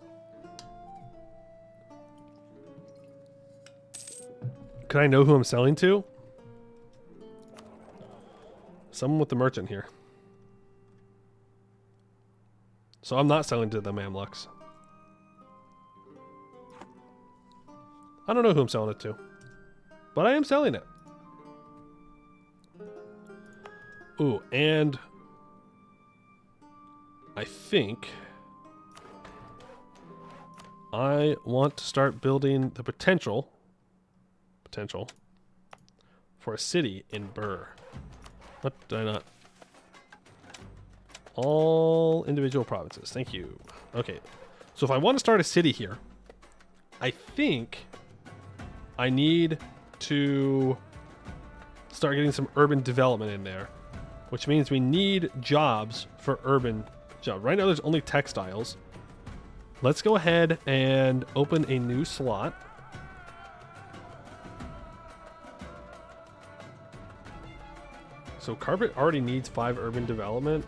Could I know who I'm selling to? Someone with the merchant here. So I'm not selling to the Mamluks. I don't know who I'm selling it to. But I am selling it. Ooh, and I think I want to start building the potential for a city in Burr. What did I not? All individual provinces. Thank you. Okay. So if I want to start a city here, I think I need to start getting some urban development in there, which means we need jobs for urban jobs. Right now there's only textiles. Let's go ahead and open a new slot. So Carpet already needs 5 urban development.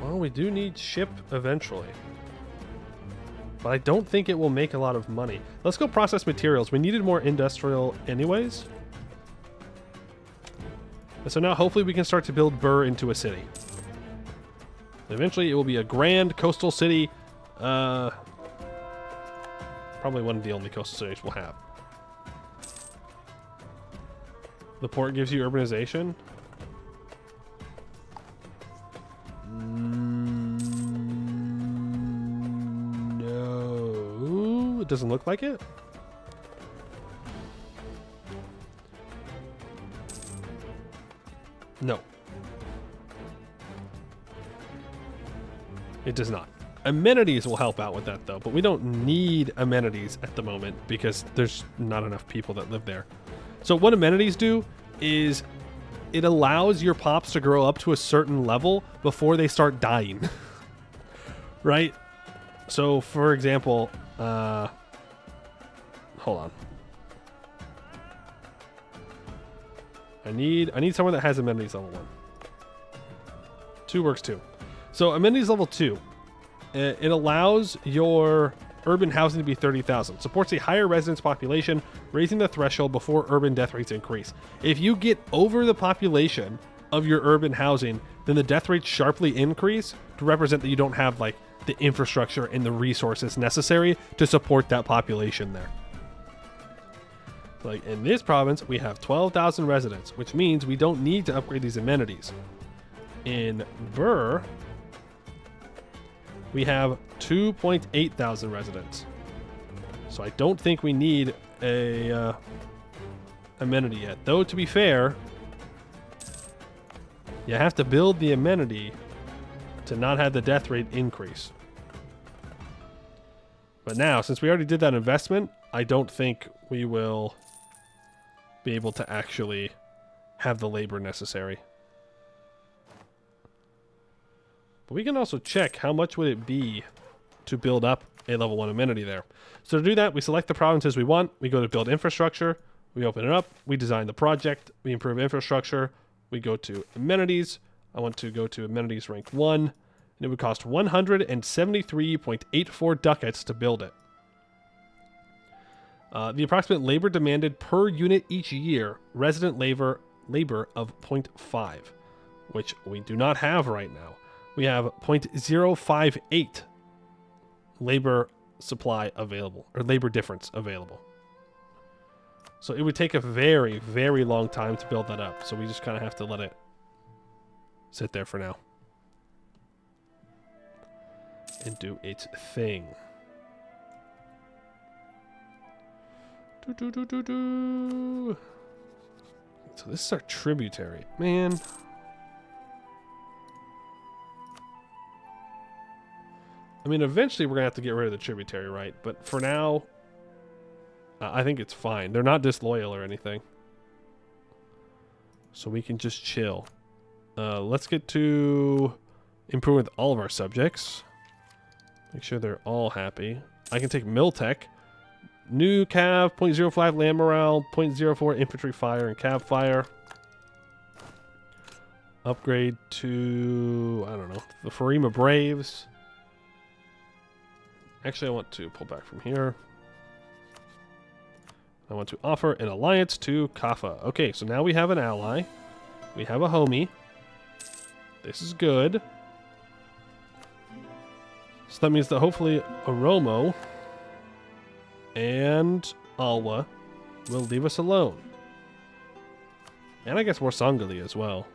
Well, we do need ship eventually. But I don't think it will make a lot of money. Let's go process materials. We needed more industrial anyways. And so now hopefully we can start to build Burr into a city. Eventually it will be a grand coastal city. Probably one of the only coastal cities we'll have. The port gives you urbanization. No, it doesn't look like it. No. It does not. Amenities will help out with that though, but we don't need amenities at the moment because there's not enough people that live there. So what amenities do is it allows your pops to grow up to a certain level before they start dying. Right? So for example, hold on. I need someone that has amenities level 1. 2 works too. So amenities level 2, it allows your urban housing to be 30,000. Supports a higher residence population, raising the threshold before urban death rates increase. If you get over the population of your urban housing, then the death rates sharply increase to represent that you don't have like the infrastructure and the resources necessary to support that population there. Like in this province, we have 12,000 residents, which means we don't need to upgrade these amenities. In Burr, we have 2.8 thousand residents. So I don't think we need a amenity yet. Though to be fair, you have to build the amenity to not have the death rate increase. But now, since we already did that investment, I don't think we will be able to actually have the labor necessary. But we can also check how much would it be to build up a level 1 amenity there. So to do that, we select the provinces we want. We go to build infrastructure. We open it up. We design the project. We improve infrastructure. We go to amenities. I want to go to amenities rank 1. And it would cost 173.84 ducats to build it. The approximate labor demanded per unit each year, resident labor of 0.5, which we do not have right now. We have 0.058 labor supply available, or labor difference available. So it would take a very, very long time to build that up. So we just kind of have to let it sit there for now. And do its thing. So this is our tributary. Man. I mean, eventually we're going to have to get rid of the tributary, right? But for now, I think it's fine. They're not disloyal or anything. So we can just chill. Let's get to improve with all of our subjects. Make sure they're all happy. I can take Mill Tech. New Cav, 0.05 land morale, 0.04 infantry fire and Cav fire. Upgrade to, I don't know, the Farima Braves. Actually, I want to pull back from here. I want to offer an alliance to Kaffa. Okay, so now we have an ally. We have a homie. This is good. So that means that hopefully Oromo and Alwa will leave us alone. And I guess more Sangali as well.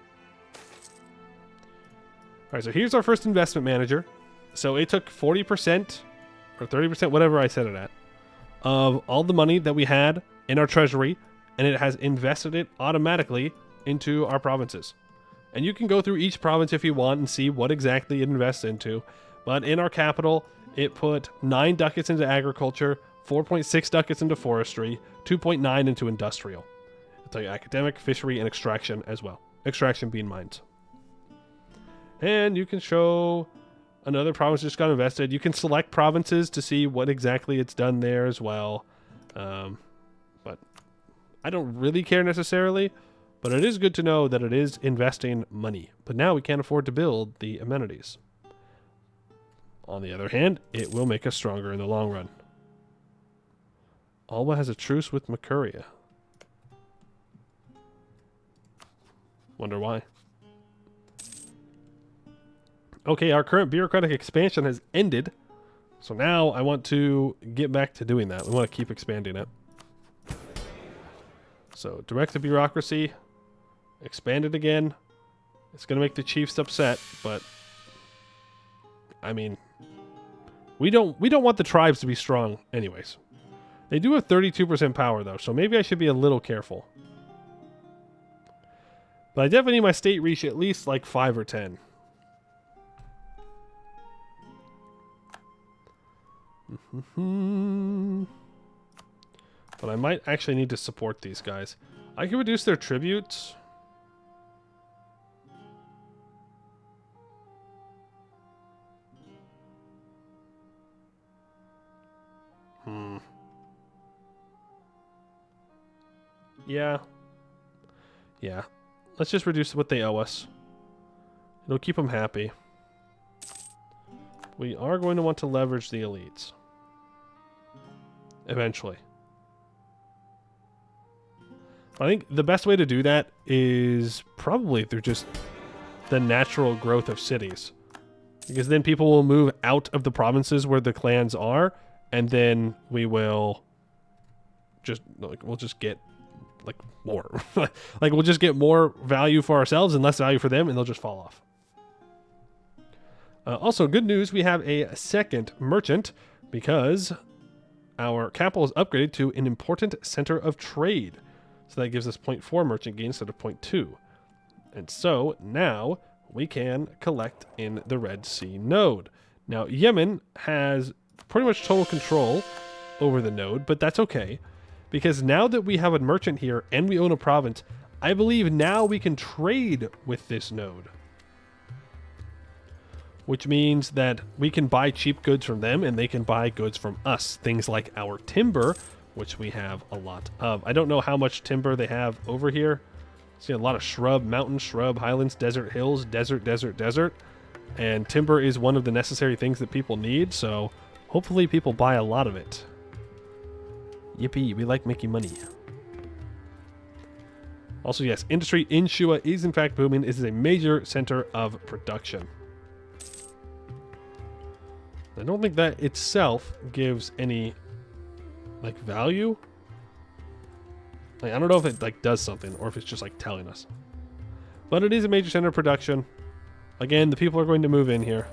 Alright, so here's our first investment manager. So it took 40% or 30%, whatever I set it at, of all the money that we had in our treasury, and it has invested it automatically into our provinces. And you can go through each province if you want and see what exactly it invests into. But in our capital, it put 9 ducats into agriculture, 4.6 ducats into forestry, 2.9 into industrial. I'll tell you academic, fishery, and extraction as well. Extraction being mines. And you can show another province just got invested. You can select provinces to see what exactly it's done there as well. But I don't really care necessarily. But it is good to know that it is investing money. But now we can't afford to build the amenities. On the other hand, it will make us stronger in the long run. Alba has a truce with Makuria. Wonder why. Okay, our current bureaucratic expansion has ended. So now I want to get back to doing that. We want to keep expanding it. So direct to bureaucracy. Expand it again. It's going to make the chiefs upset, but I mean, we don't want the tribes to be strong anyways. They do have 32% power though, so maybe I should be a little careful. But I definitely need my state reach at least like 5 or 10. But I might actually need to support these guys. I can reduce their tributes. Yeah. Let's just reduce what they owe us. It'll keep them happy. We are going to want to leverage the elites. Eventually. I think the best way to do that is probably through just the natural growth of cities. Because then people will move out of the provinces where the clans are, and then we will just, like, we'll just get, like, more. Like, we'll just get more value for ourselves and less value for them, and they'll just fall off. Also, good news, we have a second merchant because our capital is upgraded to an important center of trade. So that gives us 0.4 merchant gain instead of 0.2. And so now we can collect in the Red Sea node. Now, Yemen has pretty much total control over the node, but that's okay. Because now that we have a merchant here and we own a province, I believe now we can trade with this node. Which means that we can buy cheap goods from them and they can buy goods from us. Things like our timber, which we have a lot of. I don't know how much timber they have over here. See a lot of shrub, mountain, shrub, highlands, desert, hills, desert, desert, desert. And timber is one of the necessary things that people need, so hopefully people buy a lot of it. Yippee, we like making money. Also, yes, industry in Shua is in fact booming. This is a major center of production. I don't think that itself gives any, like, value. Like, I don't know if it, like, does something or if it's just, like, telling us. But it is a major center of production. Again, the people are going to move in here.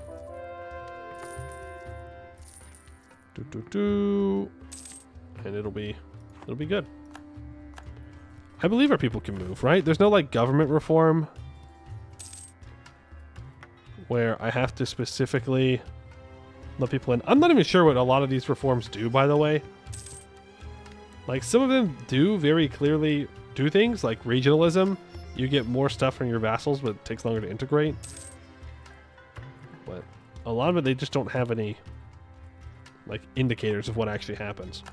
And it'll be good. I believe our people can move, right? There's no, like, government reform where I have to specifically let people in. I'm not even sure what a lot of these reforms do, by the way. Like, some of them do very clearly do things, like regionalism. You get more stuff from your vassals, but it takes longer to integrate. But a lot of it, they just don't have any like indicators of what actually happens.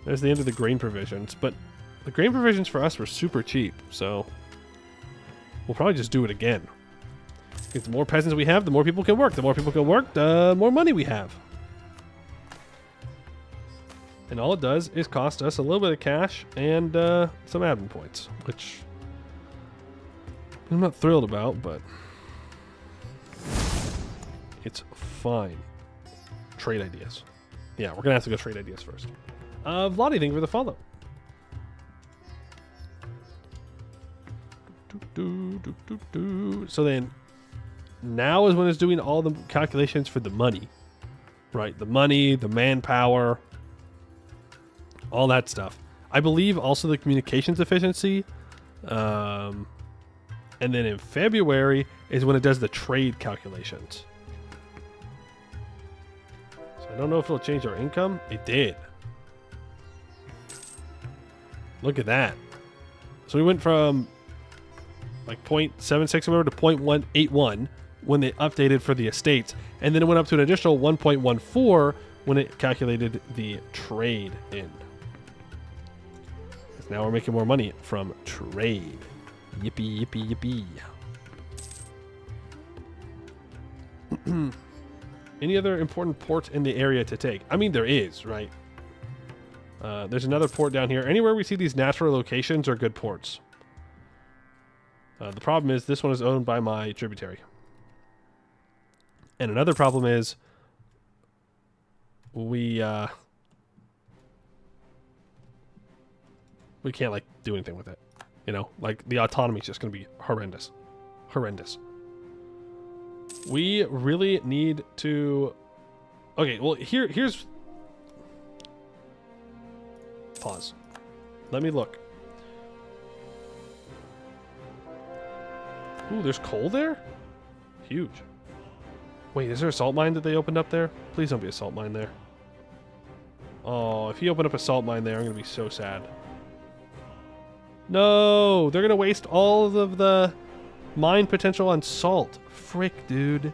There's the end of the grain provisions, but the grain provisions for us were super cheap, so we'll probably just do it again. Because the more peasants we have, the more people can work. The more people can work, the more money we have. And all it does is cost us a little bit of cash and some admin points, which I'm not thrilled about, but it's fine. Trade ideas. Yeah, we're going to have to go trade ideas first. Vladi, thank you for the follow. So then, now is when it's doing all the calculations for the money. Right, the money, the manpower, all that stuff. I believe also the communications efficiency. And then in February is when it does the trade calculations. So I don't know if it'll change our income. It did. Look at that. So we went from like 0.76 or whatever to 0.181 when they updated for the estates. And then it went up to an additional 1.14 when it calculated the trade in. Now we're making more money from trade. Yippee, yippee, yippee. Any other important port in the area to take? I mean, there is, right? There's another port down here. Anywhere we see these natural locations are good ports. The problem is this one is owned by my tributary. And another problem is we can't, like, do anything with it. You know, like, the autonomy is just going to be horrendous. Horrendous. We really need to... Okay, well, here's... Pause. Let me look. Ooh, there's coal there? Huge. Wait, is there a salt mine that they opened up there? Please don't be a salt mine there. Oh, if you open up a salt mine there, I'm going to be so sad. No! They're going to waste all of the mine potential on salt. Frick, dude.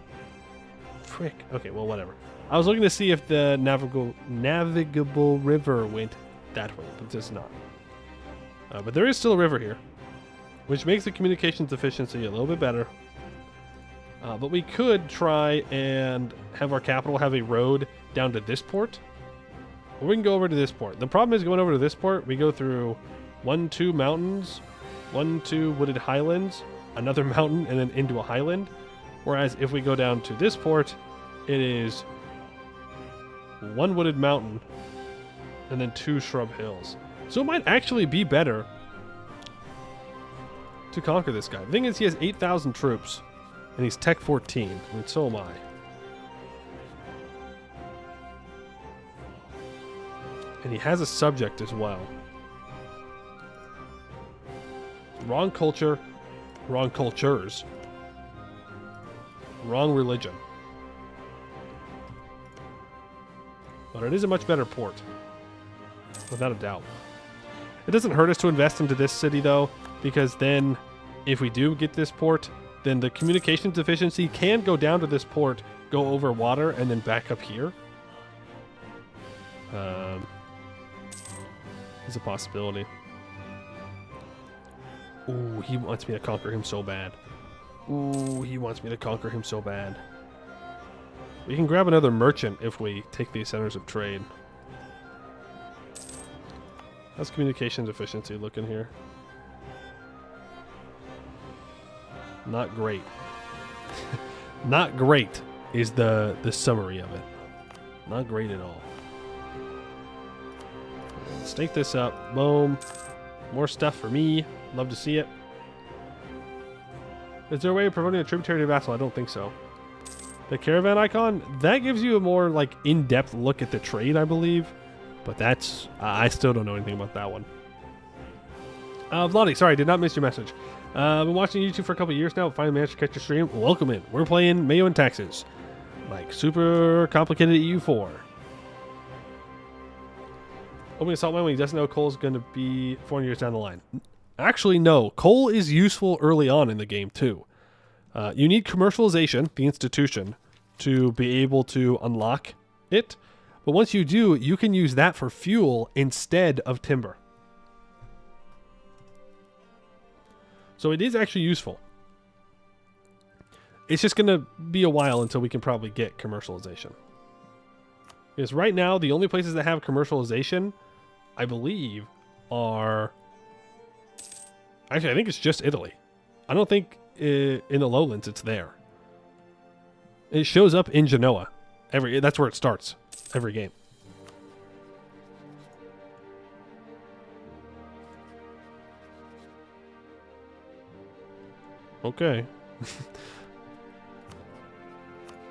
Frick. Okay, well, whatever. I was looking to see if the navigable river went that way, but it does not. But there is still a river here, which makes the communications efficiency a little bit better. But we could try and have our capital have a road down to this port. Or we can go over to this port. The problem is going over to this port, we go through 2 mountains, 2 wooded highlands, another mountain, and then into a highland. Whereas if we go down to this port, it is 1 wooded mountain and then 2 shrub hills. So it might actually be better to conquer this guy. The thing is, he has 8,000 troops, and he's Tech 14, and so am I. And he has a subject as well. Wrong culture, wrong cultures, wrong religion. But it is a much better port, without a doubt. It doesn't hurt us to invest into this city, though, because then, if we do get this port, then the communications efficiency can go down to this port, go over water, and then back up here. Is a possibility. Ooh, he wants me to conquer him so bad. Ooh, he wants me to conquer him so bad. We can grab another merchant if we take these centers of trade. How's communications efficiency looking here? Not great. Not great is the summary of it. Not great at all. Stake this up. Boom. More stuff for me. Love to see it. Is there a way of promoting a tributary to vassal? I don't think so. The caravan icon, that gives you a more like in-depth look at the trade, I believe. But that's, I still don't know anything about that one. Vladi, sorry, did not miss your message. I've been watching YouTube for a couple years now. Finally managed to catch your stream. Welcome in. We're playing MEIOU Taxes. Like super complicated EU4. Opening a salt mine when he doesn't know coal is going to be 400 years down the line. Actually, no. Coal is useful early on in the game, too. You need commercialization, the institution, to be able to unlock it. But once you do, you can use that for fuel instead of timber. So it is actually useful. It's just going to be a while until we can probably get commercialization. Because right now, the only places that have commercialization, I believe, are... Actually, I think it's just Italy. I don't think in the lowlands it's there. It shows up in Genoa. That's where it starts. Every game. Okay.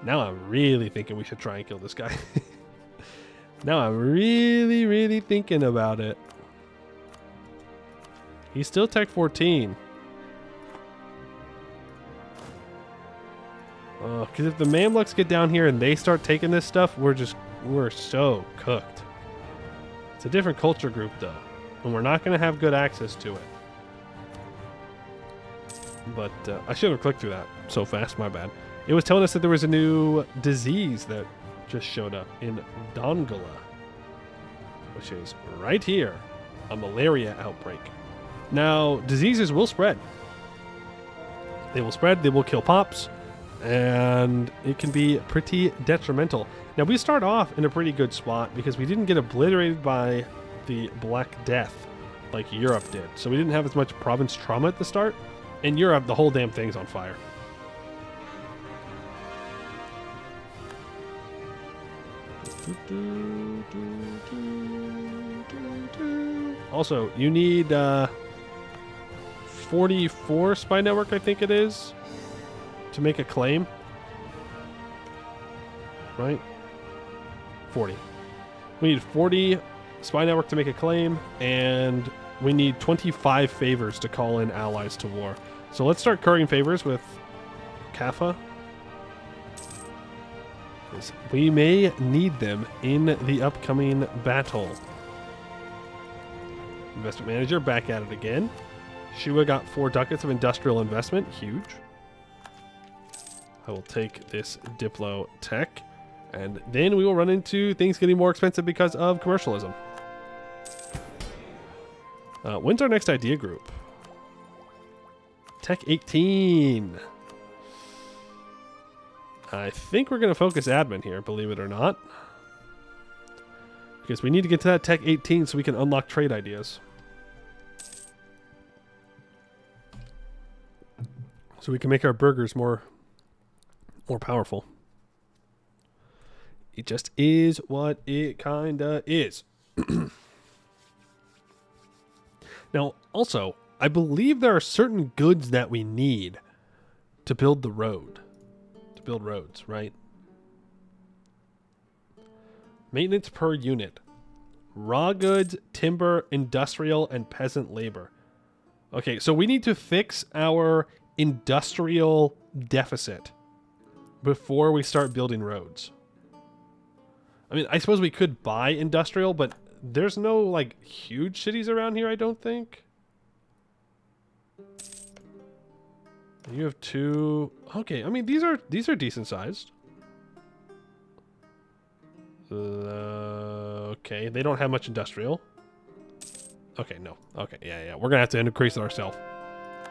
Now I'm really thinking we should try and kill this guy. Now I'm really, really thinking about it. He's still Tech 14. Because if the Mamluks get down here and they start taking this stuff, we're so cooked. It's a different culture group, though. And we're not going to have good access to it. But I should have clicked through that so fast, my bad. It was telling us that there was a new disease that just showed up in Dongola, which is right here, a malaria outbreak. Now, diseases will spread. They will spread, they will kill pops, and it can be pretty detrimental. Now, we start off in a pretty good spot because we didn't get obliterated by the Black Death like Europe did. So we didn't have as much province trauma at the start. In Europe, the whole damn thing's on fire. Also, you need 44 spy network, I think it is, to make a claim. Right? 40. We need 40 spy network to make a claim, and we need 25 favors to call in allies to war. So let's start currying favors with Kaffa. We may need them in the upcoming battle. Investment manager back at it again. Shua got 4 ducats of industrial investment. Huge. I will take this Diplo tech. And then we will run into things getting more expensive because of commercialism. When's our next idea group? Tech 18. I think we're going to focus admin here, believe it or not. Because we need to get to that Tech 18 so we can unlock trade ideas. So we can make our burgers more powerful. It just is what it kinda is. Now, also, I believe there are certain goods that we need to build the road. To build roads, right? Maintenance per unit. Raw goods, timber, industrial, and peasant labor. Okay, so we need to fix our industrial deficit before we start building roads. I mean, I suppose we could buy industrial, but there's no, like, huge cities around here, I don't think. You have 2... Okay, I mean, these are decent sized. Okay, they don't have much industrial. Okay, no. Okay, yeah. We're going to have to increase it ourselves.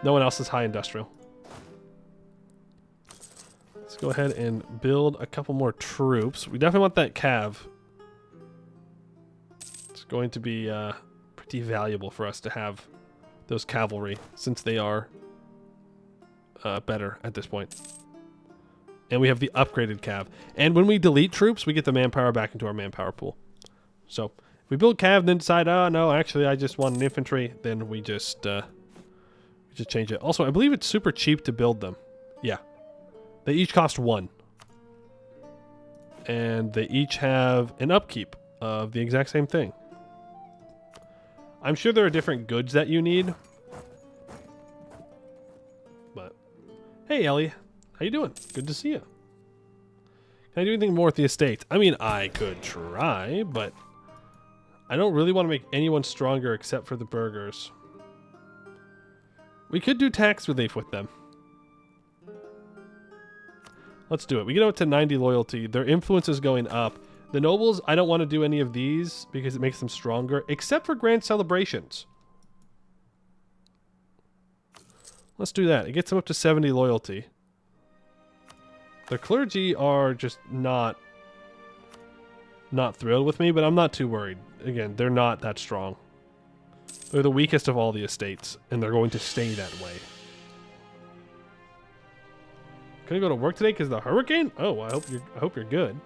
No one else is high industrial. Let's go ahead and build a couple more troops. We definitely want that cav. It's going to be pretty valuable for us to have those cavalry, since they are better at this point. And we have the upgraded cav. And when we delete troops, we get the manpower back into our manpower pool. So if we build cav and then decide, oh no, actually I just want an infantry, then we just change it. Also, I believe it's super cheap to build them. Yeah. They each cost 1. And they each have an upkeep of the exact same thing. I'm sure there are different goods that you need. But, hey Ellie, how you doing? Good to see you. Can I do anything more with the estate? I mean, I could try, but I don't really want to make anyone stronger except for the burgers. We could do tax relief with them. Let's do it. We get out to 90 loyalty. Their influence is going up. The nobles, I don't want to do any of these because it makes them stronger, except for grand celebrations. Let's do that. It gets them up to 70 loyalty. The clergy are just not thrilled with me, but I'm not too worried. Again, they're not that strong. They're the weakest of all the estates, and they're going to stay that way. Can I go to work today because of the hurricane? Oh, I hope you're good.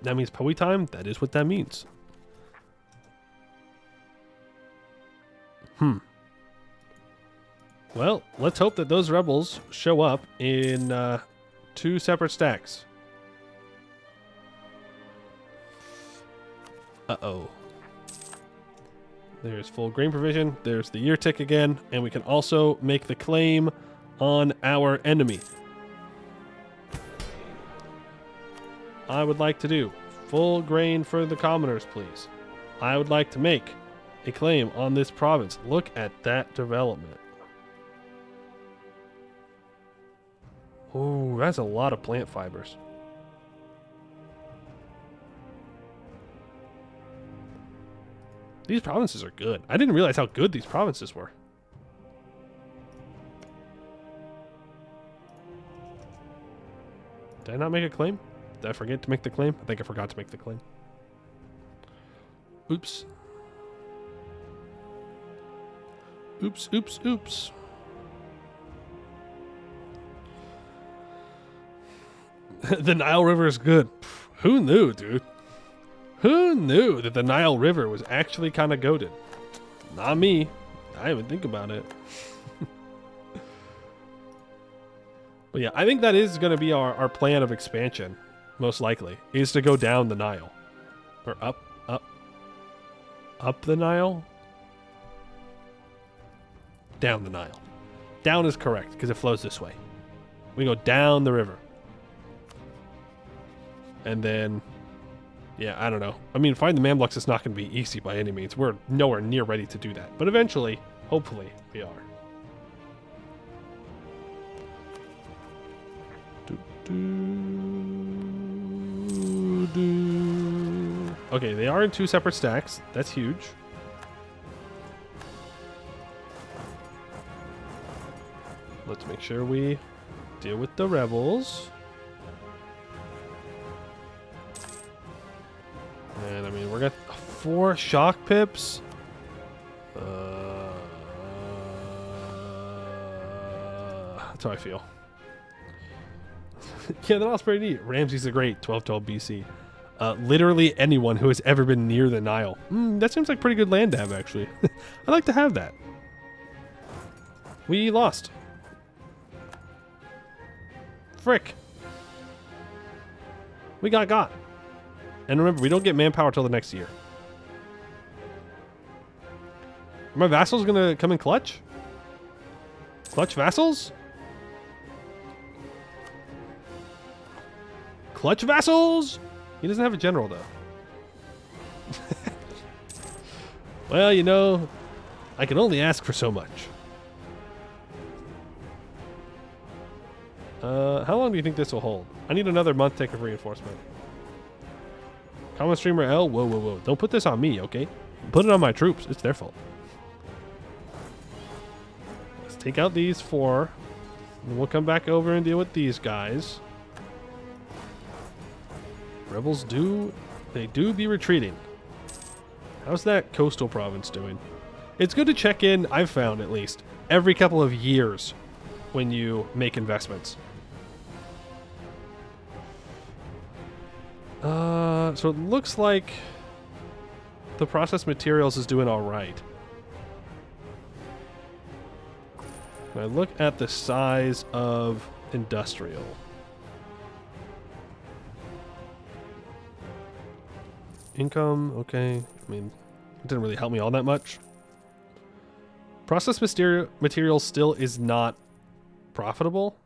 That means Poe time. That is what that means. Well, let's hope that those rebels show up in 2 separate stacks. Uh-oh. There's full grain provision. There's the year tick again. And we can also make the claim on our enemy. I would like to do full grain for the commoners, please. I would like to make a claim on this province. Look at that development. Oh, that's a lot of plant fibers. These provinces are good. I didn't realize how good these provinces were. Did I not make a claim? Did I forget to make the claim? I think I forgot to make the claim. Oops. Oops, oops, oops. The Nile River is good. Who knew, dude? Who knew that the Nile River was actually kind of goated? Not me. I didn't even think about it. But yeah, I think that is going to be our plan of expansion, most likely, is to go down the Nile. Or up the Nile? Down the Nile. Down is correct, because it flows this way. We go down the river. And then, yeah, I don't know. I mean, fighting the Mamluks is not going to be easy by any means. We're nowhere near ready to do that. But eventually, hopefully, we are. Okay, they are in 2 separate stacks. That's huge. Let's make sure we deal with the rebels. And I mean, we're got 4 shock pips. That's how I feel. Yeah, that was pretty neat. Ramses the Great, 1212 BC. Literally anyone who has ever been near the Nile. That seems like pretty good land to have, actually. I'd like to have that. We lost. Frick. We got. And remember, we don't get manpower till the next year. Are my vassals going to come in clutch? Clutch vassals? Clutch vassals? He doesn't have a general, though. Well, you know, I can only ask for so much. How long do you think this will hold? I need another month take of reinforcement. Common streamer L? Whoa. Don't put this on me, okay? Put it on my troops. It's their fault. Let's take out these 4. And we'll come back over and deal with these guys. Rebels do be retreating. How's that coastal province doing? It's good to check in, I've found at least, every couple of years when you make investments. So it looks like the processed materials is doing all right. When I look at the size of industrial. Income, okay. I mean, it didn't really help me all that much. Processed materials still is not profitable.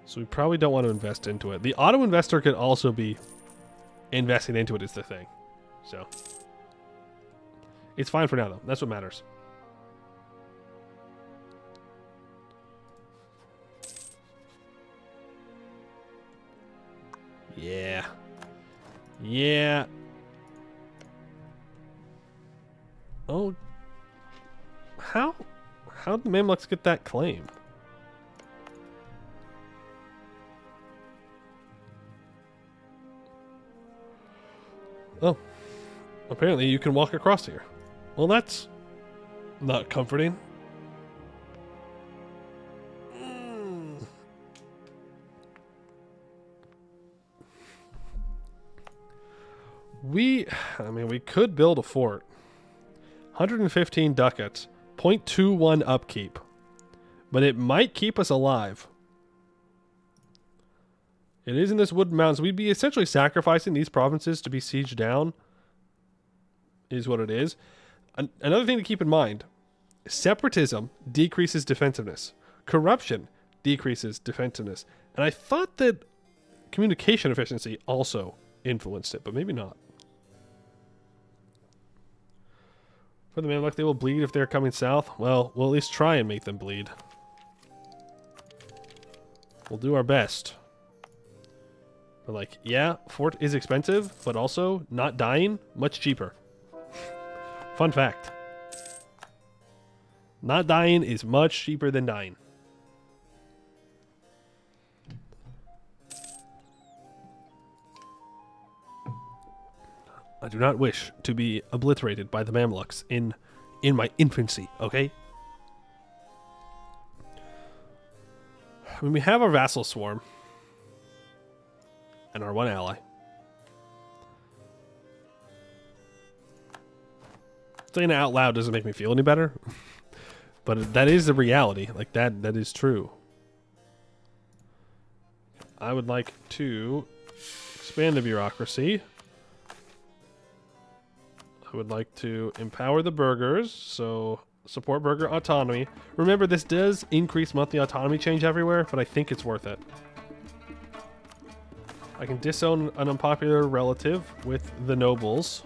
So we probably don't want to invest into it. The auto investor could also be investing into it is the thing. So it's fine for now, though. That's what matters. Yeah. Oh. How'd the Mamluks get that claim? Oh. Apparently you can walk across here. Well, that's not comforting. We could build a fort. 115 ducats, 0.21 upkeep. But it might keep us alive. It is in this wooded mountains. We'd be essentially sacrificing these provinces to be sieged down. Is what it is. Another thing to keep in mind. Separatism decreases defensiveness. Corruption decreases defensiveness. And I thought that communication efficiency also influenced it, but maybe not. For the Mamluk, they will bleed if they're coming south. Well, we'll at least try and make them bleed. We'll do our best. But like, yeah, fort is expensive, but also not dying, much cheaper. Fun fact. Not dying is much cheaper than dying. I do not wish to be obliterated by the Mamluks in my infancy, okay? When we have our vassal swarm and our one ally, saying it out loud doesn't make me feel any better, but that is the reality. Like that is true. I would like to expand the bureaucracy. I would like to empower the burghers, so support burgher autonomy. Remember, this does increase monthly autonomy change everywhere, but I think it's worth it. I can disown an unpopular relative with the nobles.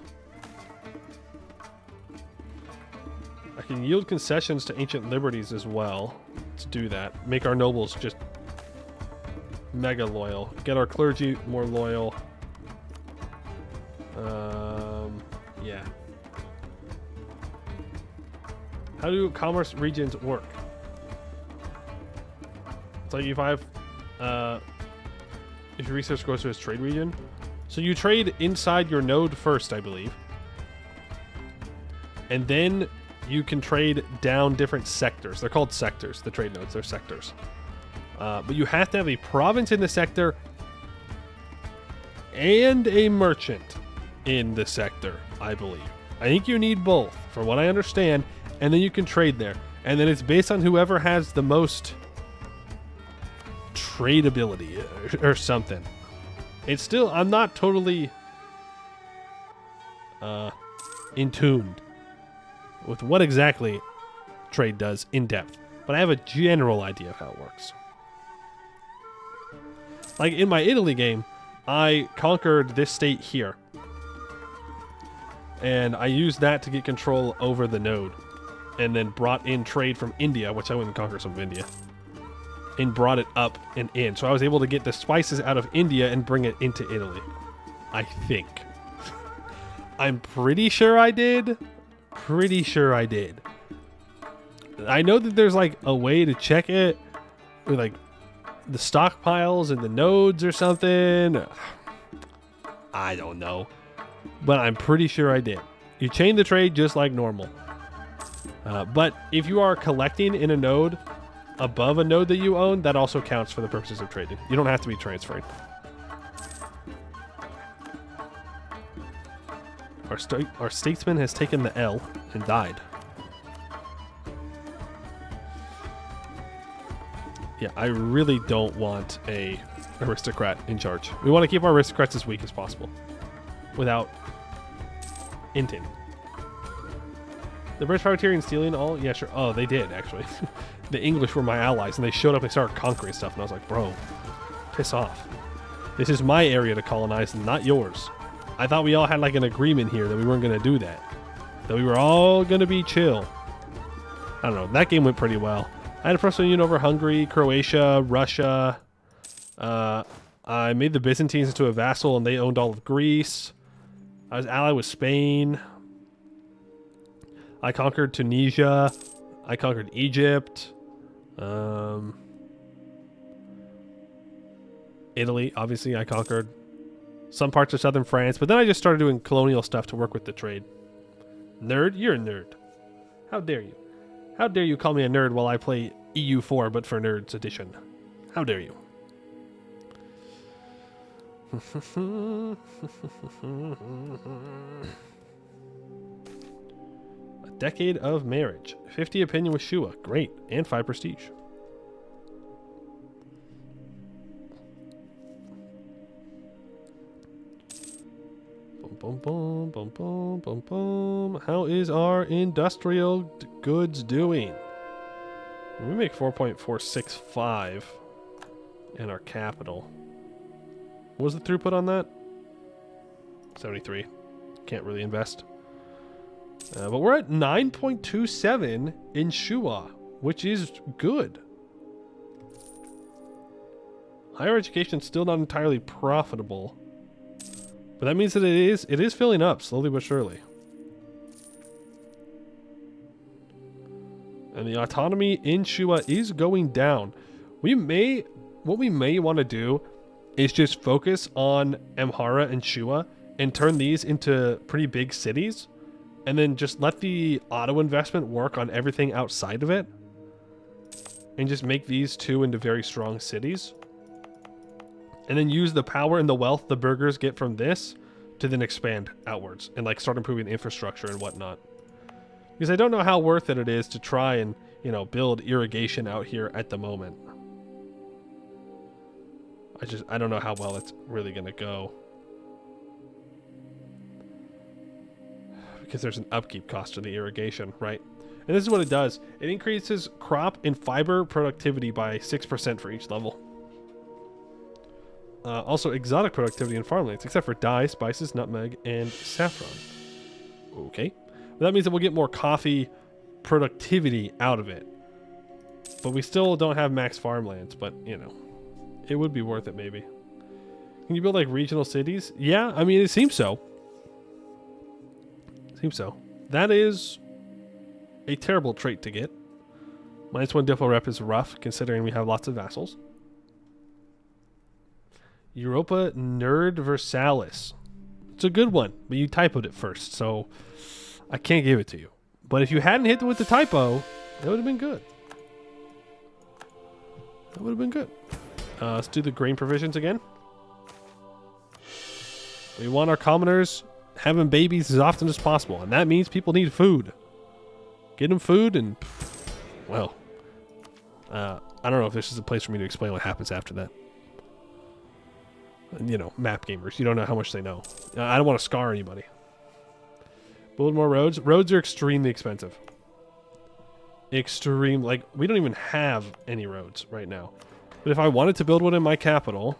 I can yield concessions to ancient liberties as well. Let's do that. Make our nobles just mega loyal. Get our clergy more loyal. Yeah. How do commerce regions work? It's like if your research goes to its trade region. So you trade inside your node first, I believe. And then you can trade down different sectors. They're called sectors, the trade nodes. They're sectors. But you have to have a province in the sector and a merchant in the sector, I believe. I think you need both, from what I understand, and then you can trade there. And then it's based on whoever has the most tradability or something. It's still, I'm not totally in tune with what exactly trade does in depth, but I have a general idea of how it works. Like in my Italy game, I conquered this state here, and I used that to get control over the node, and then brought in trade from India, which I wouldn't conquer some of India, and brought it up and in. So I was able to get the spices out of India and bring it into Italy. I think. I'm pretty sure I did. Pretty sure I did. I know that there's like a way to check it with like the stockpiles and the nodes or something. I don't know. But I'm pretty sure I did. You chain the trade just like normal. But if you are collecting in a node above a node that you own, that also counts for the purposes of trading. You don't have to be transferring. Our statesman has taken the L and died. Yeah, I really don't want a aristocrat in charge. We want to keep our aristocrats as weak as possible without inting. The British privateering stealing all? Yeah, sure. Oh, they did, actually. The English were my allies, and they showed up and started conquering stuff, and I was like, bro, piss off. This is my area to colonize, not yours. I thought we all had like an agreement here that we weren't going to do that. That we were all going to be chill. I don't know. That game went pretty well. I had a personal unit over Hungary, Croatia, Russia. I made the Byzantines into a vassal and they owned all of Greece. I was allied with Spain. I conquered Tunisia. I conquered Egypt. Italy, obviously, I conquered. Some parts of southern France, but then I just started doing colonial stuff to work with the trade. Nerd? You're a nerd. How dare you? How dare you call me a nerd while I play EU4 but for Nerds Edition? How dare you? A decade of marriage. 50 opinion with Shua. Great. And 5 prestige. Boom, boom, boom, boom, boom, boom. How is our industrial goods doing? We make 4.465 in our capital. What was the throughput on that? 73. Can't really invest. But we're at 9.27 in Shua, which is good. Higher education is still not entirely profitable. But that means that it is filling up slowly but surely. And the autonomy in Shua is going down. What we may want to do is just focus on Amhara and Shua and turn these into pretty big cities, and then just let the auto investment work on everything outside of it, and just make these two into very strong cities. And then use the power and the wealth the burghers get from this to then expand outwards and like start improving the infrastructure and whatnot. Because I don't know how worth it is to try and, you know, build irrigation out here at the moment. I don't know how well it's really going to go. Because there's an upkeep cost to the irrigation, right? And this is what it does. It increases crop and fiber productivity by 6% for each level. Also, exotic productivity in farmlands, except for dye, spices, nutmeg, and saffron. Okay. But that means that we'll get more coffee productivity out of it. But we still don't have max farmlands, but, you know, it would be worth it maybe. Can you build, like, regional cities? Yeah, I mean, it seems so. Seems so. That is a terrible trait to get. -1 Diplo rep is rough, considering we have lots of vassals. Europa Nerd Versalis. It's a good one, but you typoed it first, so I can't give it to you. But if you hadn't hit it with the typo, that would have been good. That would have been good. Let's do the grain provisions again. We want our commoners having babies as often as possible, and that means people need food. Get them food and, well, I don't know if this is a place for me to explain what happens after that. You know, map gamers. You don't know how much they know. I don't want to scar anybody. Build more roads. Roads are extremely expensive. Extreme. Like, we don't even have any roads right now. But if I wanted to build one in my capital...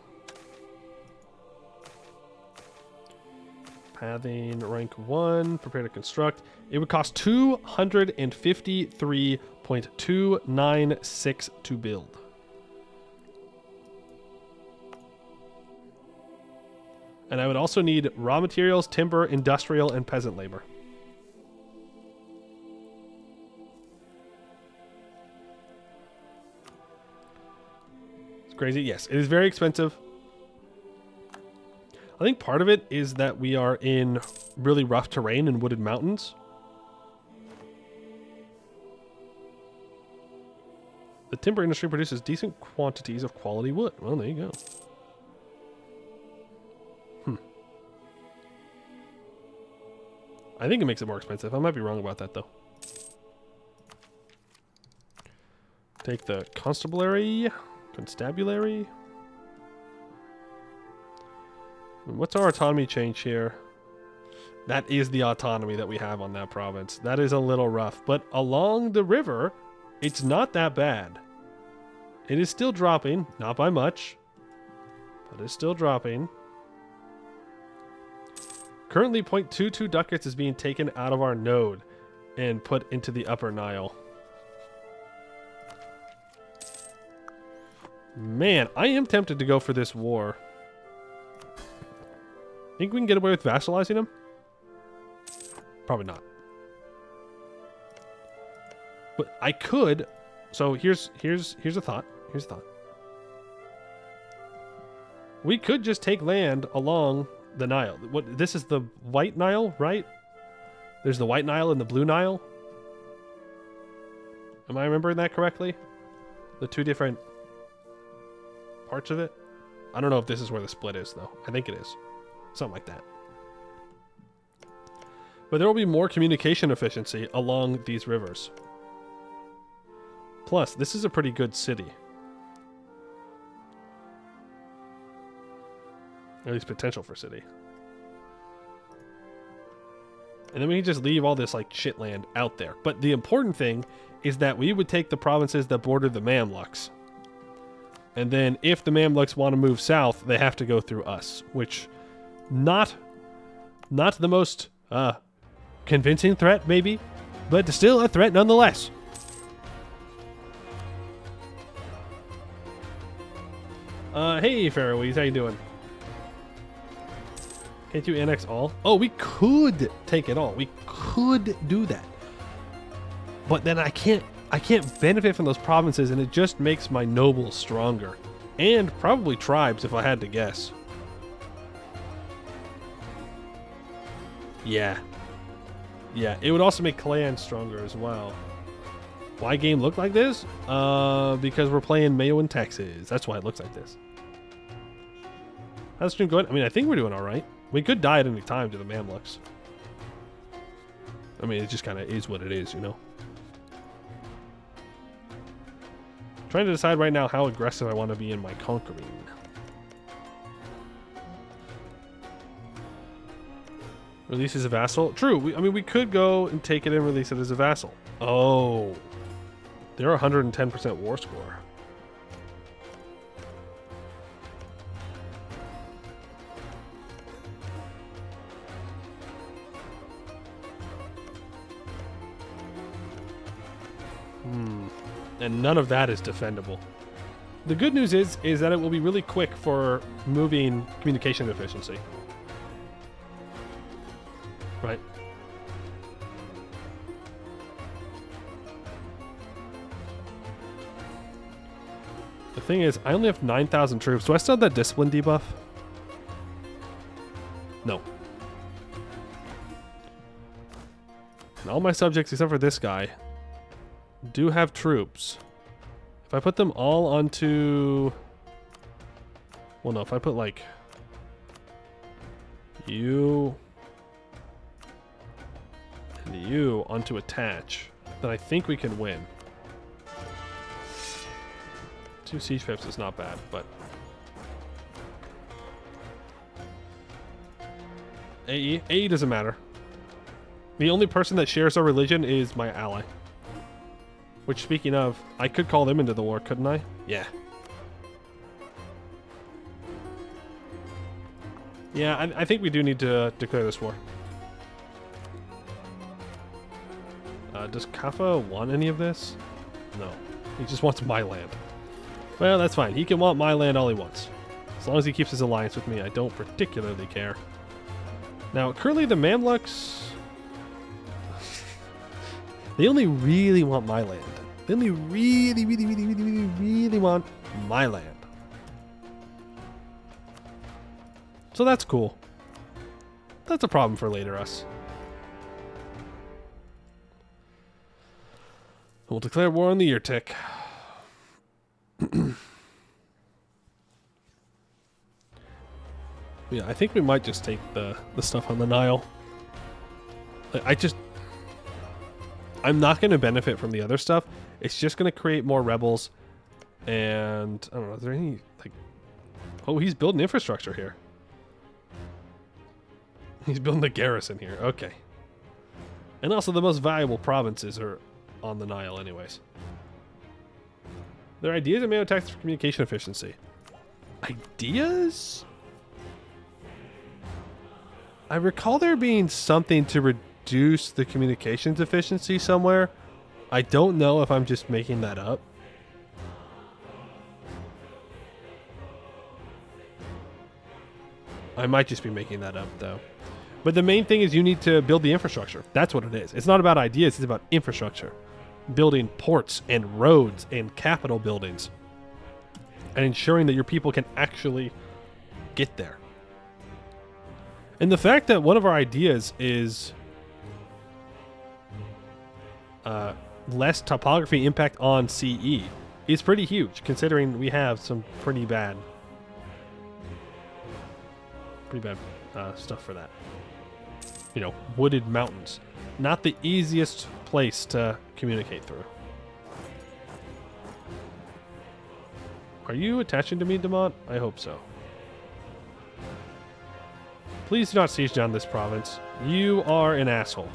Pathing, rank 1, prepare to construct. It would cost 253.296 to build. And I would also need raw materials, timber, industrial, and peasant labor. It's crazy. Yes, it is very expensive. I think part of it is that we are in really rough terrain and wooded mountains. The timber industry produces decent quantities of quality wood. Well, there you go. I think it makes it more expensive. I might be wrong about that, though. Take the constabulary. What's our autonomy change here? That is the autonomy that we have on that province. That is a little rough. But along the river, it's not that bad. It is still dropping. Not by much. But it's still dropping. Currently, 0.22 ducats is being taken out of our node and put into the Upper Nile. Man, I am tempted to go for this war. Think we can get away with vassalizing him? Probably not. But I could. So here's a thought. Here's a thought. We could just take land along the Nile. What? This is the White Nile, right? There's the White Nile and the Blue Nile. Am I remembering that correctly? The two different parts of it? I don't know if this is where the split is, though. I think it is. Something like that. But there will be more communication efficiency along these rivers. Plus, this is a pretty good city. At least potential for city. And then we can just leave all this like shit land out there. But the important thing is that we would take the provinces that border the Mamluks. And then if the Mamluks want to move south, they have to go through us. Which, not the most convincing threat, maybe. But still a threat nonetheless. Hey, Faroese, how you doing? Can't you annex all? Oh, we could take it all. We could do that. But then I can't benefit from those provinces, and it just makes my nobles stronger. And probably tribes, if I had to guess. Yeah. Yeah, it would also make clans stronger as well. Why game look like this? Because we're playing MEIOU Taxes. That's why it looks like this. How's the stream going? I mean, I think we're doing all right. We could die at any time to the Mamluks. I mean, it just kind of is what it is, you know? Trying to decide right now how aggressive I want to be in my conquering. Release as a vassal? True. I mean, we could go and take it and release it as a vassal. Oh. They're 110% war score. And none of that is defendable. The good news is that it will be really quick for moving communication efficiency. Right? The thing is, I only have 9,000 troops. Do I still have that discipline debuff? No. And all my subjects, except for this guy, do have troops. If I put them all onto... Well, no, if I put, like... You... and you onto attach, then I think we can win. 2 siege pips is not bad, but... AE? AE doesn't matter. The only person that shares our religion is my ally. Which, speaking of, I could call them into the war, couldn't I? Yeah. Yeah, I think we do need to declare this war. Does Kaffa want any of this? No. He just wants my land. Well, that's fine. He can want my land all he wants. As long as he keeps his alliance with me, I don't particularly care. Now, currently the Mamluks... they only really want my land. They only really want my land. So that's cool. That's a problem for later us. We'll declare war on the ear tick. Yeah, I think we might just take the stuff on the Nile. I'm not going to benefit from the other stuff. It's just going to create more rebels. And I don't know, is there any, like... Oh, he's building infrastructure here. He's building the garrison here. Okay. And also the most valuable provinces are on the Nile anyways. There are ideas in MEIOU Taxes for communication efficiency. Ideas? I recall there being something to reduce the communications efficiency somewhere. I don't know if I'm just making that up. I might just be making that up, though. But the main thing is you need to build the infrastructure. That's what it is. It's not about ideas. It's about infrastructure. Building ports and roads and capital buildings. And ensuring that your people can actually get there. And the fact that one of our ideas is less topography impact on CE is pretty huge, considering we have some pretty bad stuff for that. You know, wooded mountains. Not the easiest place to communicate through. Are you attaching to me, Demont? I hope so. Please do not siege down this province. You are an asshole.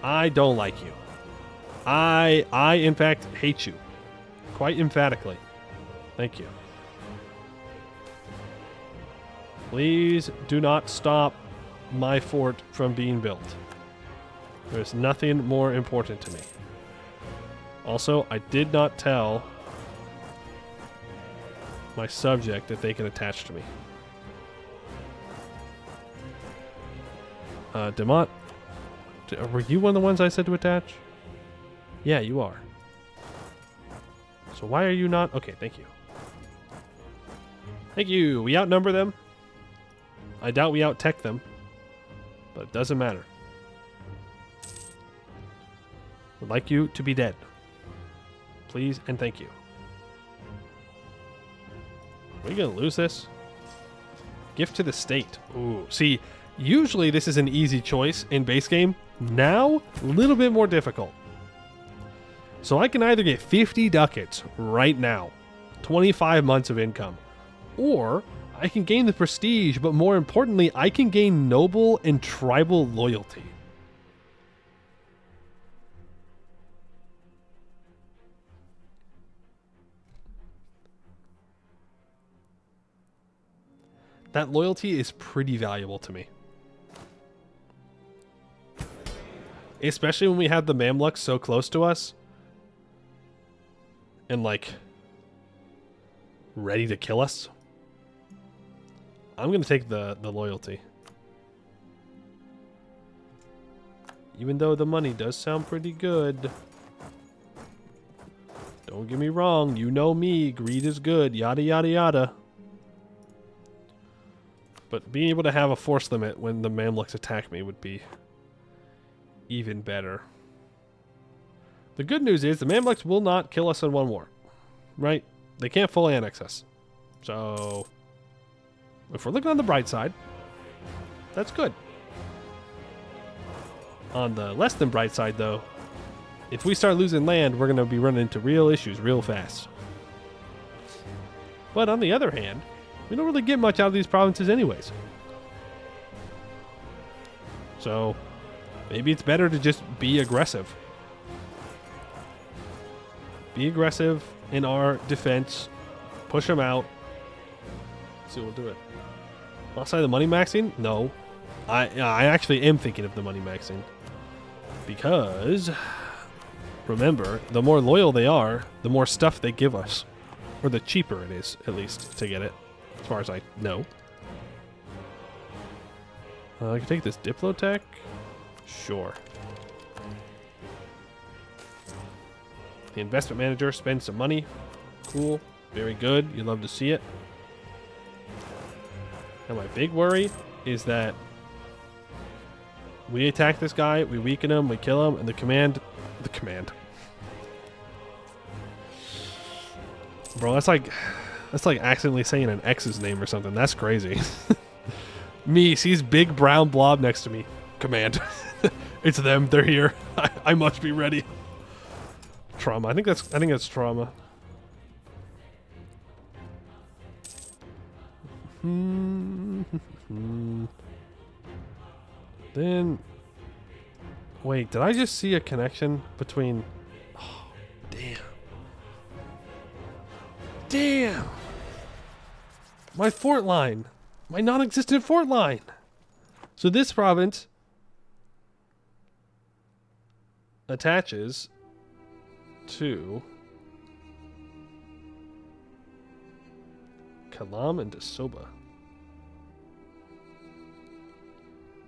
I don't like you. I in fact hate you. Quite emphatically. Thank you. Please do not stop my fort from being built. There's nothing more important to me. Also, I did not tell my subject that they can attach to me. Demont, were you one of the ones I said to attach? Yeah, you are. So why are you not? Okay, thank you. Thank you. We outnumber them. I doubt we out-tech them. But it doesn't matter. Would like you to be dead. Please and thank you. Are we going to lose this? Gift to the state. Ooh, see, usually this is an easy choice in base game. Now, a little bit more difficult. So I can either get 50 ducats right now, 25 months of income, or I can gain the prestige, but more importantly, I can gain noble and tribal loyalty. That loyalty is pretty valuable to me. Especially when we have the Mamluks so close to us. And like, ready to kill us. I'm going to take the loyalty. Even though the money does sound pretty good. Don't get me wrong, you know me, greed is good, yada yada yada. But being able to have a force limit when the Mamluks attack me would be even better. The good news is the Mamluks will not kill us in one war. Right? They can't fully annex us. So, if we're looking on the bright side, that's good. On the less than bright side, though, if we start losing land, we're going to be running into real issues real fast. But on the other hand, we don't really get much out of these provinces anyways. So, maybe it's better to just be aggressive. Be aggressive in our defense. Push them out. Let's see, we'll do it. Outside the money maxing? No. I actually am thinking of the money maxing. Because, remember, the more loyal they are, the more stuff they give us. Or the cheaper it is, at least, to get it. As far as I know. I can take this Diplotech? Sure. The investment manager spends some money. Cool. Very good. You love to see it. And my big worry is that we attack this guy, we weaken him, we kill him, and the command... Bro, that's like accidentally saying an X's name or something. That's crazy. Me sees big brown blob next to me. Command. It's them. They're here. I must be ready. Trauma. I think that's trauma. Then, wait, did I just see a connection between... Oh, damn. Damn! My fort line. My non-existent fort line. So this province attaches to Kalam and Desoba.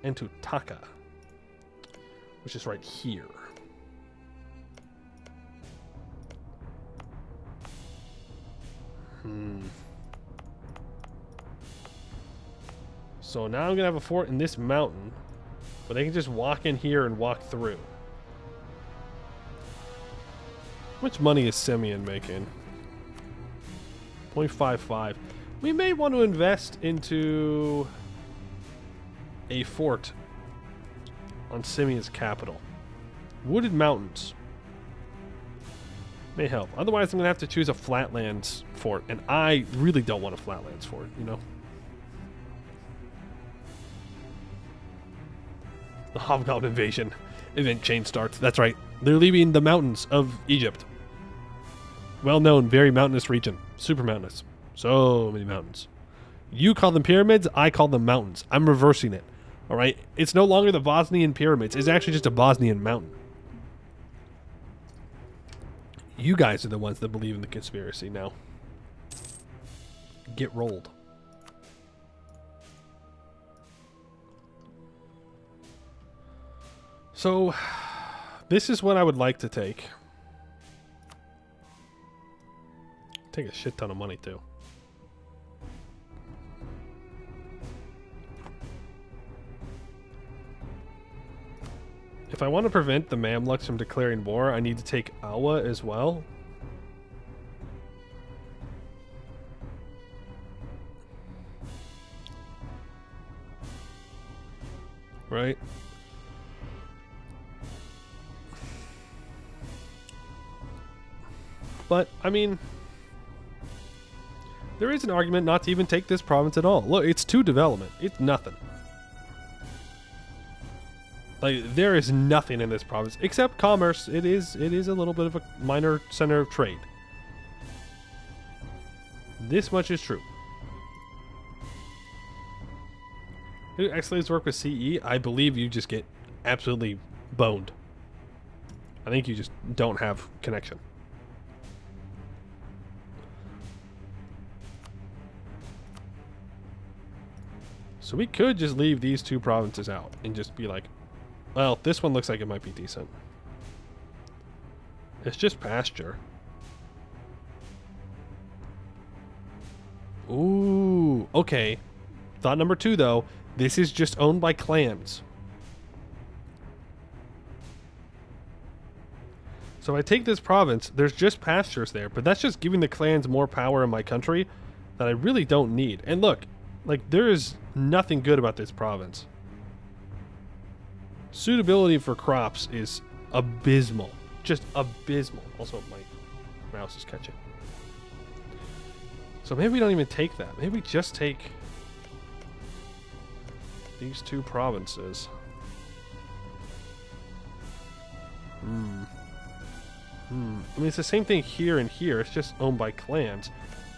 And to Taka, which is right here. So now I'm gonna have a fort in this mountain, but they can just walk in here and walk through. How much money is Simeon making? 0.55. We may want to invest into a fort on Simeon's capital. Wooded mountains may help. Otherwise, I'm going to have to choose a flatlands fort, and I really don't want a flatlands fort, you know? The Hobgoblin invasion event chain starts. That's right. They're leaving the mountains of Egypt. Well-known, very mountainous region. Super mountainous. So many mountains. You call them pyramids, I call them mountains. I'm reversing it. All right? It's no longer the Bosnian pyramids. It's actually just a Bosnian mountain. You guys are the ones that believe in the conspiracy now. Get rolled. So, this is what I would like to take. Take a shit ton of money, too. If I want to prevent the Mamluks from declaring war, I need to take Awa as well. Right? But, I mean, there is an argument not to even take this province at all. Look, it's 2 development. It's nothing. Like, there is nothing in this province except commerce. It is a little bit of a minor center of trade. This much is true. Do Excel's work with CE? I believe you just get absolutely boned. I think you just don't have connection. So we could just leave these 2 provinces out and just be like, well, this one looks like it might be decent. It's just pasture. Ooh, okay. Thought number 2, though. This is just owned by clans. So I take this province, there's just pastures there, but that's just giving the clans more power in my country that I really don't need. And look, like, there is nothing good about this province. Suitability for crops is abysmal. Just abysmal. Also, my mouse is catching. So maybe we don't even take that. Maybe we just take these 2 provinces. I mean, it's the same thing here and here. It's just owned by clans.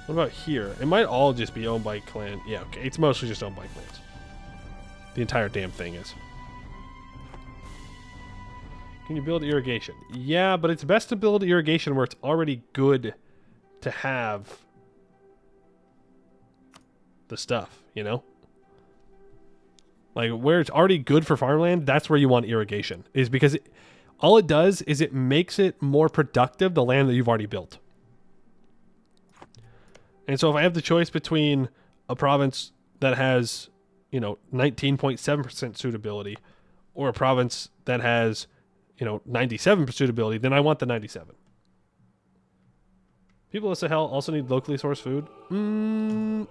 What about here? It might all just be owned by clan. Yeah, okay. It's mostly just owned by clans. The entire damn thing is. Can you build irrigation? Yeah, but it's best to build irrigation where it's already good to have the stuff, you know? Like, where it's already good for farmland, that's where you want irrigation. Is because all it does is it makes it more productive, the land that you've already built. And so if I have the choice between a province that has, 19.7% suitability or a province that has, 97% suitability, then I want the 97. People of Sahel also need locally sourced food.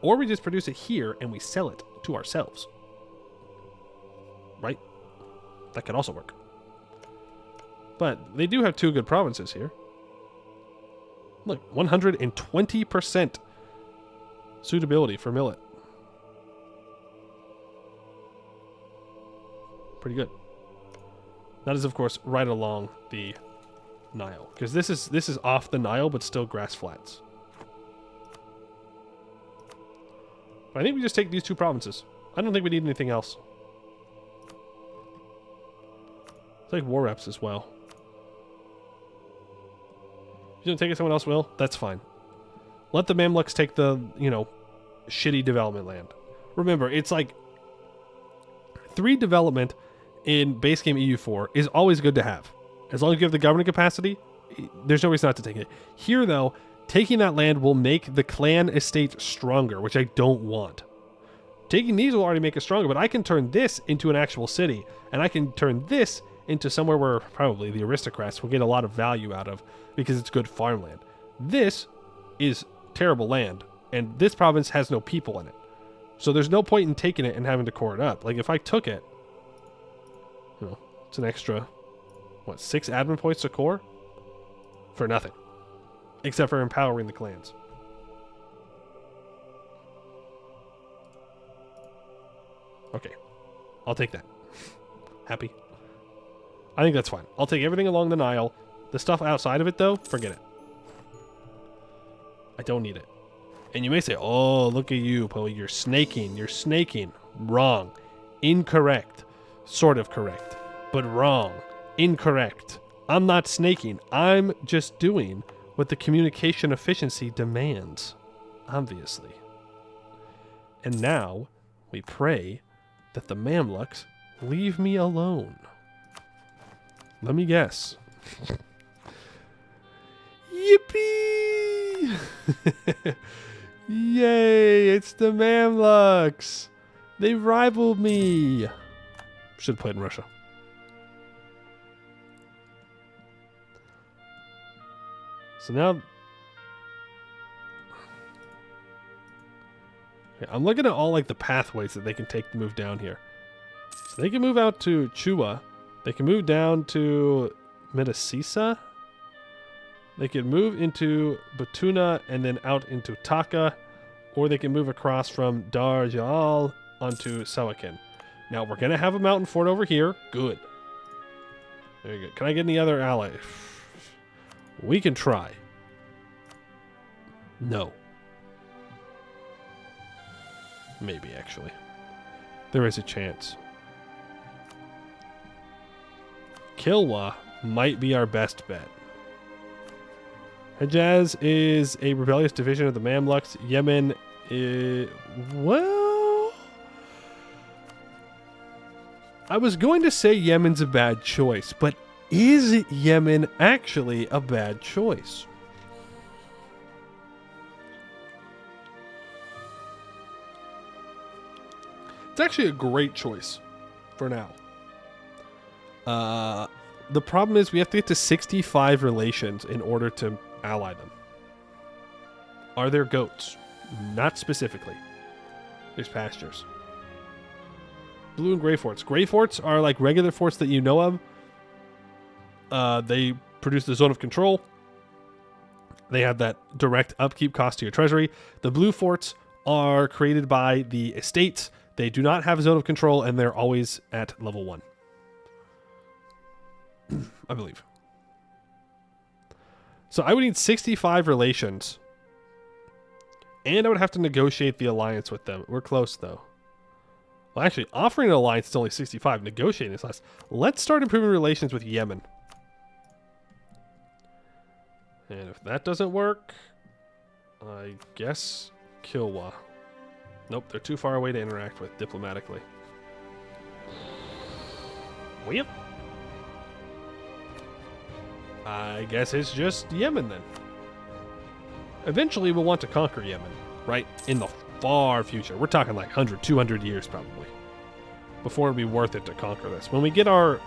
Or we just produce it here and we sell it to ourselves. Right? That could also work. But they do have 2 good provinces here. Look, 120% suitability for millet. Pretty good. That is, of course, right along the Nile, because this is off the Nile, but still grass flats. But I think we just take these 2 provinces. I don't think we need anything else. Take war reps as well. If you don't take it, someone else will. That's fine. Let the Mamluks take the, shitty development land. Remember, it's like 3 development in base game EU4 is always good to have. As long as you have the governing capacity, there's no reason not to take it. Here, though, taking that land will make the clan estate stronger, which I don't want. Taking these will already make it stronger, but I can turn this into an actual city, and I can turn this into somewhere where probably the aristocrats will get a lot of value out of because it's good farmland. This is terrible land, and this province has no people in it. So there's no point in taking it and having to core it up. Like, if I took it, you know, it's an extra, 6 admin points to core? For nothing. Except for empowering the clans. Okay. I'll take that. Happy? I think that's fine. I'll take everything along the Nile. The stuff outside of it, though, forget it. I don't need it. And you may say, oh, look at you, Poe. You're snaking. You're snaking. Wrong. Incorrect. Sort of correct. But wrong. Incorrect. I'm not snaking. I'm just doing what the communication efficiency demands. Obviously. And now, we pray that the Mamluks leave me alone. Let me guess. Yippee! Yay! It's the Mamluks! They rivaled me! Should have played in Russia. So now... Okay, I'm looking at all like the pathways that they can take to move down here. So they can move out to Chua. They can move down to Medicisa. They can move into Batuna and then out into Taka. Or they can move across from Darjal onto Sawakin. Now, we're going to have a mountain fort over here. Good. Very good. Can I get any other ally? We can try. No. Maybe, actually. There is a chance. Kilwa might be our best bet. Hejaz is a rebellious division of the Mamluks. Yemen is... Well... I was going to say Yemen's a bad choice, but is Yemen actually a bad choice? It's actually a great choice for now. The problem is we have to get to 65 relations in order to ally them. Are there goats? Not specifically. There's pastures. Blue and gray forts. Gray forts are like regular forts that you know of. They produce the zone of control. They have that direct upkeep cost to your treasury. The blue forts are created by the estates. They do not have a zone of control, and they're always at level 1. I believe. So I would need 65 relations. And I would have to negotiate the alliance with them. We're close, though. Well, actually, offering an alliance is only 65. Negotiating is less. Let's start improving relations with Yemen. And if that doesn't work, I guess Kilwa. Nope, they're too far away to interact with diplomatically. Well, I guess it's just Yemen then. Eventually we'll want to conquer Yemen, right? In the far future. We're talking like 100, 200 years probably. Before it'll be worth it to conquer this. When we get our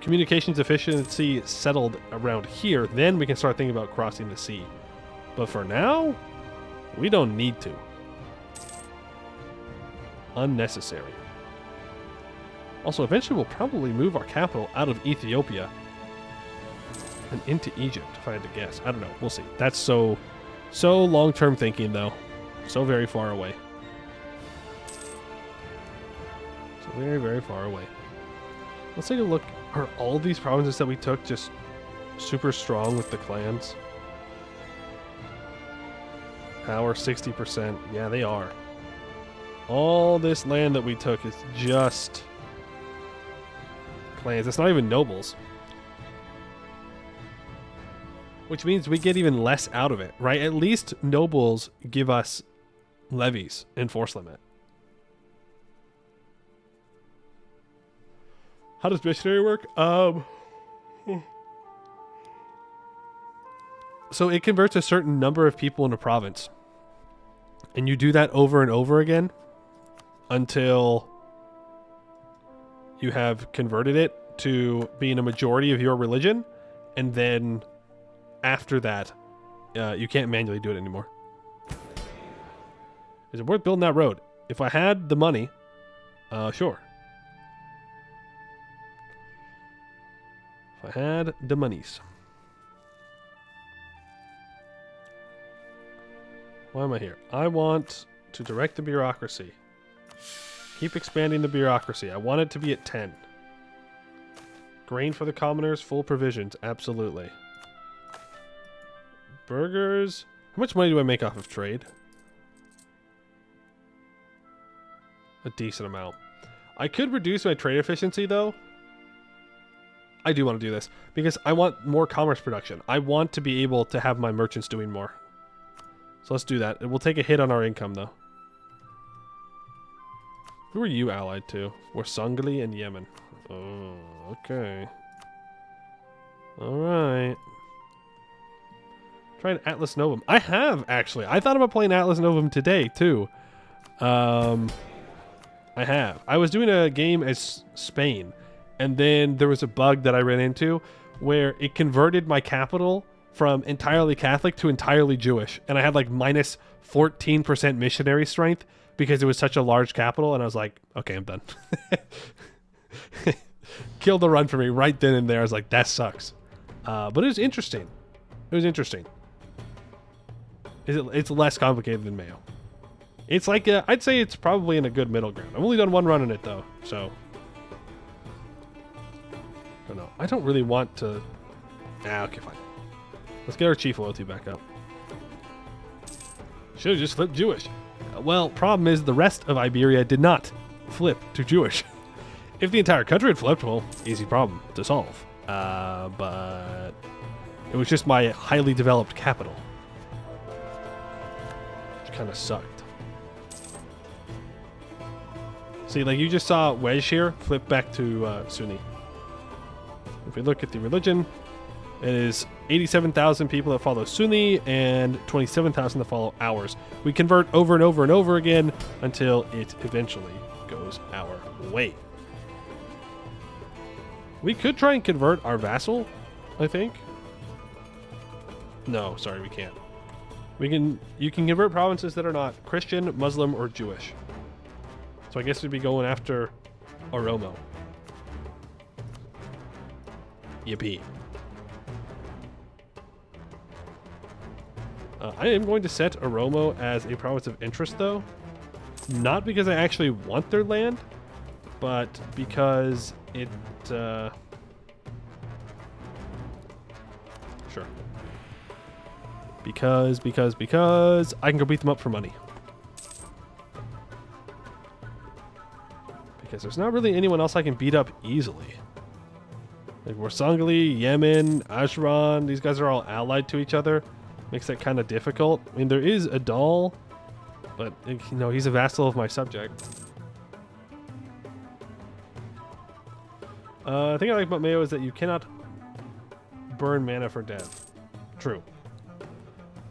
communications efficiency settled around here, then we can start thinking about crossing the sea. But for now, we don't need to. Unnecessary. Also, eventually we'll probably move our capital out of Ethiopia and into Egypt, if I had to guess. I don't know. We'll see. That's so long-term thinking, though. So very far away. So very, very far away. Let's take a look. Are all these provinces that we took just super strong with the clans? Power 60%. Yeah, they are. All this land that we took is just clans. It's not even nobles. Which means we get even less out of it, right? At least nobles give us levies and force limit. How does missionary work? So it converts a certain number of people in a province. And you do that over and over again until you have converted it to being a majority of your religion. And then after that, you can't manually do it anymore. Is it worth building that road? If I had the money, sure. If I had the monies. Why am I here? I want to direct the bureaucracy. Keep expanding the bureaucracy. I want it to be at 10. Grain for the commoners, full provisions. Absolutely. Burgers. How much money do I make off of trade? A decent amount. I could reduce my trade efficiency, though. I do want to do this because I want more commerce production. I want to be able to have my merchants doing more. So let's do that. It will take a hit on our income, though. Who are you allied to? We're Songhali and Yemen. Oh, okay. Alright. Try an Atlas Novum. I have, actually. I thought about playing Atlas Novum today, too. I have. I was doing a game as Spain, and then there was a bug that I ran into where it converted my capital from entirely Catholic to entirely Jewish. And I had like minus 14% missionary strength because it was such a large capital. And I was like, okay, I'm done. Killed the run for me right then and there. I was like, that sucks. But it was interesting. It was interesting. It's less complicated than MEIOU. It's like, I'd say it's probably in a good middle ground. I've only done one run in it though. So, I don't know. I don't really want to... okay, fine. Let's get our chief loyalty back up. Should have just flipped Jewish. Well, problem is the rest of Iberia did not flip to Jewish. If the entire country had flipped, well, easy problem to solve. But it was just my highly developed capital, which kind of sucked. See, like you just saw Wedge here flip back to Sunni. If we look at the religion, it is 87,000 people that follow Sunni and 27,000 that follow ours. We convert over and over and over again until it eventually goes our way. We could try and convert our vassal, I think. No, sorry, we can't. You can convert provinces that are not Christian, Muslim, or Jewish. So I guess we'd be going after Oromo. Yippee. I am going to set Oromo as a province of interest, though. Not because I actually want their land, but because it... Sure. Because I can go beat them up for money. Because there's not really anyone else I can beat up easily. Like, we're Songhali, Yemen, Asheron, these guys are all allied to each other. Makes that kind of difficult. I mean, there is Adal, but, you know, he's a vassal of my subject. The thing I like about MEIOU is that you cannot burn mana for death. True.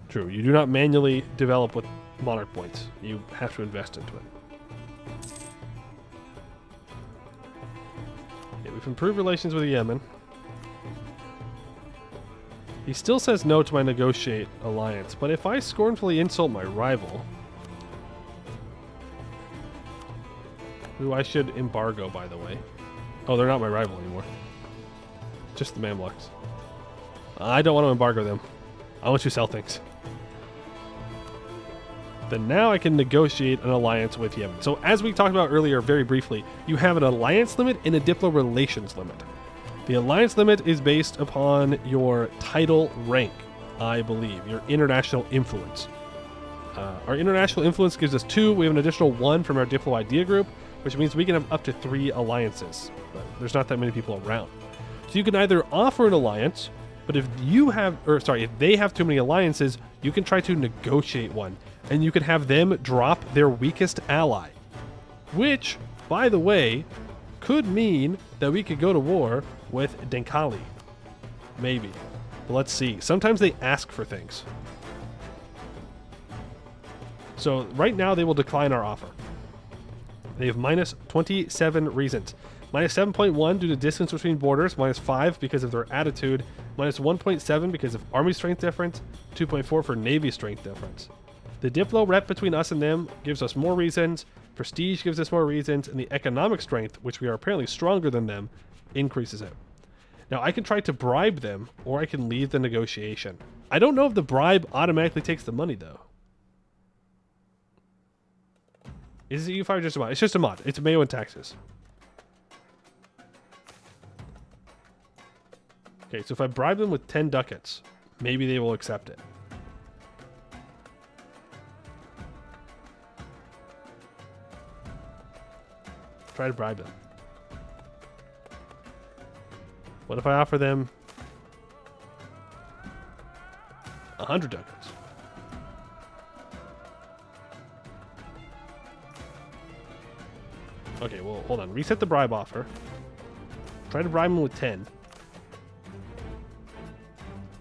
True. You do not manually develop with monarch points. You have to invest into it. Yeah, we've improved relations with Yemen. He still says no to my negotiate alliance, but if I scornfully insult my rival, who I should embargo, by the way. Oh, they're not my rival anymore. Just the Mamluks. I don't want to embargo them. I want you to sell things. Then now I can negotiate an alliance with Yemen. So as we talked about earlier very briefly, you have an alliance limit and a diplo relations limit. The alliance limit is based upon your title rank, I believe, your international influence. Our international influence gives us 2. We have an additional 1 from our Diplo idea group, which means we can have up to 3 alliances. But there's not that many people around. So you can either offer an alliance, but if they have too many alliances, you can try to negotiate one. and you can have them drop their weakest ally. Which, by the way, could mean that we could go to war with Denkali. Maybe. But let's see. Sometimes they ask for things. So right now they will decline our offer. They have minus 27 reasons. Minus 7.1 due to distance between borders. Minus 5 because of their attitude. Minus 1.7 because of army strength difference. 2.4 for navy strength difference. The Diplo rep between us and them gives us more reasons. Prestige gives us more reasons. And the economic strength, which we are apparently stronger than them, increases it. Now I can try to bribe them, or I can leave the negotiation. I don't know if the bribe automatically takes the money, though. Is it EU5 just a mod? It's just a mod. It's MEIOU Taxes. Okay, so if I bribe them with 10 ducats, maybe they will accept it. Try to bribe them. What if I offer them 100 ducats? Okay, well, hold on. Reset the bribe offer. Try to bribe them with 10.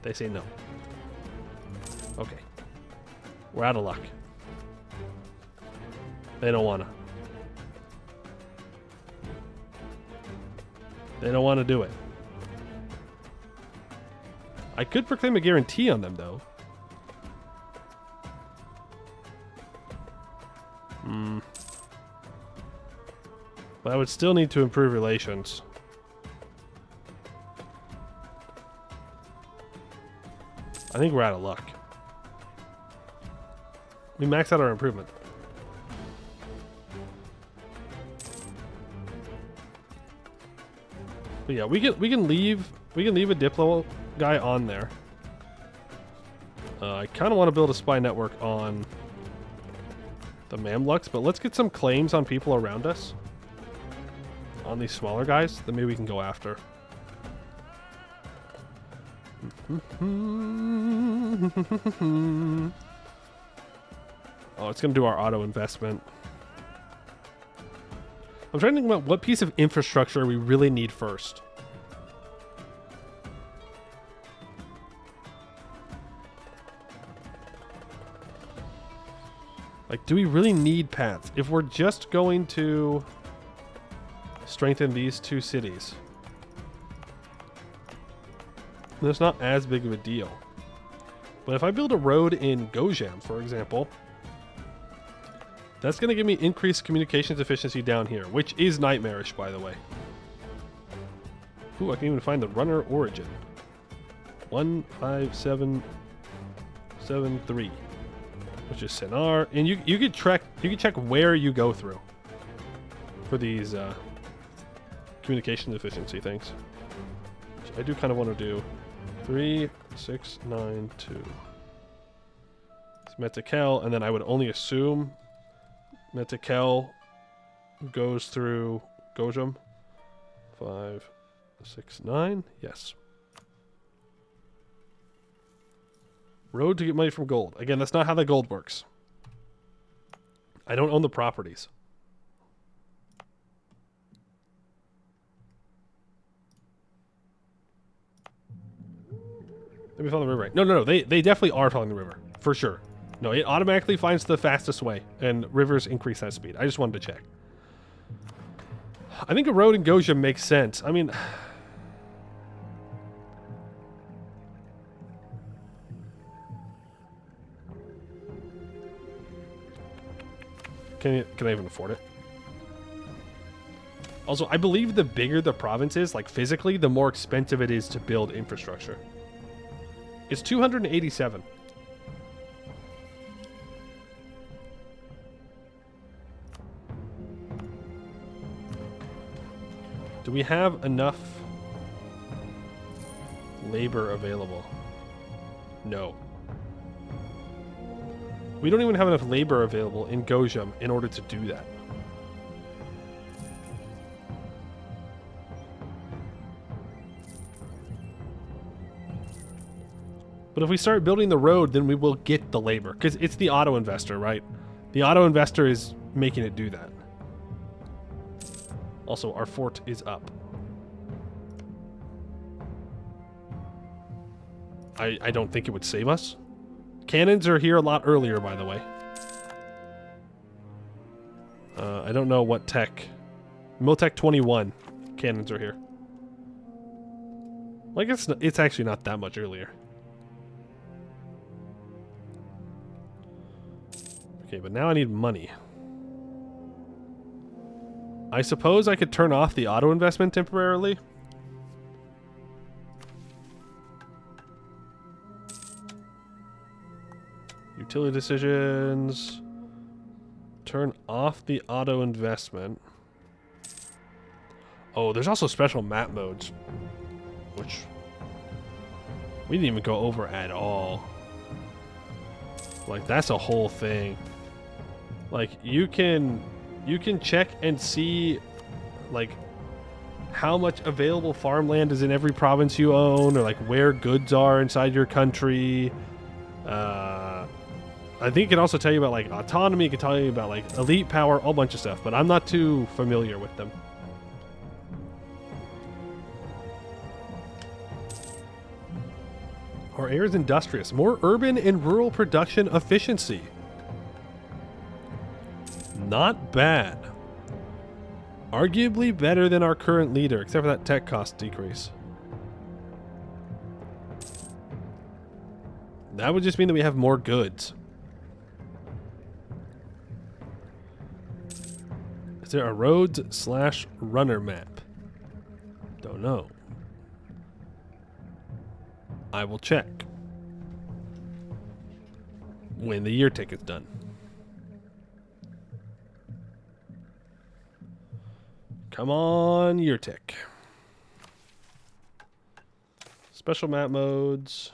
They say no. Okay. We're out of luck. They don't wanna. They don't want to do it. I could proclaim a guarantee on them, though. But I would still need to improve relations. I think we're out of luck. We maxed out our improvement. But yeah, we can leave a Diplo guy on there. I kind of want to build a spy network on the Mamluks, but let's get some claims on people around us. On these smaller guys that maybe we can go after. Oh, it's going to do our auto investment. I'm trying to think about what piece of infrastructure we really need first. Like, do we really need paths? If we're just going to strengthen these two cities, then it's not as big of a deal. But if I build a road in Gojam, for example, that's going to give me increased communications efficiency down here, which is nightmarish, by the way. Ooh, I can even find the runner origin. 15773, which is Senar, and you can check where you go through for these communications efficiency things. Which I do kind of want to do. 3692. It's Metakel, and then I would only assume Metakel goes through Gojam. 569. Yes. Road to get money from gold. Again, that's not how the gold works. I don't own the properties. Let me follow the river right. No. They definitely are following the river. For sure. No, it automatically finds the fastest way, and rivers increase that speed. I just wanted to check. I think a road in Gojam makes sense. I mean, can I even afford it? Also, I believe the bigger the province is, like physically, the more expensive it is to build infrastructure. It's 287. Do we have enough labor available? No. We don't even have enough labor available in Gojam in order to do that. But if we start building the road, then we will get the labor. Because it's the auto investor, right? The auto investor is making it do that. Also, our fort is up. I don't think it would save us. Cannons are here a lot earlier, by the way. I don't know what tech. Miltech 21 cannons are here. Like it's actually not that much earlier. Okay, but now I need money. I suppose I could turn off the auto investment temporarily. Utility decisions. Turn off the auto investment. Oh, there's also special map modes, which we didn't even go over at all. Like, that's a whole thing. Like, you can check and see, like, how much available farmland is in every province you own, or like where goods are inside your country. I think it can also tell you about like autonomy. It can tell you about like elite power, a whole bunch of stuff, but I'm not too familiar with them. Our air is industrious. More urban and rural production efficiency. Not bad. Arguably better than our current leader, except for that tech cost decrease. That would just mean that we have more goods. Is there a roads/runner map? Don't know. I will check when the year ticket's done. Come on, year tick. Special map modes.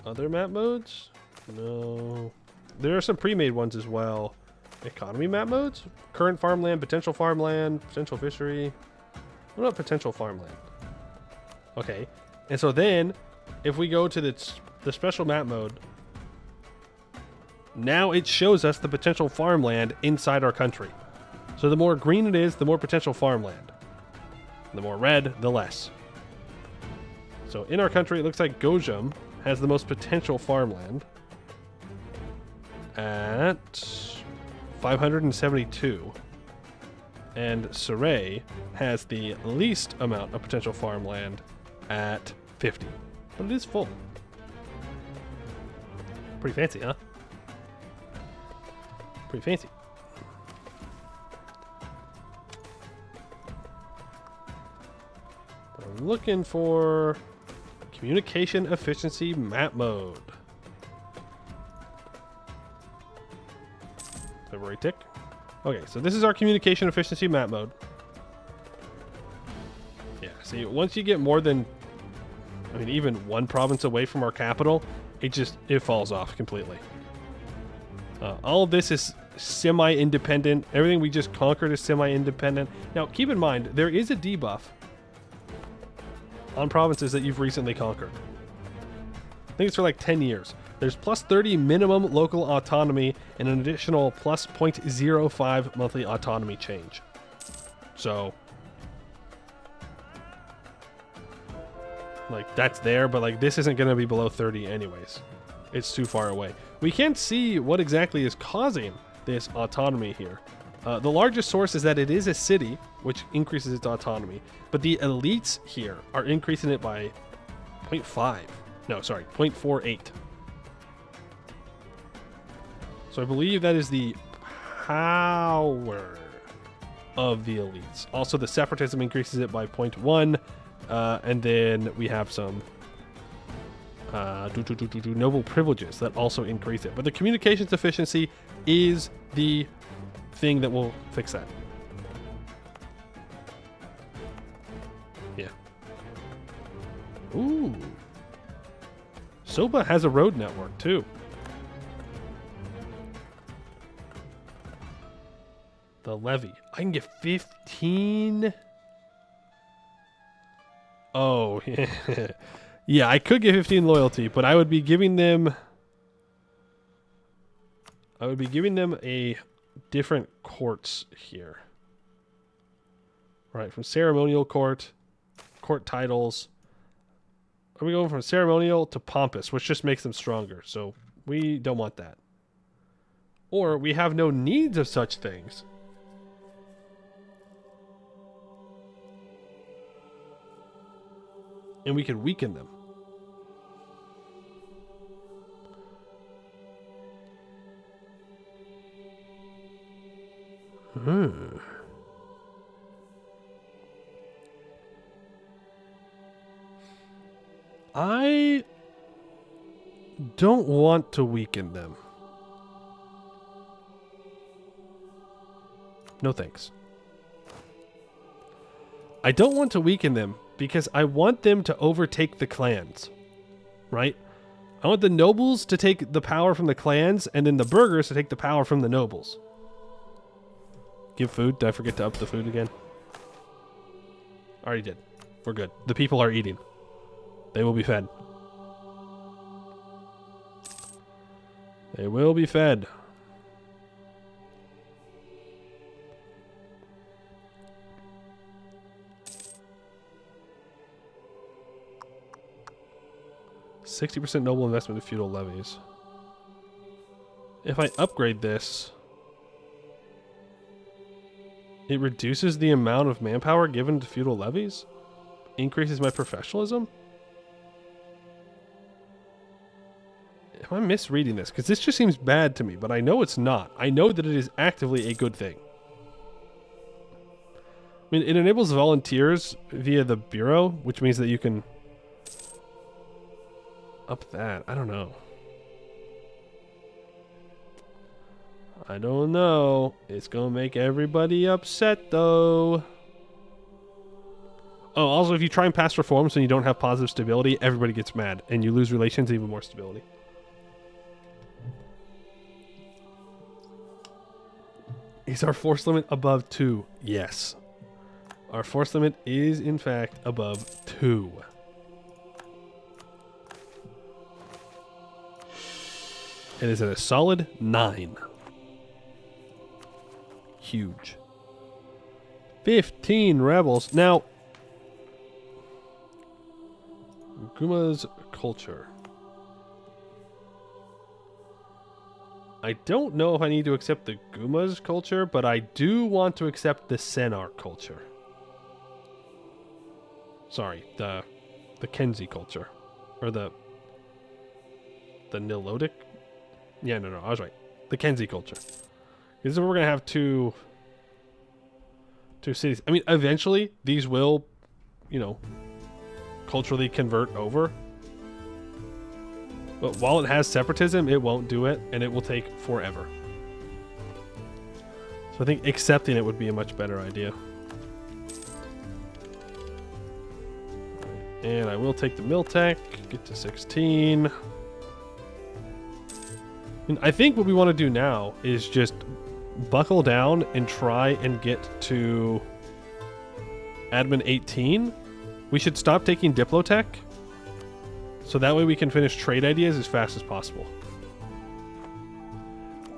Other map modes? No. There are some pre-made ones as well. Economy map modes? Current farmland, potential fishery. What about potential farmland? Okay. And so then, if we go to the special map mode, now it shows us the potential farmland inside our country. So the more green it is, the more potential farmland. The more red, the less. So in our country, it looks like Gojam has the most potential farmland at 572. And Saray has the least amount of potential farmland at 50. But it is full. Pretty fancy, huh? Pretty fancy. I'm looking for communication efficiency map mode. February tick. Okay, so this is our communication efficiency map mode. Yeah, see, once you get more than, I mean, even one province away from our capital, it falls off completely. All of this is semi-independent. Everything we just conquered is semi-independent. Now, keep in mind, there is a debuff on provinces that you've recently conquered. I think it's for like 10 years. There's plus 30 minimum local autonomy and an additional plus 0.05 monthly autonomy change. So, like, that's there, but like this isn't going to be below 30 anyways. It's too far away. We can't see what exactly is causing this autonomy here. The largest source is that it is a city, which increases its autonomy, but the elites here are increasing it by 0.5. No, sorry, 0.48. So I believe that is the power of the elites. Also, the separatism increases it by 0.1, and then we have some noble privileges that also increase it. But the communications efficiency is the thing that will fix that. Yeah. Ooh. Soba has a road network too. The levy. I can get 15. Oh, yeah, I could give 15 loyalty, but I would be giving them a different courts here. Right, from ceremonial court titles. Are we going from ceremonial to pompous, which just makes them stronger? So we don't want that. Or we have no needs of such things. And we can weaken them. I don't want to weaken them. No thanks. I don't want to weaken them because I want them to overtake the clans. Right? I want the nobles to take the power from the clans and then the burghers to take the power from the nobles. Give food. Did I forget to up the food again? Already did. We're good. The people are eating. They will be fed. They will be fed. %60 noble investment in feudal levies. If I upgrade this, it reduces the amount of manpower given to feudal levies? Increases my professionalism? Am I misreading this? Because this just seems bad to me, but I know it's not. I know that it is actively a good thing. I mean, it enables volunteers via the bureau, which means that you can up that. I don't know. I don't know. It's going to make everybody upset, though. Oh, also, if you try and pass reforms and you don't have positive stability, everybody gets mad, and you lose relations, even more stability. Is our force limit above 2? Yes. Our force limit is, in fact, above 2. It is at a solid 9. Huge. 15 rebels. Now, Guma's culture. I don't know if I need to accept the Guma's culture, but I do want to accept the Senar culture. Sorry, the Kenzi culture. Or the Nilotic? Yeah, no, I was right. The Kenzi culture. This is where we're going to have two cities. I mean, eventually, these will, culturally convert over. But while it has separatism, it won't do it, and it will take forever. So I think accepting it would be a much better idea. And I will take the Miltech, get to 16. And I think what we want to do now is just buckle down and try and get to admin 18. We should stop taking Diplotech, so that way we can finish trade ideas as fast as possible.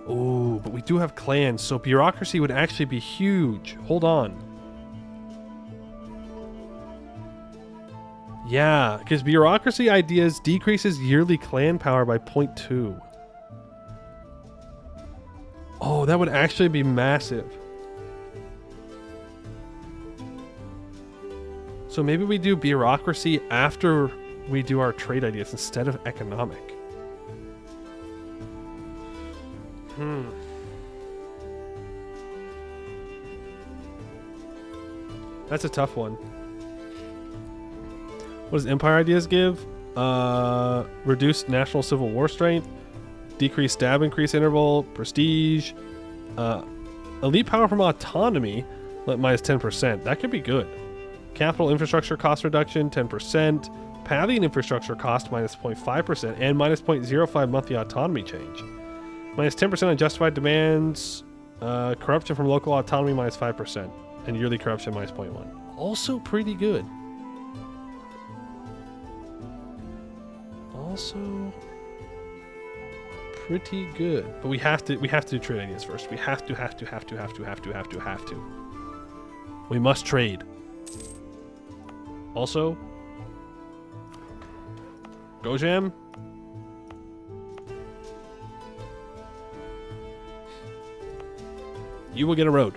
Oh, but we do have clans, so bureaucracy would actually be huge. Hold on. Yeah, because bureaucracy ideas decreases yearly clan power by 0.2. Oh, that would actually be massive. So maybe we do bureaucracy after we do our trade ideas instead of economic. That's a tough one. What does Empire Ideas give? Reduced national civil war strength, decreased stab increase interval, prestige, elite power from autonomy, minus 10%. That could be good. Capital infrastructure cost reduction, 10%. Pathing infrastructure cost, minus 0.5%, and minus 0.05 monthly autonomy change. Minus 10% on justified demands, corruption from local autonomy, minus 5%, and yearly corruption, minus 0.1. Also pretty good. also pretty good. But we have to do trade ideas first. We have to. We must trade. Also, Gojam. You will get a road.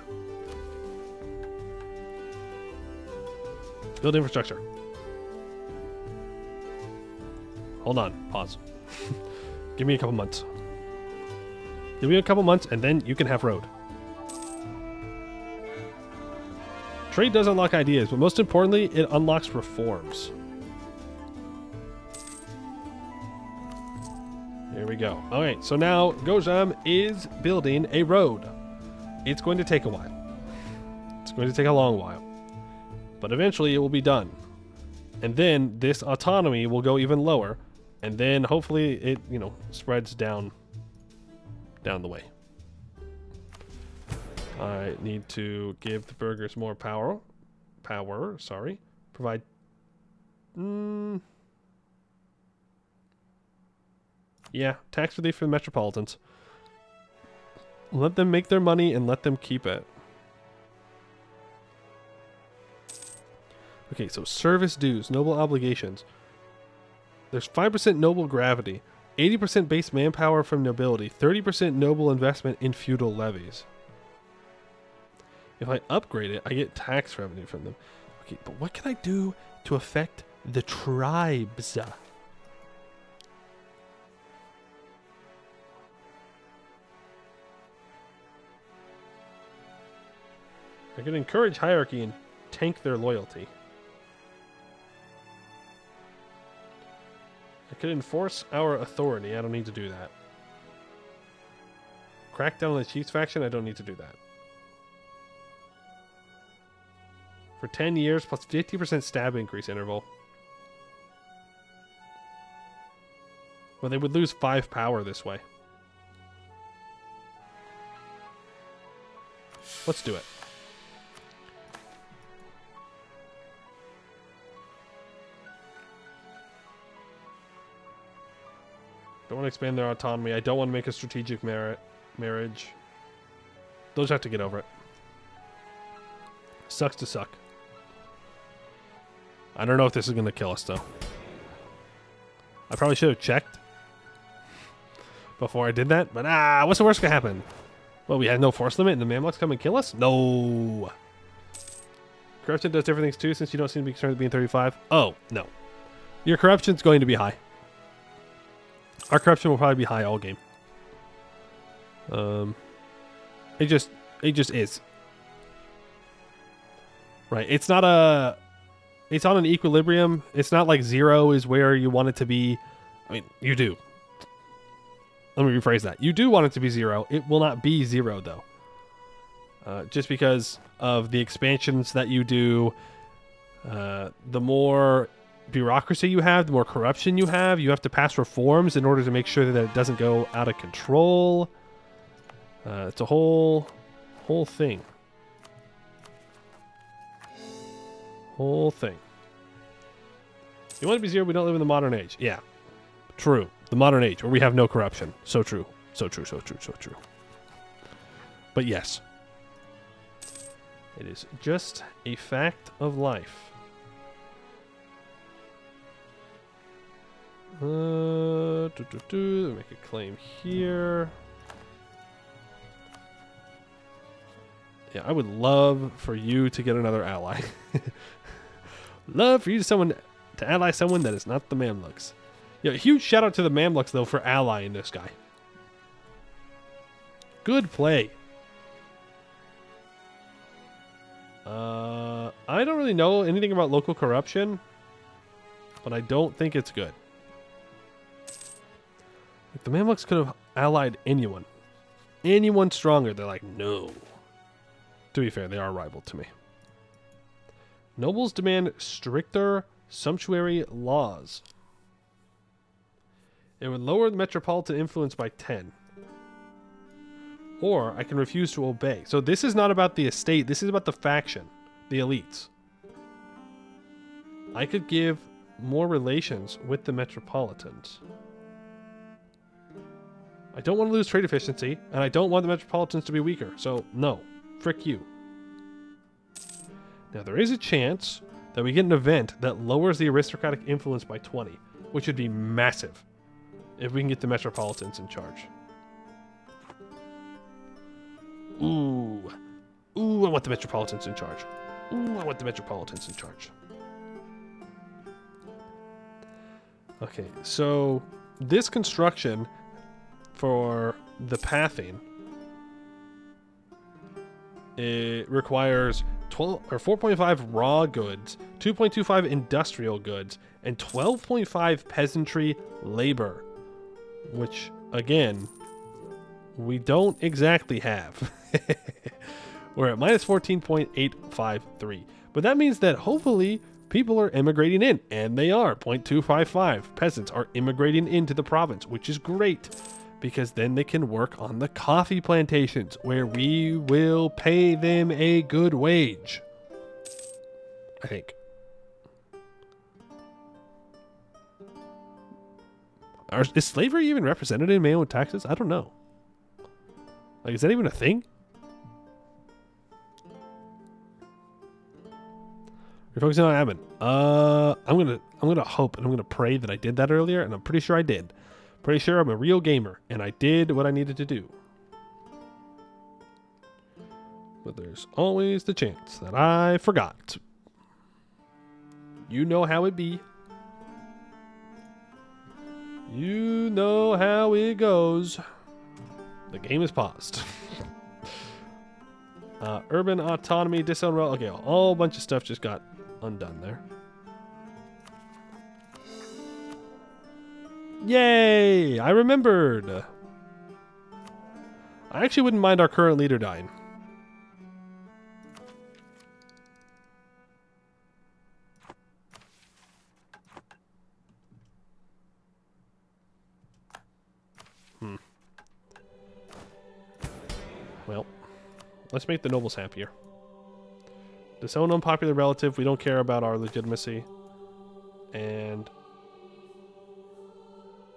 Build infrastructure. Hold on. Pause. Give me a couple months. Give me a couple months, and then you can have road. Trade does unlock ideas, but most importantly, it unlocks reforms. There we go. All right, so now Gojam is building a road. It's going to take a while. It's going to take a long while. But eventually it will be done. And then this autonomy will go even lower. And then hopefully it, spreads down the way. I need to give the burgers more power. Provide. Yeah, tax relief for the metropolitans. Let them make their money and let them keep it. Okay, so service dues, noble obligations. There's 5% noble gravity, 80% base manpower from nobility, 30% noble investment in feudal levies. If I upgrade it, I get tax revenue from them. Okay, but what can I do to affect the tribes? I can encourage hierarchy and tank their loyalty. I could enforce our authority. I don't need to do that. Crack down on the Chiefs faction. I don't need to do that. For 10 years plus 50% stab increase interval. Well, they would lose 5 power this way. Let's do it. Don't want to expand their autonomy. I don't want to make a strategic marriage. Those have to get over it. Sucks to suck. I don't know if this is going to kill us, though. I probably should have checked before I did that. But, what's the worst going to happen? Well, we had no force limit and the Mamluks come and kill us? No. Corruption does different things, too, since you don't seem to be concerned with being 35. Oh, no. Your corruption's going to be high. Our corruption will probably be high all game. It just is. Right. It's not a... It's on an equilibrium. It's not like 0 is where you want it to be. I mean, you do. Let me rephrase that. You do want it to be 0. It will not be 0, though. Just because of the expansions that you do, the more bureaucracy you have, the more corruption you have to pass reforms in order to make sure that it doesn't go out of control. It's a whole thing. Whole thing. You want to be 0, we don't live in the modern age. Yeah. True. The modern age where we have no corruption. So true. So true, so true, so true. But yes. It is just a fact of life. Make a claim here. Yeah, I would love for you to get another ally. Love for you to ally someone that is not the Mamluks. Yeah, huge shout out to the Mamluks though for allying this guy. Good play. I don't really know anything about local corruption, but I don't think it's good. Like, the Mamluks could have allied anyone. Anyone stronger. They're like, no. To be fair, they are a rival to me. Nobles demand stricter sumptuary laws. It would lower the metropolitan influence by 10. Or I can refuse to obey. So this is not about the estate. This is about the faction. The elites. I could give more relations with the metropolitans. I don't want to lose trade efficiency, and I don't want the metropolitans to be weaker. So, no. Frick you. Now, there is a chance that we get an event that lowers the aristocratic influence by 20, which would be massive if we can get the metropolitans in charge. Ooh. Ooh, I want the metropolitans in charge. Ooh, I want the metropolitans in charge. Okay, so this construction for the pathing, it requires 12 or 4.5 raw goods, 2.25 industrial goods, and 12.5 peasantry labor, which again we don't exactly have. We're at minus 14.853, but that means that hopefully people are immigrating in, and they are. 0.255 peasants are immigrating into the province, which is great, because then they can work on the coffee plantations, where we will pay them a good wage. I think. Is slavery even represented in MEIOU Taxes? I don't know. Like, is that even a thing? You're focusing on admin. I'm gonna hope and I'm gonna pray that I did that earlier, and I'm pretty sure I did. Pretty sure I'm a real gamer, and I did what I needed to do. But there's always the chance that I forgot. You know how it be. You know how it goes. The game is paused. Urban autonomy, disown rel. Okay, a whole bunch of stuff just got undone there. Yay! I remembered. I actually wouldn't mind our current leader dying. Well, let's make the nobles happier. Disown unpopular relative. We don't care about our legitimacy. And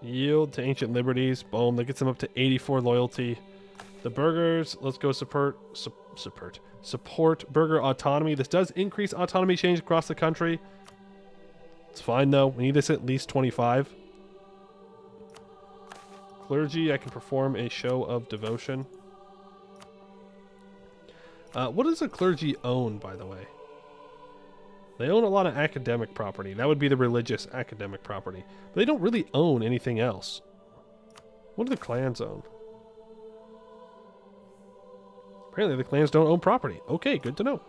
yield to ancient liberties. Boom. That gets them up to 84 loyalty. The burghers. Let's go support burgher autonomy. This does increase autonomy change across the country. It's fine though. We need this at least 25. Clergy. I can perform a show of devotion. What does a clergy own, by the way? They own a lot of academic property. That would be the religious academic property. But they don't really own anything else. What do the clans own? Apparently the clans don't own property. Okay, good to know.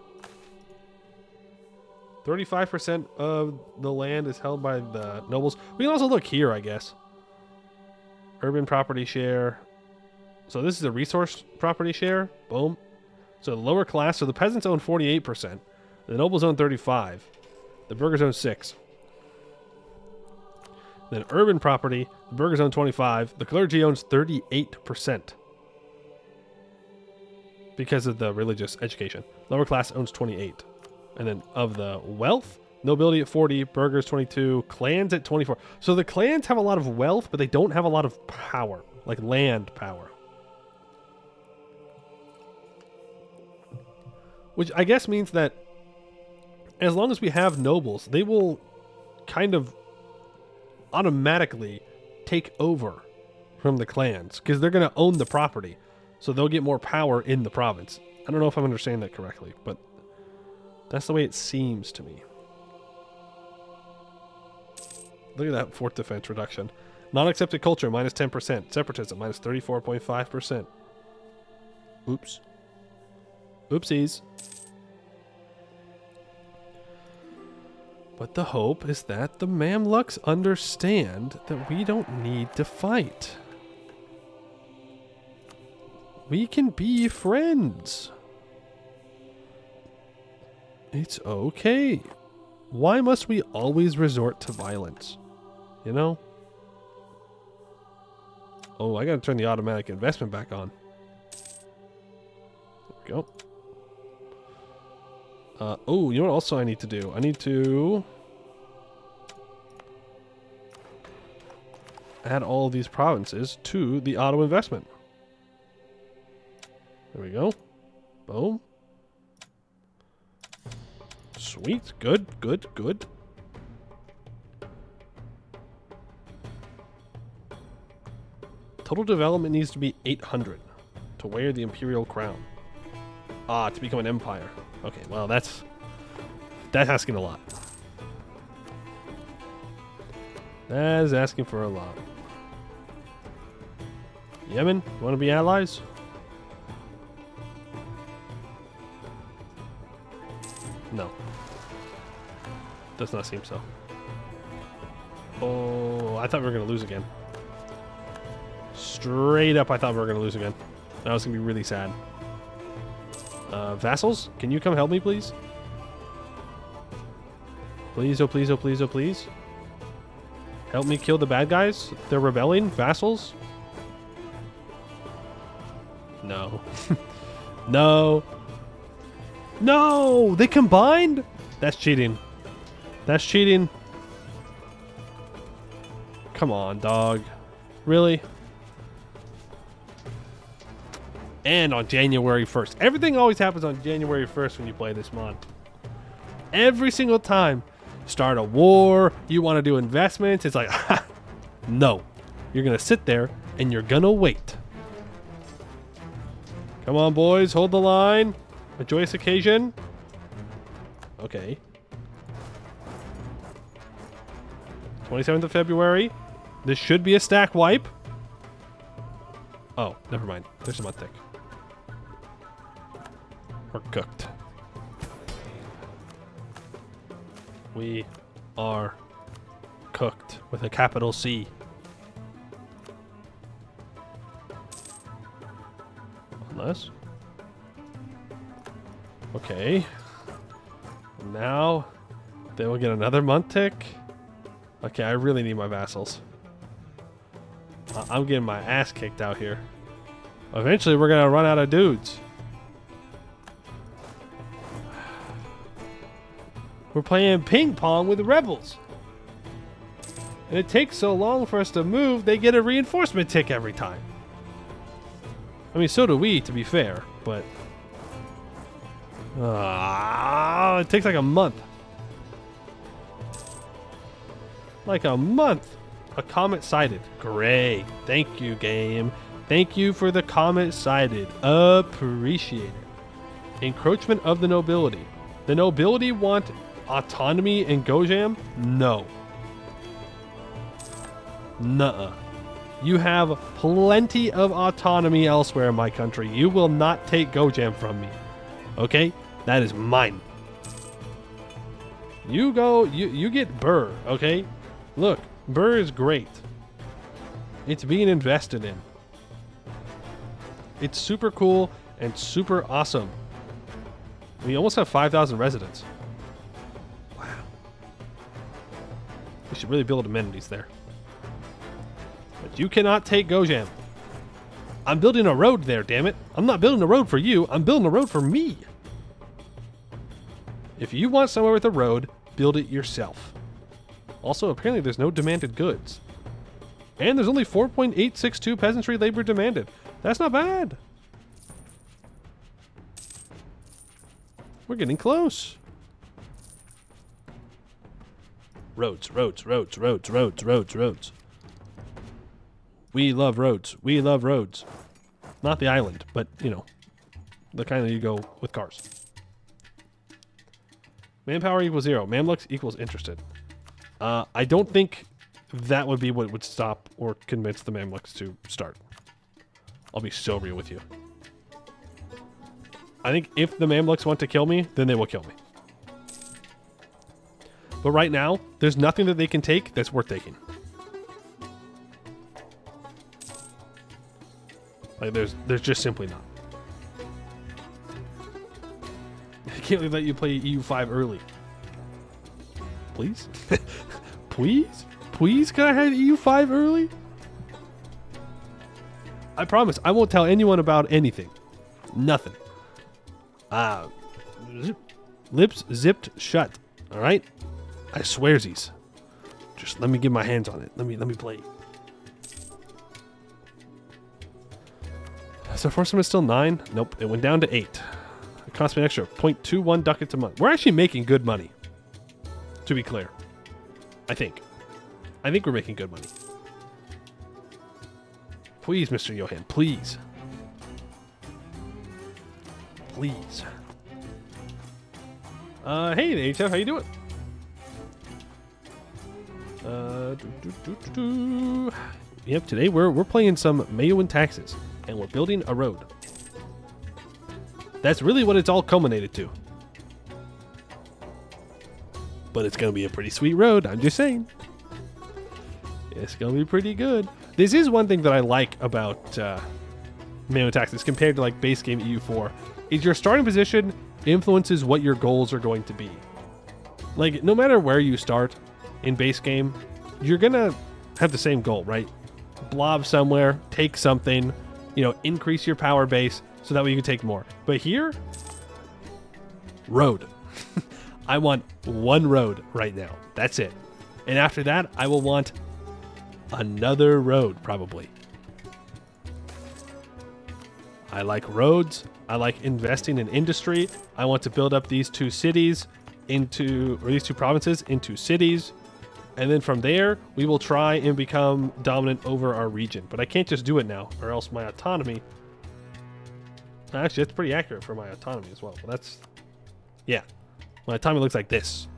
35% of the land is held by the nobles. We can also look here, I guess. Urban property share. So this is a resource property share. Boom. So the lower class, so the peasants own 48%. The nobles own 35%. The burghers own 6%. Then urban property, the burghers own 25%. The clergy owns 38%. Because of the religious education. Lower class owns 28%. And then of the wealth, nobility at 40%, burghers 22%, clans at 24%. So the clans have a lot of wealth, but they don't have a lot of power. Like land power. Which I guess means that as long as we have nobles, they will kind of automatically take over from the clans because they're going to own the property. So they'll get more power in the province. I don't know if I'm understanding that correctly, but that's the way it seems to me. Look at that fort defense reduction. Non-accepted culture, minus 10%. Separatism, minus 34.5%. Oops. Oopsies. But the hope is that the Mamluks understand that we don't need to fight. We can be friends. It's okay. Why must we always resort to violence? You know? Oh, I gotta turn the automatic investment back on. There we go. Oh, you know what also I need to do? I need to add all of these provinces to the auto investment. There we go. Boom. Sweet. Good, good, good. Total development needs to be 800 to wear the imperial crown. Ah, to become an empire. Okay, well, that's asking a lot. That is asking for a lot. Yemen, you want to be allies? No. Does not seem so. Oh, I thought we were going to lose again. Straight up, I thought we were going to lose again. That was going to be really sad. Vassals, can you come help me, please? Please, oh please, oh please, oh please. Help me kill the bad guys. They're rebelling. Vassals? No. No. No! They combined? That's cheating. That's cheating. Come on, dog. Really? And on January 1st. Everything always happens on January 1st when you play this mod. Every single time. Start a war. You want to do investments. It's like, no. You're going to sit there and you're going to wait. Come on, boys. Hold the line. A joyous occasion. Okay. 27th of February. This should be a stack wipe. Oh, never mind. There's some thick. We're cooked. We are cooked with a capital C. Unless. Okay. Now, then we'll get another month tick. Okay, I really need my vassals. I'm getting my ass kicked out here. Eventually, we're gonna run out of dudes. We're playing ping pong with the rebels. And it takes so long for us to move, they get a reinforcement tick every time. I mean, so do we, to be fair, but... it takes like a month. Like a month. A comet sighted. Great. Thank you, game. Thank you for the comet sighted. Appreciate it. Encroachment of the nobility. The nobility want autonomy in Gojam? No. Nuh-uh. You have plenty of autonomy elsewhere in my country. You will not take Gojam from me. Okay? That is mine. You go, you get Burr, okay? Look, Burr is great. It's being invested in. It's super cool and super awesome. We almost have 5,000 residents. Wow. We should really build amenities there. But you cannot take Gojam. I'm building a road there, damn it. I'm not building a road for you. I'm building a road for me. If you want somewhere with a road, build it yourself. Also, apparently there's no demanded goods. And there's only 4.862 peasantry labor demanded. That's not bad. We're getting close. Roads, roads, roads, roads, roads, roads, roads. We love roads. We love roads. Not the island, but, you know, the kind that you go with cars. Manpower equals 0. Mamluks equals interested. I don't think that would be what would stop or convince the Mamluks to start. I'll be so real with you. I think if the Mamluks want to kill me, then they will kill me. But right now, there's nothing that they can take that's worth taking. Like, there's just simply not. I can't let you play EU5 early. Please? Please? Please, can I have EU5 early? I promise, I won't tell anyone about anything. Nothing. Lips zipped shut. Alright? I swearsies. Just let me get my hands on it. Let me play. So force is still 9. Nope, it went down to 8. It cost me an extra 0.21 ducats a month. We're actually making good money, to be clear. I think we're making good money. Please, Mr. Johan, please. Please. Hey, HF, how you doing? Yep, today we're playing some MEIOU Taxes, and we're building a road. That's really what it's all culminated to. But it's gonna be a pretty sweet road, I'm just saying. It's gonna be pretty good. This is one thing that I like about MEIOU Taxes compared to like base game EU4, is your starting position influences what your goals are going to be. Like, no matter where you start in base game, you're gonna have the same goal, right? Blob somewhere, take something, you know, increase your power base so that way you can take more. But here, road. I want one road right now. That's it. And after that, I will want another road, probably. I like roads. I like investing in industry. I want to build up these two cities into, or these two provinces into cities. And then from there, we will try and become dominant over our region. But I can't just do it now, or else my autonomy... Actually, that's pretty accurate for my autonomy as well. But that's... Yeah. My autonomy looks like this.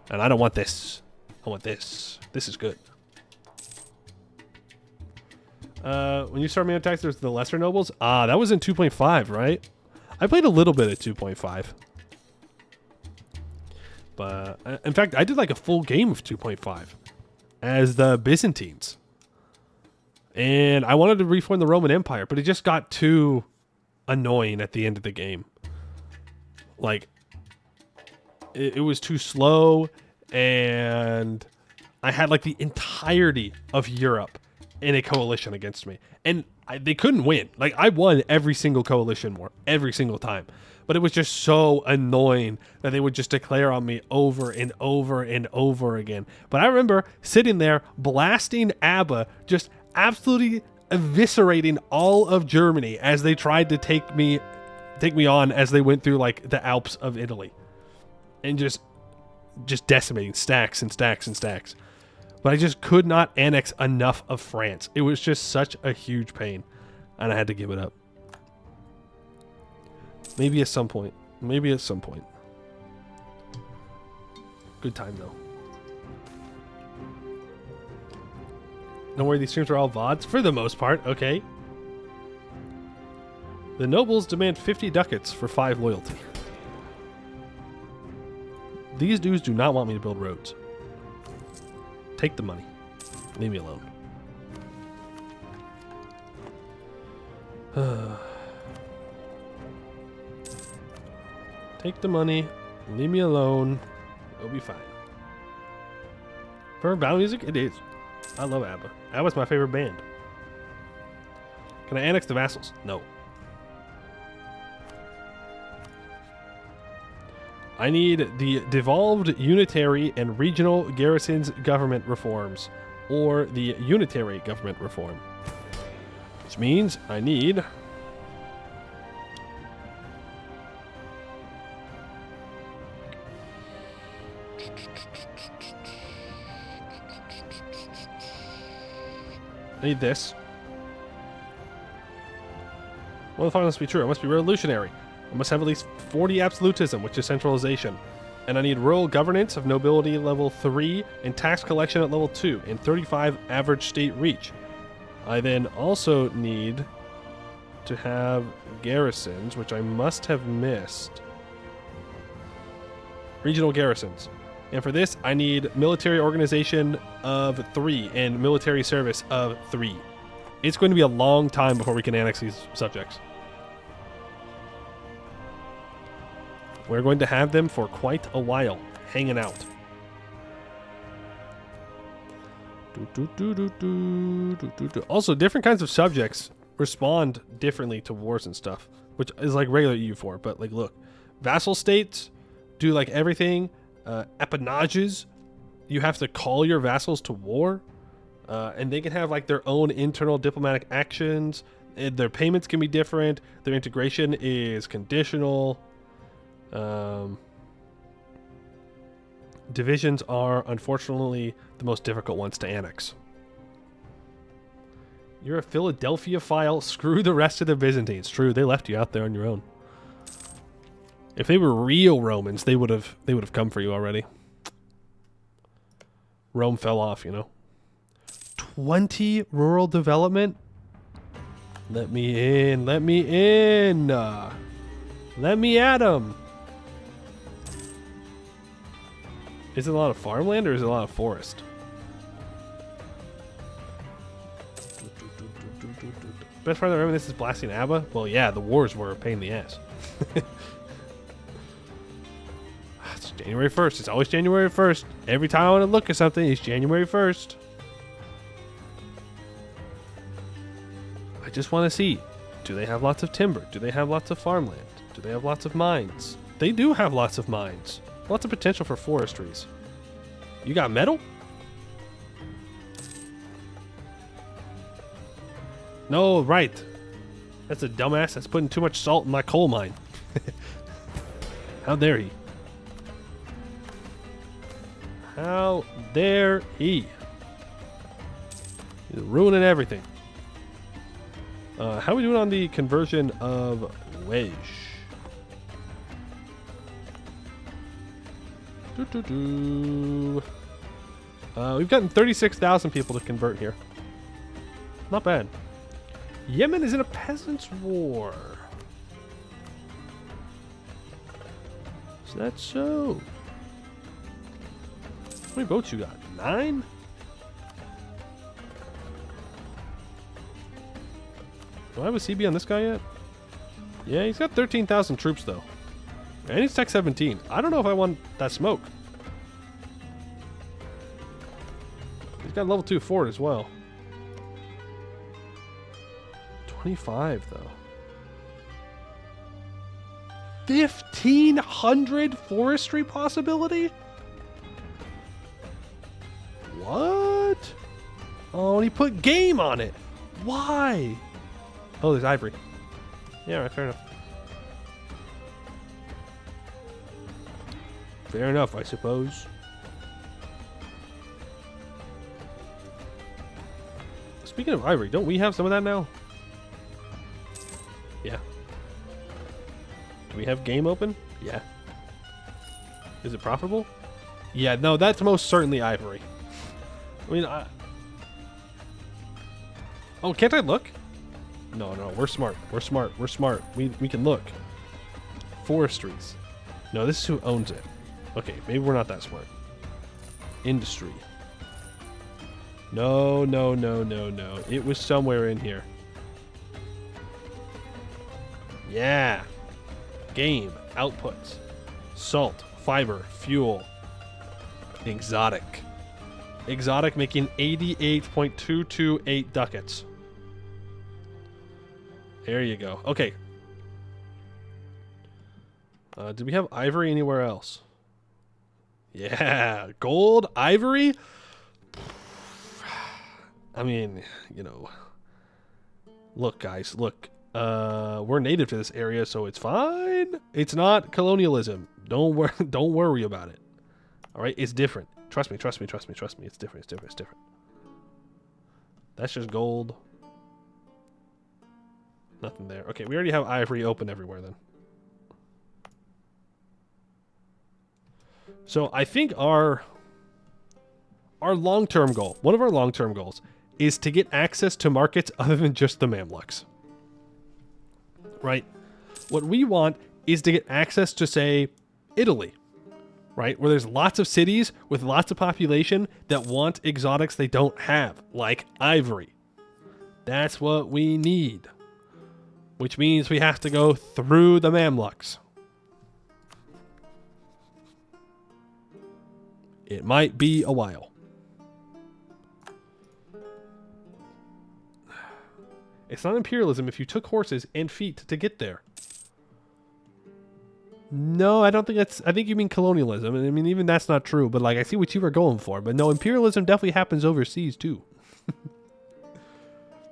And I don't want this. I want this. This is good. When you start MEIOU Taxes, there's the lesser nobles. Ah, that was in 2.5, right? I played a little bit at 2.5. But, in fact, I did like a full game of 2.5 as the Byzantines. And I wanted to reform the Roman Empire, but it just got too annoying at the end of the game. Like, it was too slow, and I had like the entirety of Europe in a coalition against me. And they couldn't win. Like, I won every single coalition war, every single time. But it was just so annoying that they would just declare on me over and over and over again. But I remember sitting there blasting ABBA, just absolutely eviscerating all of Germany as they tried to take me on as they went through like the Alps of Italy. And just decimating stacks and stacks and stacks. But I just could not annex enough of France. It was just such a huge pain. And I had to give it up. Maybe at some point. Maybe at some point. Good time, though. Don't worry, these streams are all VODs. For the most part, okay. The nobles demand 50 ducats for 5 loyalty. These dudes do not want me to build roads. Take the money. Leave me alone. Take the money. Leave me alone. It'll be fine. For battle music, it is. I love ABBA. ABBA's my favorite band. Can I annex the vassals? No. I need the devolved unitary and regional garrisons government reforms, or the unitary government reform. Which means I need this. Well, the thought must be true. I must be revolutionary. I must have at least 40 absolutism, which is centralization. And I need rural governance of nobility level 3 and tax collection at level 2 and 35 average state reach. I then also need to have garrisons, which I must have missed. Regional garrisons. And for this, I need military organization of 3 and military service of 3. It's going to be a long time before we can annex these subjects. We're going to have them for quite a while, hanging out. Also, different kinds of subjects respond differently to wars and stuff, which is like regular EU4. But like, look, vassal states do like everything. Appanages, you have to call your vassals to war, and they can have like their own internal diplomatic actions. Their payments can be different. Their integration is conditional. Divisions are, unfortunately, the most difficult ones to annex. You're a Philadelphia file. Screw the rest of the Byzantines. True, they left you out there on your own. If they were real Romans, they would have come for you already. Rome fell off, you know. 20 rural development. Let me in. Let me in. Let me at them. Is it a lot of farmland or is it a lot of forest? Best part of the Roman, this is blasting ABBA? Well, yeah, the wars were a pain in the ass. It's January 1st. It's always January 1st. Every time I want to look at something, it's January 1st. I just want to see, do they have lots of timber? Do they have lots of farmland? Do they have lots of mines? They do have lots of mines. Lots of potential for forestries. You got metal? No, right. That's a dumbass that's putting too much salt in my coal mine. How dare he? How dare he? He's ruining everything. How are we doing on the conversion of wedge? We've gotten 36,000 people to convert here. Not bad. Yemen is in a peasants' war. Is that so? How many votes you got? 9? Do I have a CB on this guy yet? Yeah, he's got 13,000 troops though. And he's Tech 17. I don't know if I want that smoke. He's got level 2 fort as well. 25 though. 1,500 forestry possibility? What? Oh, and he put game on it. Why? Oh, there's ivory. Yeah, right, fair enough. Fair enough, I suppose. Speaking of ivory, don't we have some of that now? Yeah. Do we have game open? Yeah. Is it profitable? Yeah, no, that's most certainly ivory. I mean, oh, can't I look? No, no, we're smart. We're smart. We're smart. We can look. Forestries. No, this is who owns it. Okay, maybe we're not that smart. Industry. No, no, no, no, no. It was somewhere in here. Yeah. Game. Outputs. Salt. Fiber. Fuel. Exotic. Exotic making 88.228 ducats. There you go. Okay. Did we have ivory anywhere else? Yeah. Gold, ivory. I mean, you know. Look, guys. Look. We're native to this area, so it's fine. It's not colonialism. Don't worry about it. All right? It's different. Trust me, trust me, trust me, trust me. It's different, it's different, it's different. That's just gold. Nothing there. Okay, we already have ivory open everywhere then. So I think our long-term goal, one of our long-term goals, is to get access to markets other than just the Mamluks. Right? What we want is to get access to, say, Italy. Right? Where there's lots of cities with lots of population that want exotics they don't have, like ivory. That's what we need. Which means we have to go through the Mamluks. It might be a while. It's not imperialism if you took horses and feet to get there. No, I don't think that's... I think you mean colonialism. I mean, even that's not true, but like, I see what you were going for. But no, imperialism definitely happens overseas, too.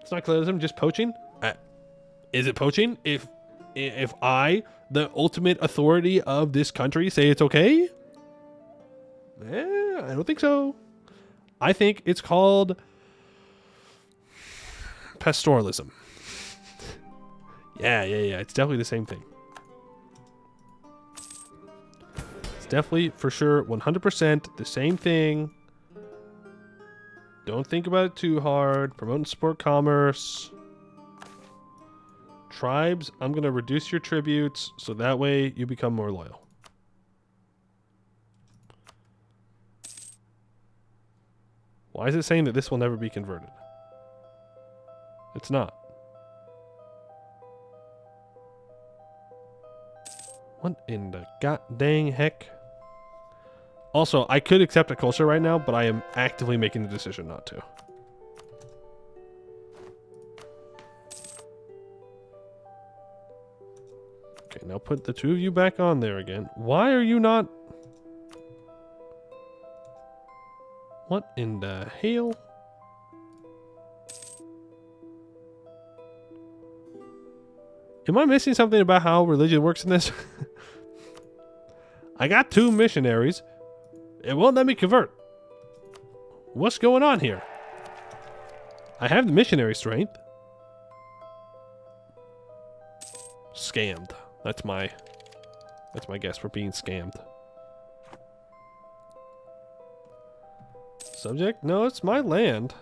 It's not colonialism, just poaching. Is it poaching? If I, the ultimate authority of this country, say it's okay? I don't think so. I think it's called pastoralism. Yeah. It's definitely the same thing. It's definitely, for sure, 100% the same thing. Don't think about it too hard. Promote and support commerce. Tribes, I'm going to reduce your tributes so that way you become more loyal. Why is it saying that this will never be converted? It's not. What in the god dang heck? Also, I could accept a culture right now, but I am actively making the decision not to. Okay, now put the two of you back on there again. Why are you not... What in the hell? Am I missing something about how religion works in this? I got 2 missionaries. It won't let me convert. What's going on here? I have the missionary strength. Scammed. That's my guess for being scammed. Subject? No, it's my land.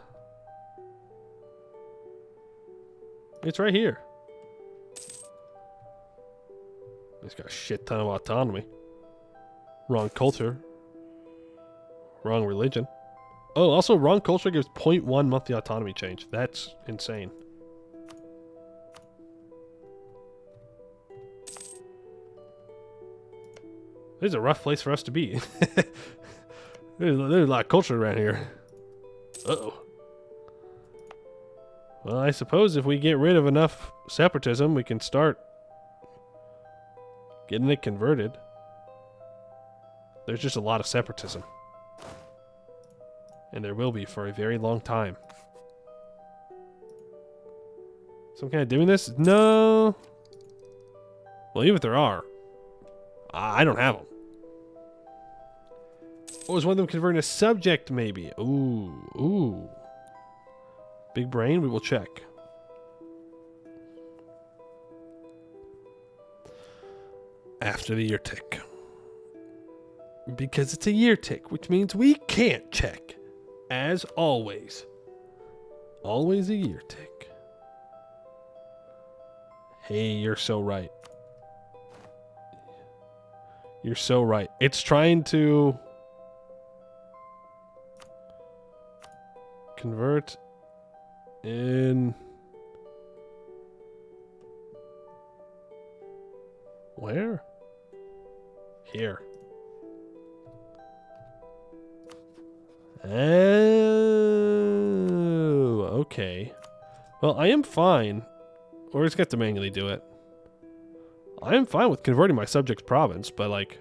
It's right here. It's got a shit ton of autonomy. Wrong culture. Wrong religion. Oh, also wrong culture gives 0.1 monthly autonomy change. That's insane. This is a rough place for us to be. There's a lot of culture around here. Uh-oh. Well, I suppose if we get rid of enough separatism, we can start getting it converted. There's just a lot of separatism. And there will be for a very long time. Some kind of doing this? No. Well, even if there are, I don't have them. Or was one of them converting a subject, maybe? Ooh. Big brain, we will check. After the year tick. Because it's a year tick, which means we can't check. As always. Always a year tick. Hey, you're so right. You're so right. It's trying to convert in... Where? Here. Oh, okay. Well, I am fine. Or just get to manually do it. I am fine with converting my subject's province, but like...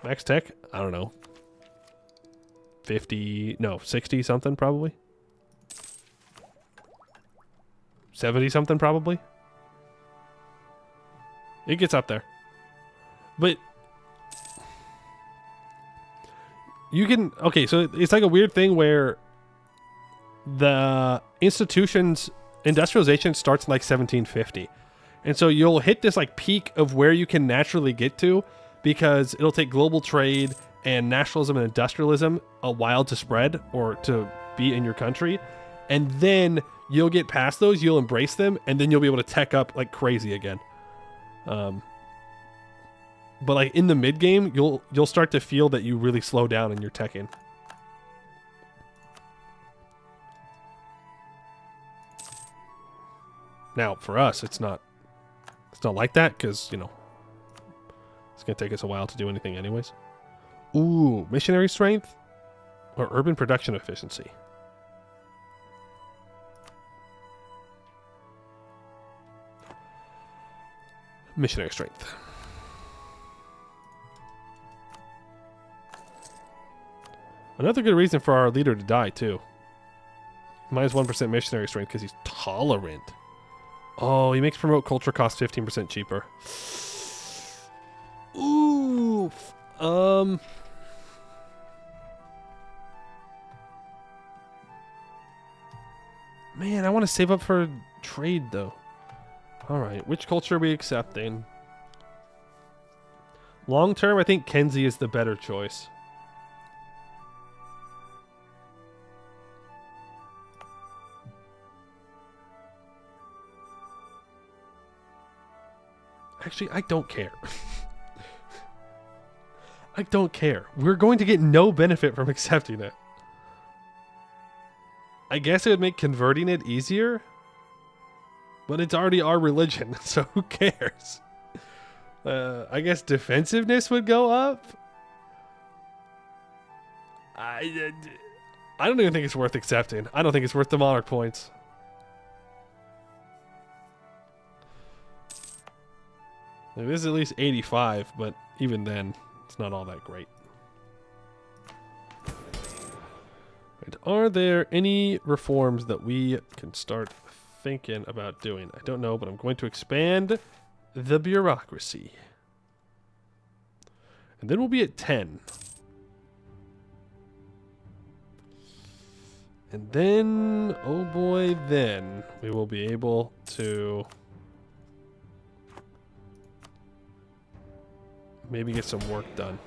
Max tech? I don't know. 50... No, 60 something probably. 70 something probably. It gets up there. But... You can... Okay, so it's like a weird thing where... The institution's industrialization starts in like 1750. And so you'll hit this like peak of where you can naturally get to because it'll take global trade and nationalism and industrialism a while to spread or to be in your country. And then you'll get past those, you'll embrace them, and then you'll be able to tech up like crazy again. But like in the mid game, you'll start to feel that you really slow down in your teching. Now, for us, it's not like that because, you know, it's going to take us a while to do anything anyways. Ooh, missionary strength or urban production efficiency? Missionary strength. Another good reason for our leader to die, too. Minus 1% missionary strength because he's tolerant. Oh, he makes promote culture cost 15% cheaper. Ooh. Man, I want to save up for trade though. All right, which culture are we accepting? Long term, I think Kenzie is the better choice. Actually, I don't care. I don't care. We're going to get no benefit from accepting it. I guess it would make converting it easier, but it's already our religion, so who cares? I guess defensiveness would go up. I don't even think it's worth accepting. I don't think it's worth the monarch points. Like, this is at least 85, but even then, it's not all that great. And are there any reforms that we can start thinking about doing? I don't know, but I'm going to expand the bureaucracy. And then we'll be at 10. And then, oh boy, then we will be able to maybe get some work done.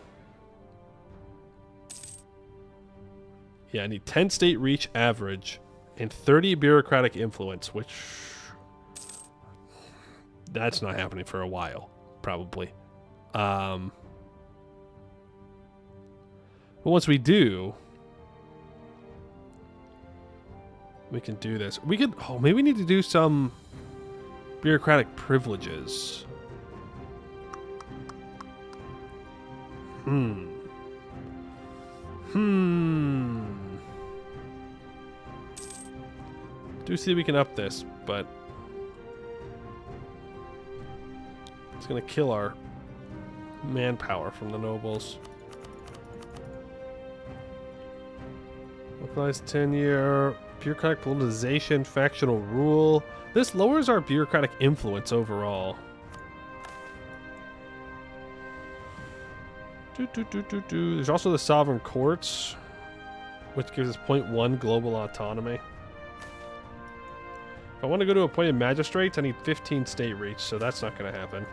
Yeah, I need 10 state reach average and 30 bureaucratic influence, which that's not happening for a while, probably. But once we do, we can do this. We could, oh, maybe we need to do some bureaucratic privileges. Do see we can up this, but it's gonna kill our manpower from the nobles. Localized tenure, bureaucratic politicization, factional rule. This lowers our bureaucratic influence overall. There's also the sovereign courts, which gives us 0.1 global autonomy. If I want to go to appointed magistrates, I need 15 state reach, so that's not going to happen.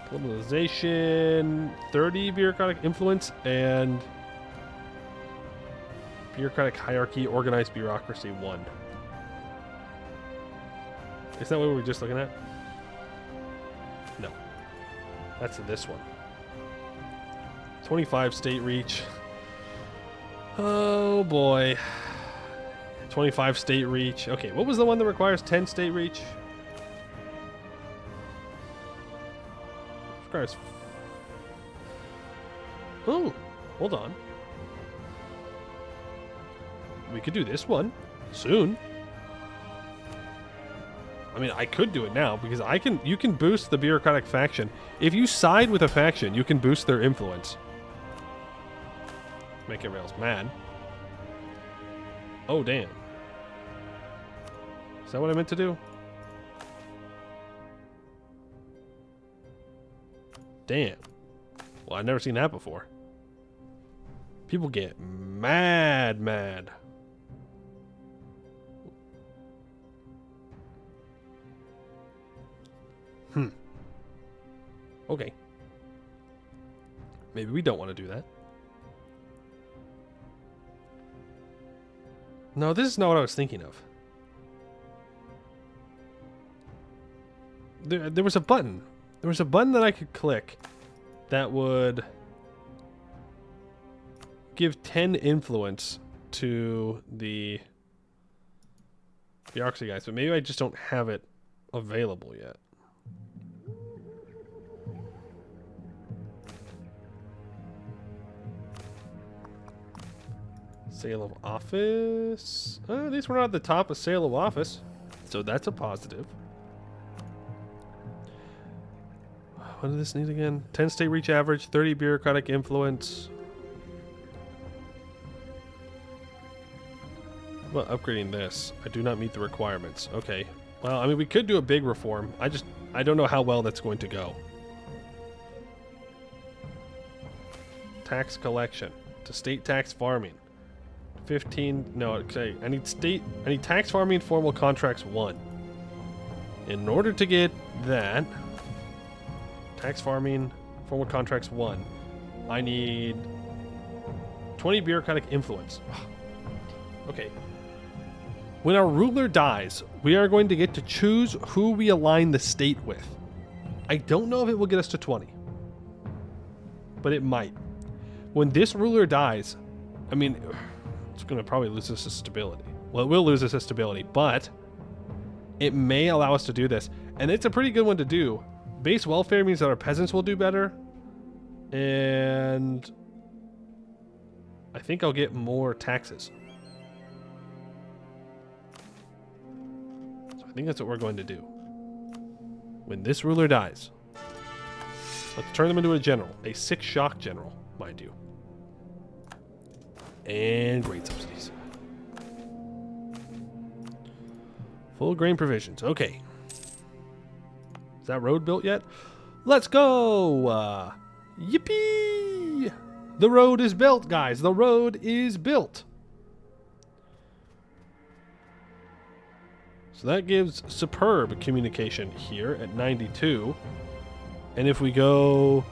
Globalization, 30 bureaucratic influence, and bureaucratic hierarchy, organized bureaucracy 1. Is that what we were just looking at? No. That's this one. 25 state reach. Oh boy. 25 state reach. Okay, what was the one that requires 10 state reach? Requires... Oh, hold on. We could do this one soon. I mean, I could do it now because you can boost the bureaucratic faction. If you side with a faction, you can boost their influence. Make everyone else mad. Oh, damn. Is that what I meant to do? Damn. Well, I've never seen that before. People get mad. Okay. Maybe we don't want to do that. No, this is not what I was thinking of. There was a button. There was a button that I could click that would give 10 influence to the bureaucracy guys, but maybe I just don't have it available yet. Sale of office. At least we're not at the top of sale of office, so that's a positive. What does this need again? 10 state reach average, 30 bureaucratic influence. Well, upgrading this. I do not meet the requirements. Okay. Well, I mean, we could do a big reform. I don't know how well that's going to go. Tax collection. To state tax farming. 15. No, okay. I need tax farming formal contracts 1. In order to get that, tax farming formal contracts 1, I need 20 bureaucratic influence. Okay. When our ruler dies, we are going to get to choose who we align the state with. I don't know if it will get us to 20, but it might. When this ruler dies, I mean, it's going to probably lose us its stability. Well, it will lose us its stability, but it may allow us to do this. And it's a pretty good one to do. Base welfare means that our peasants will do better. And I think I'll get more taxes. I think that's what we're going to do. When this ruler dies, let's turn them into a general. A 6 shock general, mind you. And grain subsidies. Full grain provisions. Okay. Is that road built yet? Let's go! Yippee! The road is built, guys. The road is built. So that gives superb communication here at 92. And if we go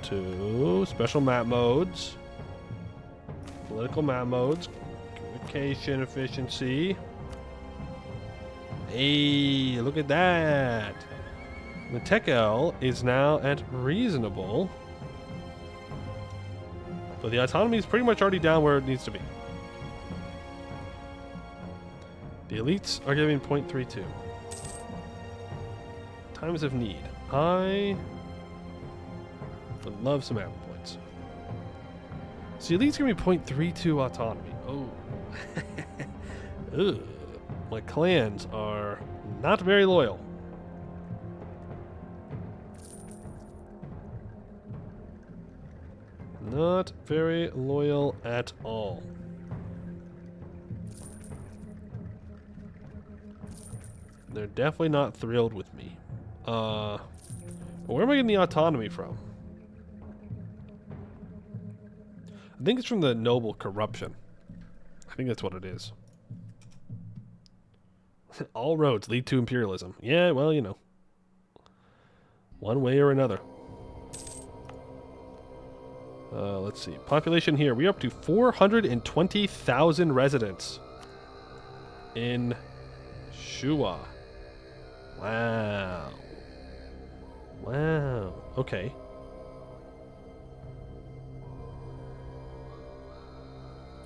to special map modes, political map modes, communication efficiency. Hey, look at that. The Tech L is now at reasonable. But the autonomy is pretty much already down where it needs to be. The elites are giving 0.32. Times of need. I would love some ammo points. So the elites give me 0.32 autonomy. Oh. Ugh. My clans are not very loyal. Not very loyal at all. They're definitely not thrilled with me. Where am I getting the autonomy from? I think it's from the noble corruption. I think that's what it is. All roads lead to imperialism. Yeah, well, you know. One way or another. Let's see. Population here. We're up to 420,000 residents in Shua. Wow. Wow. Okay.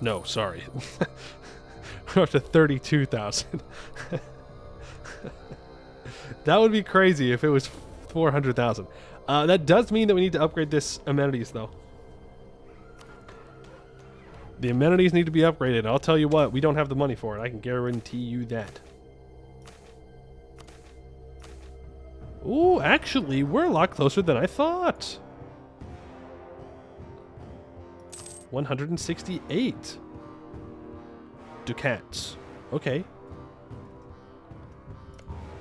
No, sorry. We're up to 32,000. That would be crazy if it was 400,000. That does mean that we need to upgrade this amenities, though. The amenities need to be upgraded. I'll tell you what, we don't have the money for it. I can guarantee you that. Ooh, actually, we're a lot closer than I thought. 168 ducats. Okay.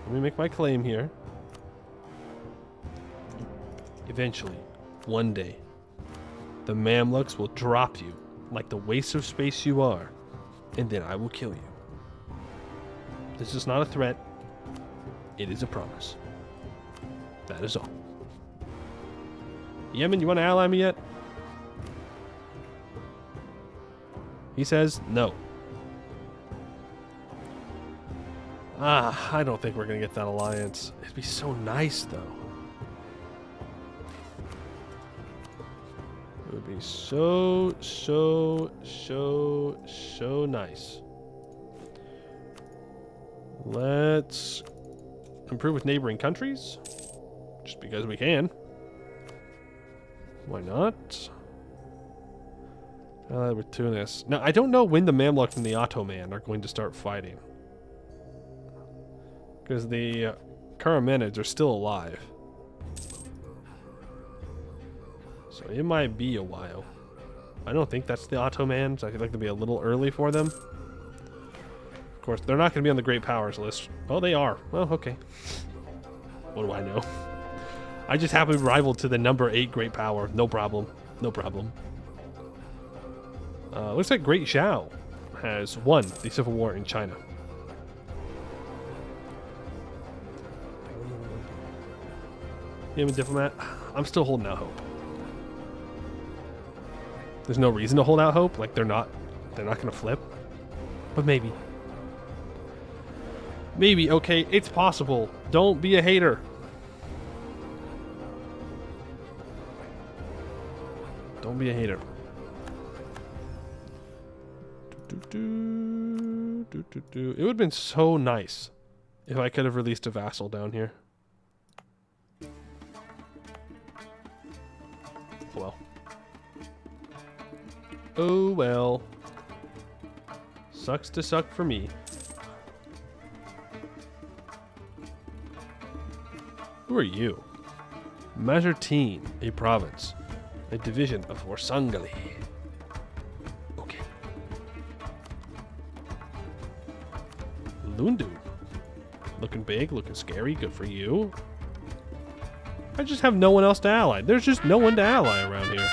Let me make my claim here. Eventually, one day, the Mamluks will drop you like the waste of space you are, and then I will kill you. This is not a threat. It is a promise. That is all. Yemen, you want to ally me yet? He says no. I don't think we're going to get that alliance. It'd be so nice, though. It would be so nice. Let's improve with neighboring countries. Just because we can. Why not? With Tunis. Now, I don't know when the Mamluk and the Ottoman are going to start fighting. Because the Karamenids are still alive. So it might be a while. I don't think that's the Ottomans. I feel like it'll be a little early for them. course, they're not going to be on the Great Powers list. Oh, they are. Well, okay. What do I know? I just happen to be rival to the number 8 Great Power. No problem. No problem. Looks like Great Xiao has won the civil war in China. You have a diplomat? I'm still holding out hope. There's no reason to hold out hope. Like they're not gonna flip. But maybe. Maybe, okay, it's possible. Don't be a hater. Don't be a hater. It would have been so nice if I could have released a vassal down here. Oh well. Oh well. Sucks to suck for me. Who are you? Mazartine, a province. A division of Orsangali. Okay. Lundu. Looking big, looking scary, good for you. I just have no one else to ally. There's just no one to ally around here.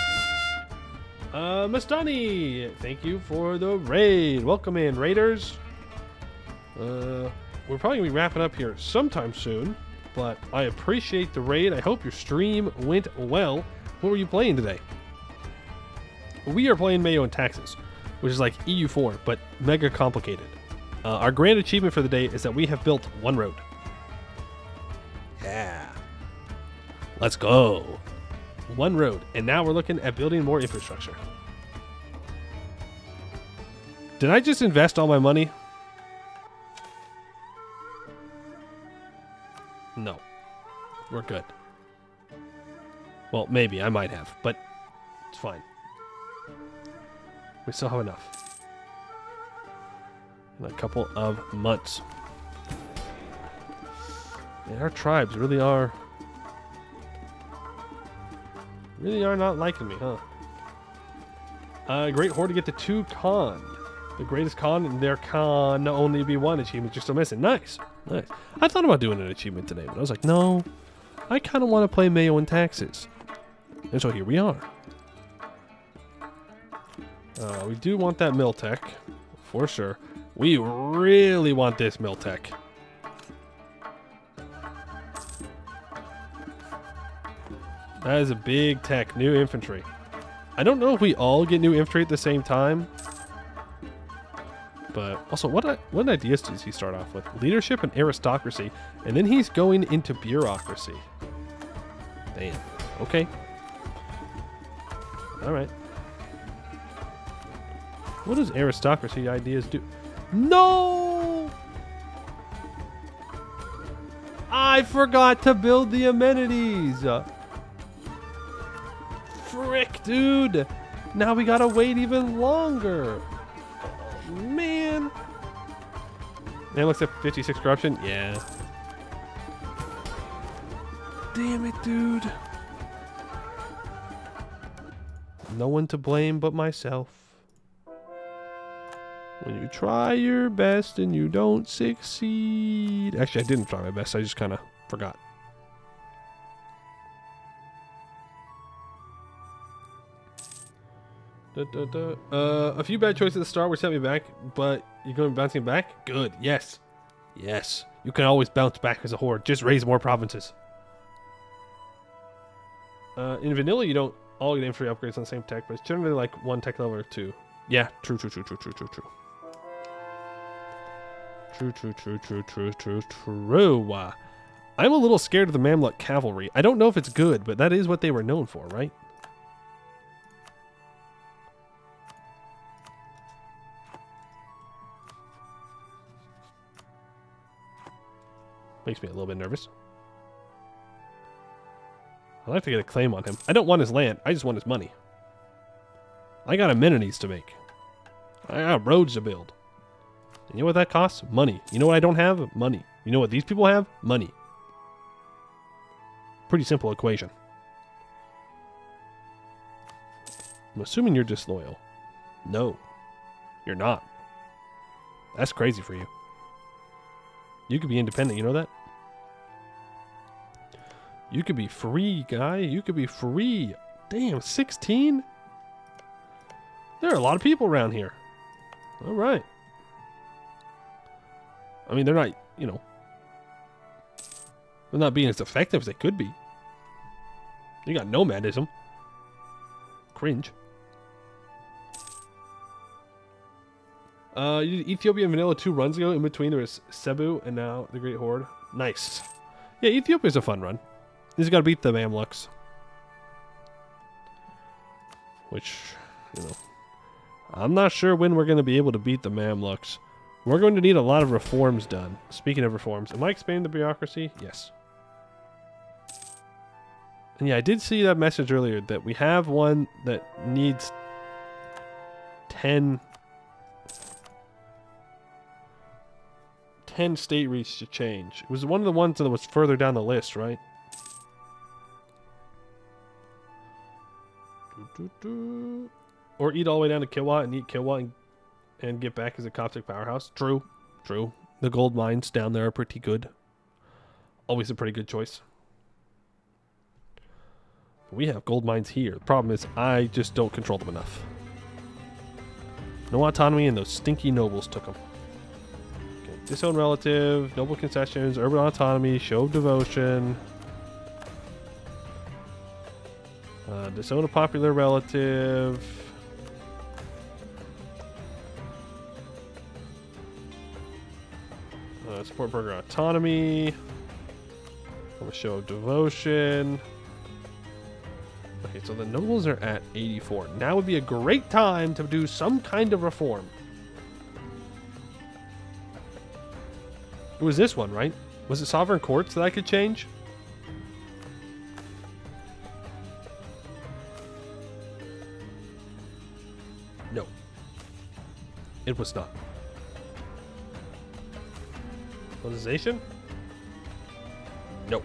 Mastani, thank you for the raid. Welcome in, raiders. We're probably gonna be wrapping up here sometime soon, but I appreciate the raid. I hope your stream went well. What were you playing today? We are playing MEIOU Taxes, which is like EU4, but mega complicated. Our grand achievement for the day is that we have built one road. Yeah. Let's go. One road. And now we're looking at building more infrastructure. Did I just invest all my money? No. We're good. Well, maybe. I might have, but it's fine. We still have enough. In a couple of months. And our tribes really are not liking me, huh? Great horde to get to 2 Khan. The greatest Khan, and there can only be one achievement you're still missing. Nice. Nice. I thought about doing an achievement today, but I was like, no. I kind of want to play MEIOU Taxes. And so here we are. We do want that mill tech, for sure. We really want this mill tech. That is a big tech, new infantry. I don't know if we all get new infantry at the same time. But also, what ideas does he start off with? Leadership and aristocracy, and then he's going into bureaucracy. Damn. Okay. All right. What does aristocracy ideas do? No! I forgot to build the amenities. Frick, dude. Now we gotta wait even longer. Oh, man. Man looks at 56 corruption. Yeah. Damn it, dude. No one to blame but myself. When you try your best and you don't succeed. Actually, I didn't try my best. I just kind of forgot. A few bad choices at the start were sent me back, but you're going to be bouncing back? Good. Yes. Yes. You can always bounce back as a horde. Just raise more provinces. In vanilla, you don't all get infantry upgrades on the same tech, but it's generally like 1 tech level or 2. Yeah. True. True. I'm a little scared of the Mamluk cavalry. I don't know if it's good, but that is what they were known for, right? Makes me a little bit nervous. I'd like to get a claim on him. I don't want his land. I just want his money. I got amenities to make. I got roads to build. And you know what that costs? Money. You know what I don't have? Money. You know what these people have? Money. Pretty simple equation. I'm assuming you're disloyal. No. You're not. That's crazy for you. You could be independent, you know that? You could be free, guy. You could be free. Damn, 16? There are a lot of people around here. All right. I mean, they're not, you know, they're not being as effective as they could be. You got nomadism. Cringe. Ethiopia and Vanilla 2 runs ago. In between, there was Cebu and now the Great Horde. Nice. Yeah, Ethiopia's a fun run. He's got to beat the Mamluks. Which, you know, I'm not sure when we're going to be able to beat the Mamluks. We're going to need a lot of reforms done. Speaking of reforms, am I expanding the bureaucracy? Yes. And yeah, I did see that message earlier that we have one that needs 10 state reach to change. It was one of the ones that was further down the list, right? Or eat all the way down to Kilwa and eat Kilwa and get back as a Coptic powerhouse. True. True. The gold mines down there are pretty good. Always a pretty good choice. But we have gold mines here. The problem is I just don't control them enough. No autonomy, and those stinky nobles took them. Okay. Disown relative, noble concessions, urban autonomy, show of devotion. Disown a popular relative. Support burger autonomy. From a show of devotion. Okay, so the nobles are at 84. Now would be a great time to do some kind of reform. It was this one, right? Was it sovereign courts that I could change? No. It was not. Monetization? Nope.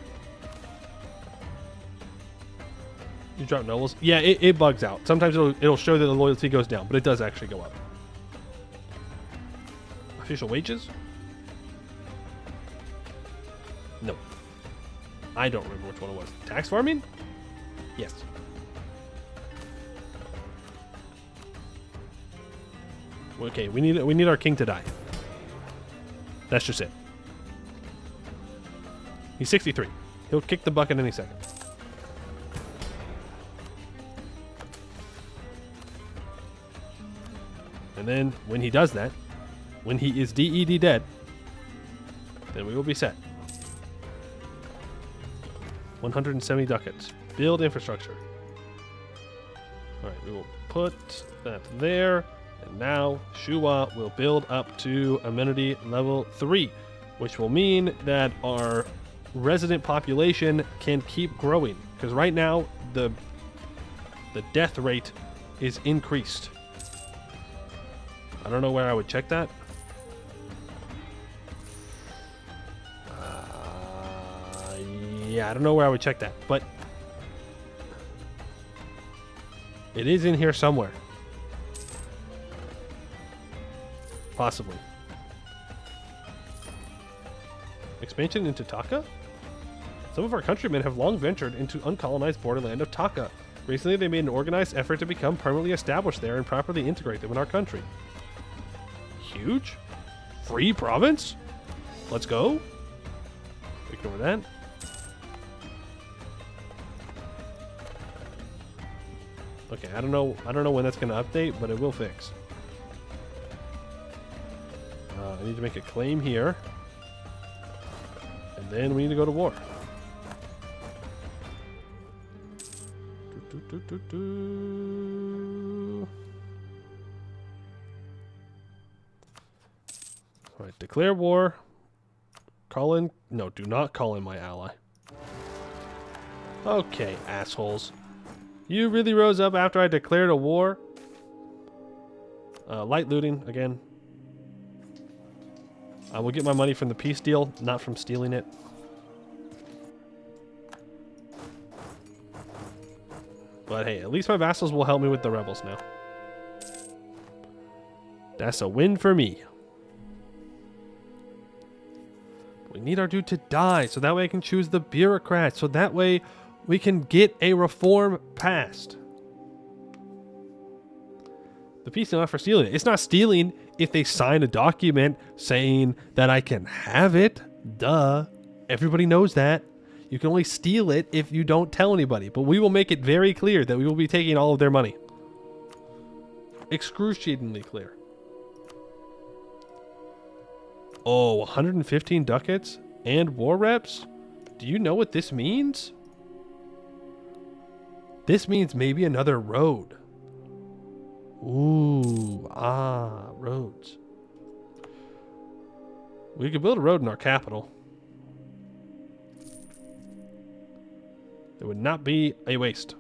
You drop nobles? Yeah, it bugs out. Sometimes it'll show that the loyalty goes down, but it does actually go up. Official wages? No. I don't remember which one it was. Tax farming? Yes. Okay, we need our king to die. That's just it. He's 63. He'll kick the bucket any second. And then when he does that, when he is DED dead, then we will be set. 170 ducats. Build infrastructure. Alright, we will put that there. And now Shua will build up to amenity level 3, which will mean that our resident population can keep growing. Because right now, the death rate is increased. I don't know where I would check that. Yeah, I don't know where I would check that, but it is in here somewhere. Possibly. Expansion into Taka? Some of our countrymen have long ventured into uncolonized borderland of Taka. Recently, they made an organized effort to become permanently established there and properly integrate them in our country. Huge? Free province? Let's go. Ignore that. Okay, I don't know when that's going to update, but it will fix. I need to make a claim here. And then we need to go to war. Alright, declare war. Call in. No, do not call in my ally. Okay, assholes. You really rose up after I declared a war? Light looting, again. I will get my money from the peace deal, not from stealing it. But hey, at least my vassals will help me with the rebels now. That's a win for me. We need our dude to die so that way I can choose the bureaucrats. So that way we can get a reform passed. The piece is not for stealing it. It's not stealing if they sign a document saying that I can have it. Duh. Everybody knows that. You can only steal it if you don't tell anybody. But we will make it very clear that we will be taking all of their money. Excruciatingly clear. Oh, 115 ducats and war reps? Do you know what this means? This means maybe another road. Ooh, roads. We could build a road in our capital. It would not be a waste.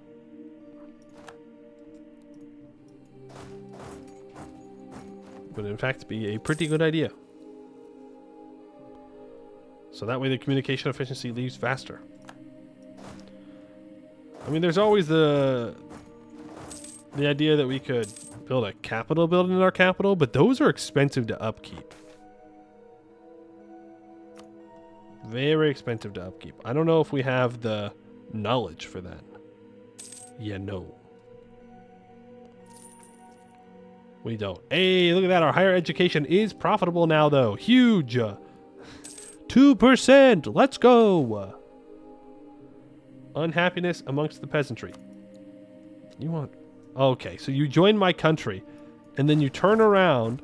Would in fact be a pretty good idea. So that way the communication efficiency leaves faster. I mean, there's always the idea that we could build a capital building in our capital, but those are expensive to upkeep. Very expensive to upkeep. I don't know if we have the knowledge for that. Yeah, no. We don't. Hey, look at that. Our higher education is profitable now, though. Huge. 2%. Let's go. Unhappiness amongst the peasantry. You want... Okay, so you join my country, and then you turn around,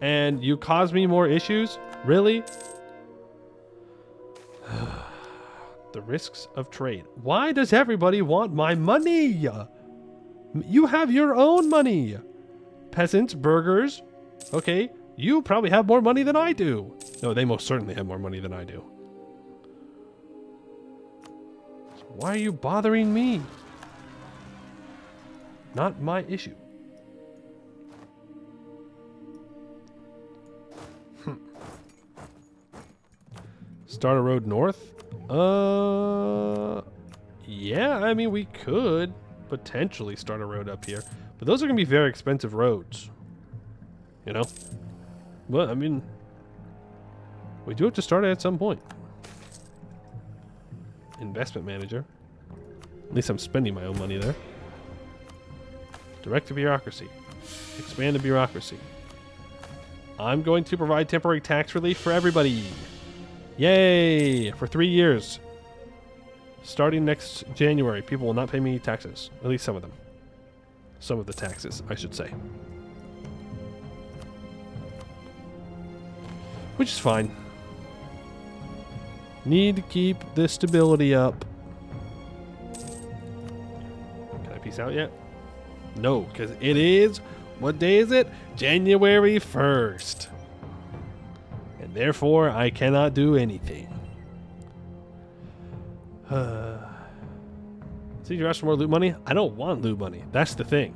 and you cause me more issues? Really? The risks of trade. Why does everybody want my money? You have your own money. Peasants, burghers. Okay, you probably have more money than I do. No, they most certainly have more money than I do. So why are you bothering me? Not my issue. Start a road north? Yeah, I mean, we could potentially start a road up here. But those are going to be very expensive roads. You know? But, I mean, we do have to start it at some point. Investment manager. At least I'm spending my own money there. Direct to bureaucracy. Expand the bureaucracy. I'm going to provide temporary tax relief for everybody. Yay! For 3 years. Starting next January, people will not pay me taxes. At least some of them. Some of the taxes, I should say. Which is fine. Need to keep the stability up. Can I peace out yet? No, because it is... What day is it? January 1st. And therefore, I cannot do anything. See, you're asking for more loot money? I don't want loot money. That's the thing.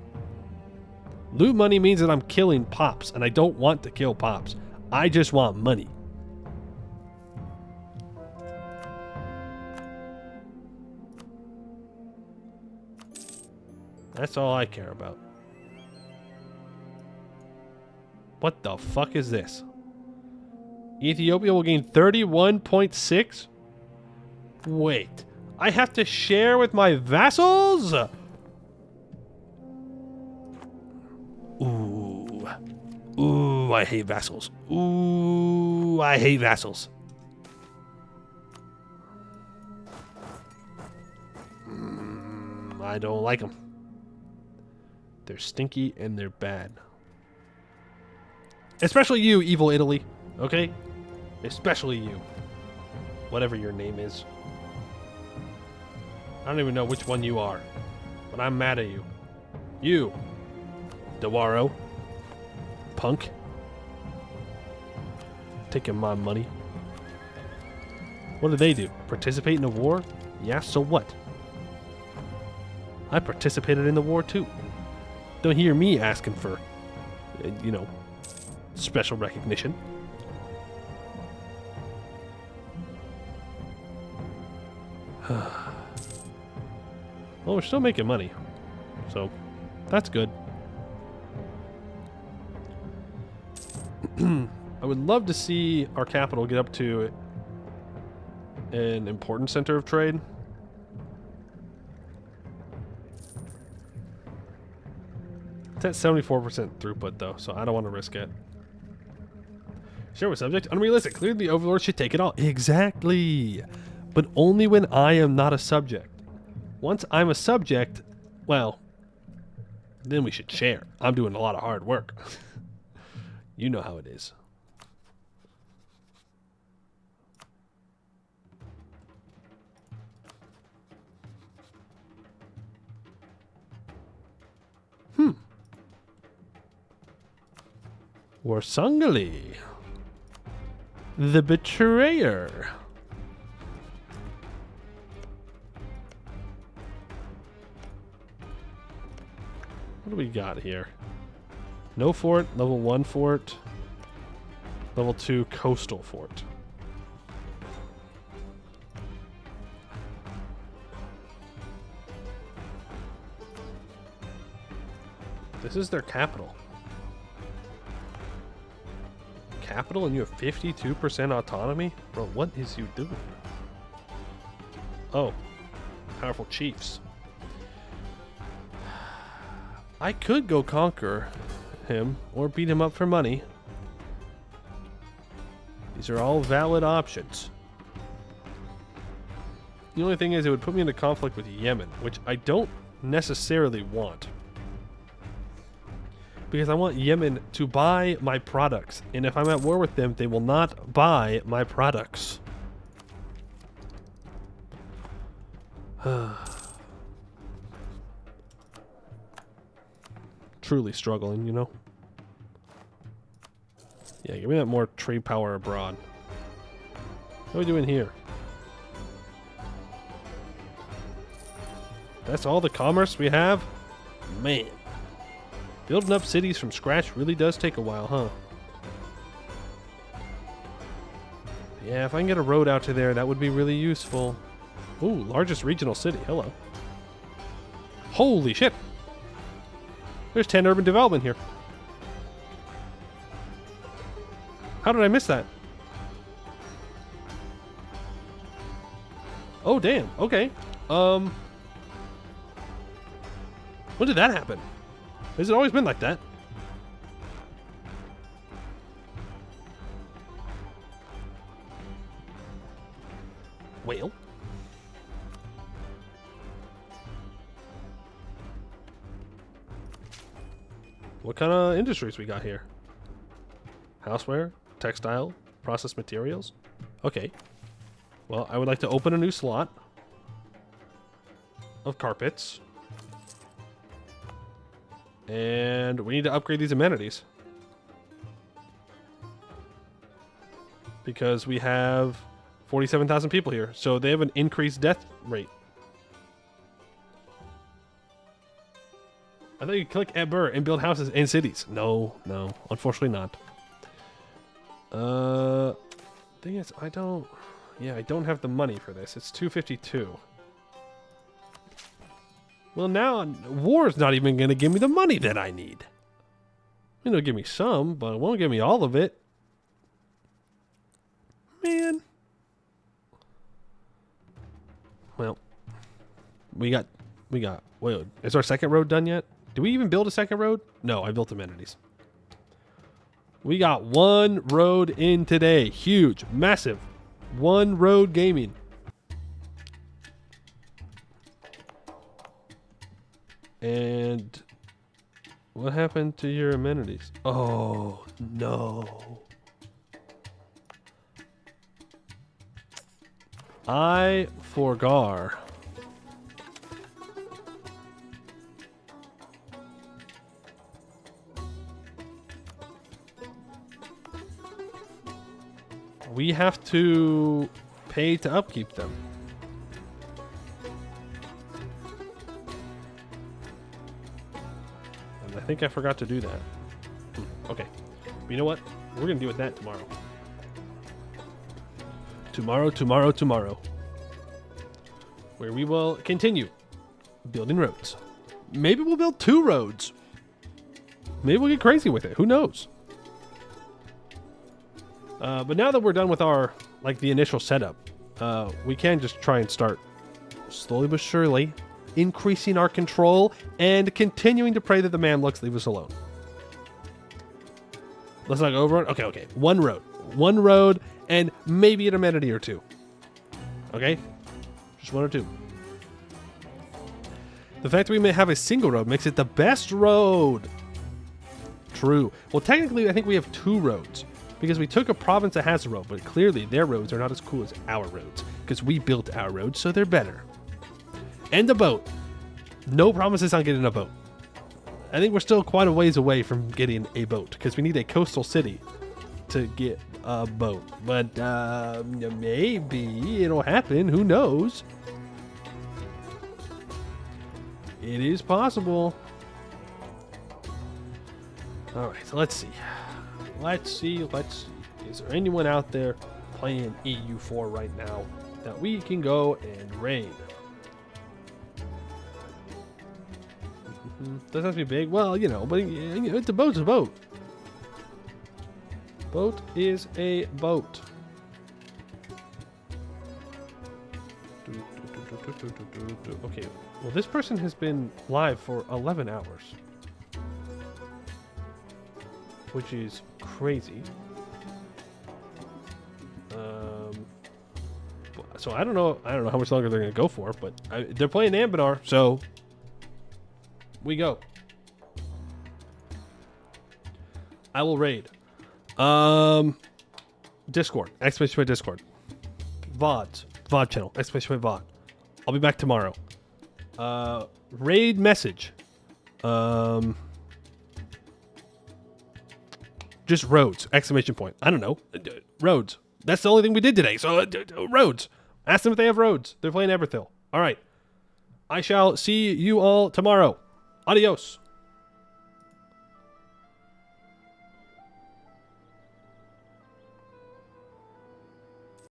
Loot money means that I'm killing pops, and I don't want to kill pops. I just want money. That's all I care about. What the fuck is this? Ethiopia will gain 31.6? Wait. I have to share with my vassals? Ooh. Ooh, I hate vassals. Ooh, I hate vassals. I don't like them. They're stinky and they're bad. Especially you, evil Italy. Okay? Especially you. Whatever your name is. I don't even know which one you are. But I'm mad at you. You. Dewaro. Punk. Taking my money. What do they do? Participate in a war? Yeah, so what? I participated in the war too. Don't hear me asking for, you know, special recognition. Well, we're still making money, so that's good. I would love to see our capital get up to an important center of trade. It's at 74% throughput, though, so I don't want to risk it. Sure, with subject, unrealistic. Clearly, the overlord should take it all. Exactly. But only when I am not a subject. Once I'm a subject, well, then we should share. I'm doing a lot of hard work. You know how it is. Warsangali. The betrayer. What do we got here? No fort, level 1 fort, level 2 coastal fort. This is their capital. Capital and you have 52% autonomy? Bro, what is you doing? Oh, powerful chiefs. I could go conquer him or beat him up for money. These are all valid options. The only thing is it would put me into conflict with Yemen, which I don't necessarily want. Because I want Yemen to buy my products. And if I'm at war with them, they will not buy my products. Truly struggling, you know? Yeah, give me that more trade power abroad. What are we doing here? That's all the commerce we have? Man. Building up cities from scratch really does take a while, huh? Yeah, if I can get a road out to there, that would be really useful. Ooh, largest regional city. Hello. Holy shit! There's 10 urban development here. How did I miss that? Oh, damn. Okay. When did that happen? Has it always been like that? Well. What kind of industries we got here? Houseware, textile, processed materials? Okay. Well, I would like to open a new slot of carpets. And we need to upgrade these amenities. Because we have 47,000 people here. So they have an increased death rate. I thought you could click Eber and build houses and cities. No, no. Unfortunately not. Thing is, I don't have the money for this. It's 252. Well, now war's not even going to give me the money that I need. It'll give me some, but it won't give me all of it. Man. Well, we got. Wait, is our second road done yet? Did we even build a second road? No, I built amenities. We got one road in today. Huge, massive. One road gaming. And what happened to your amenities? Oh, no. I forgot. We have to pay to upkeep them. And I think I forgot to do that. Okay. But you know what? We're going to deal with that tomorrow. Tomorrow. Where we will continue building roads. Maybe we'll build 2 roads. Maybe we'll get crazy with it. Who knows? But now that we're done with our, the initial setup, we can just try and start slowly but surely increasing our control and continuing to pray that the Mamluks leave us alone. Let's not go over it. Okay. One road, and maybe an amenity or two. Okay? Just one or two. The fact that we may have a single road makes it the best road. True. Well, technically, I think we have 2 roads because we took a province that has a road, but clearly their roads are not as cool as our roads because we built our roads, so they're better. And a boat. No promises on getting a boat. I think we're still quite a ways away from getting a boat because we need a coastal city to get a boat. But maybe it'll happen. Who knows? It is possible. All right, so let's see. Is there anyone out there playing EU4 right now that we can go and raid? Doesn't have to be big. Well, but it's a boat's a boat. Boat is a boat. Okay, well, this person has been live for 11 hours. Which is crazy. So I don't know how much longer they're going to go for, but they're playing Ambadar, so we go. I will raid. Discord, !point Discord. VOD channel, !point VOD. I'll be back tomorrow. Raid message. Just roads, ! I don't know. Roads. That's the only thing we did today. So roads. Ask them if they have roads. They're playing Everthill. All right. I shall see you all tomorrow. Adios.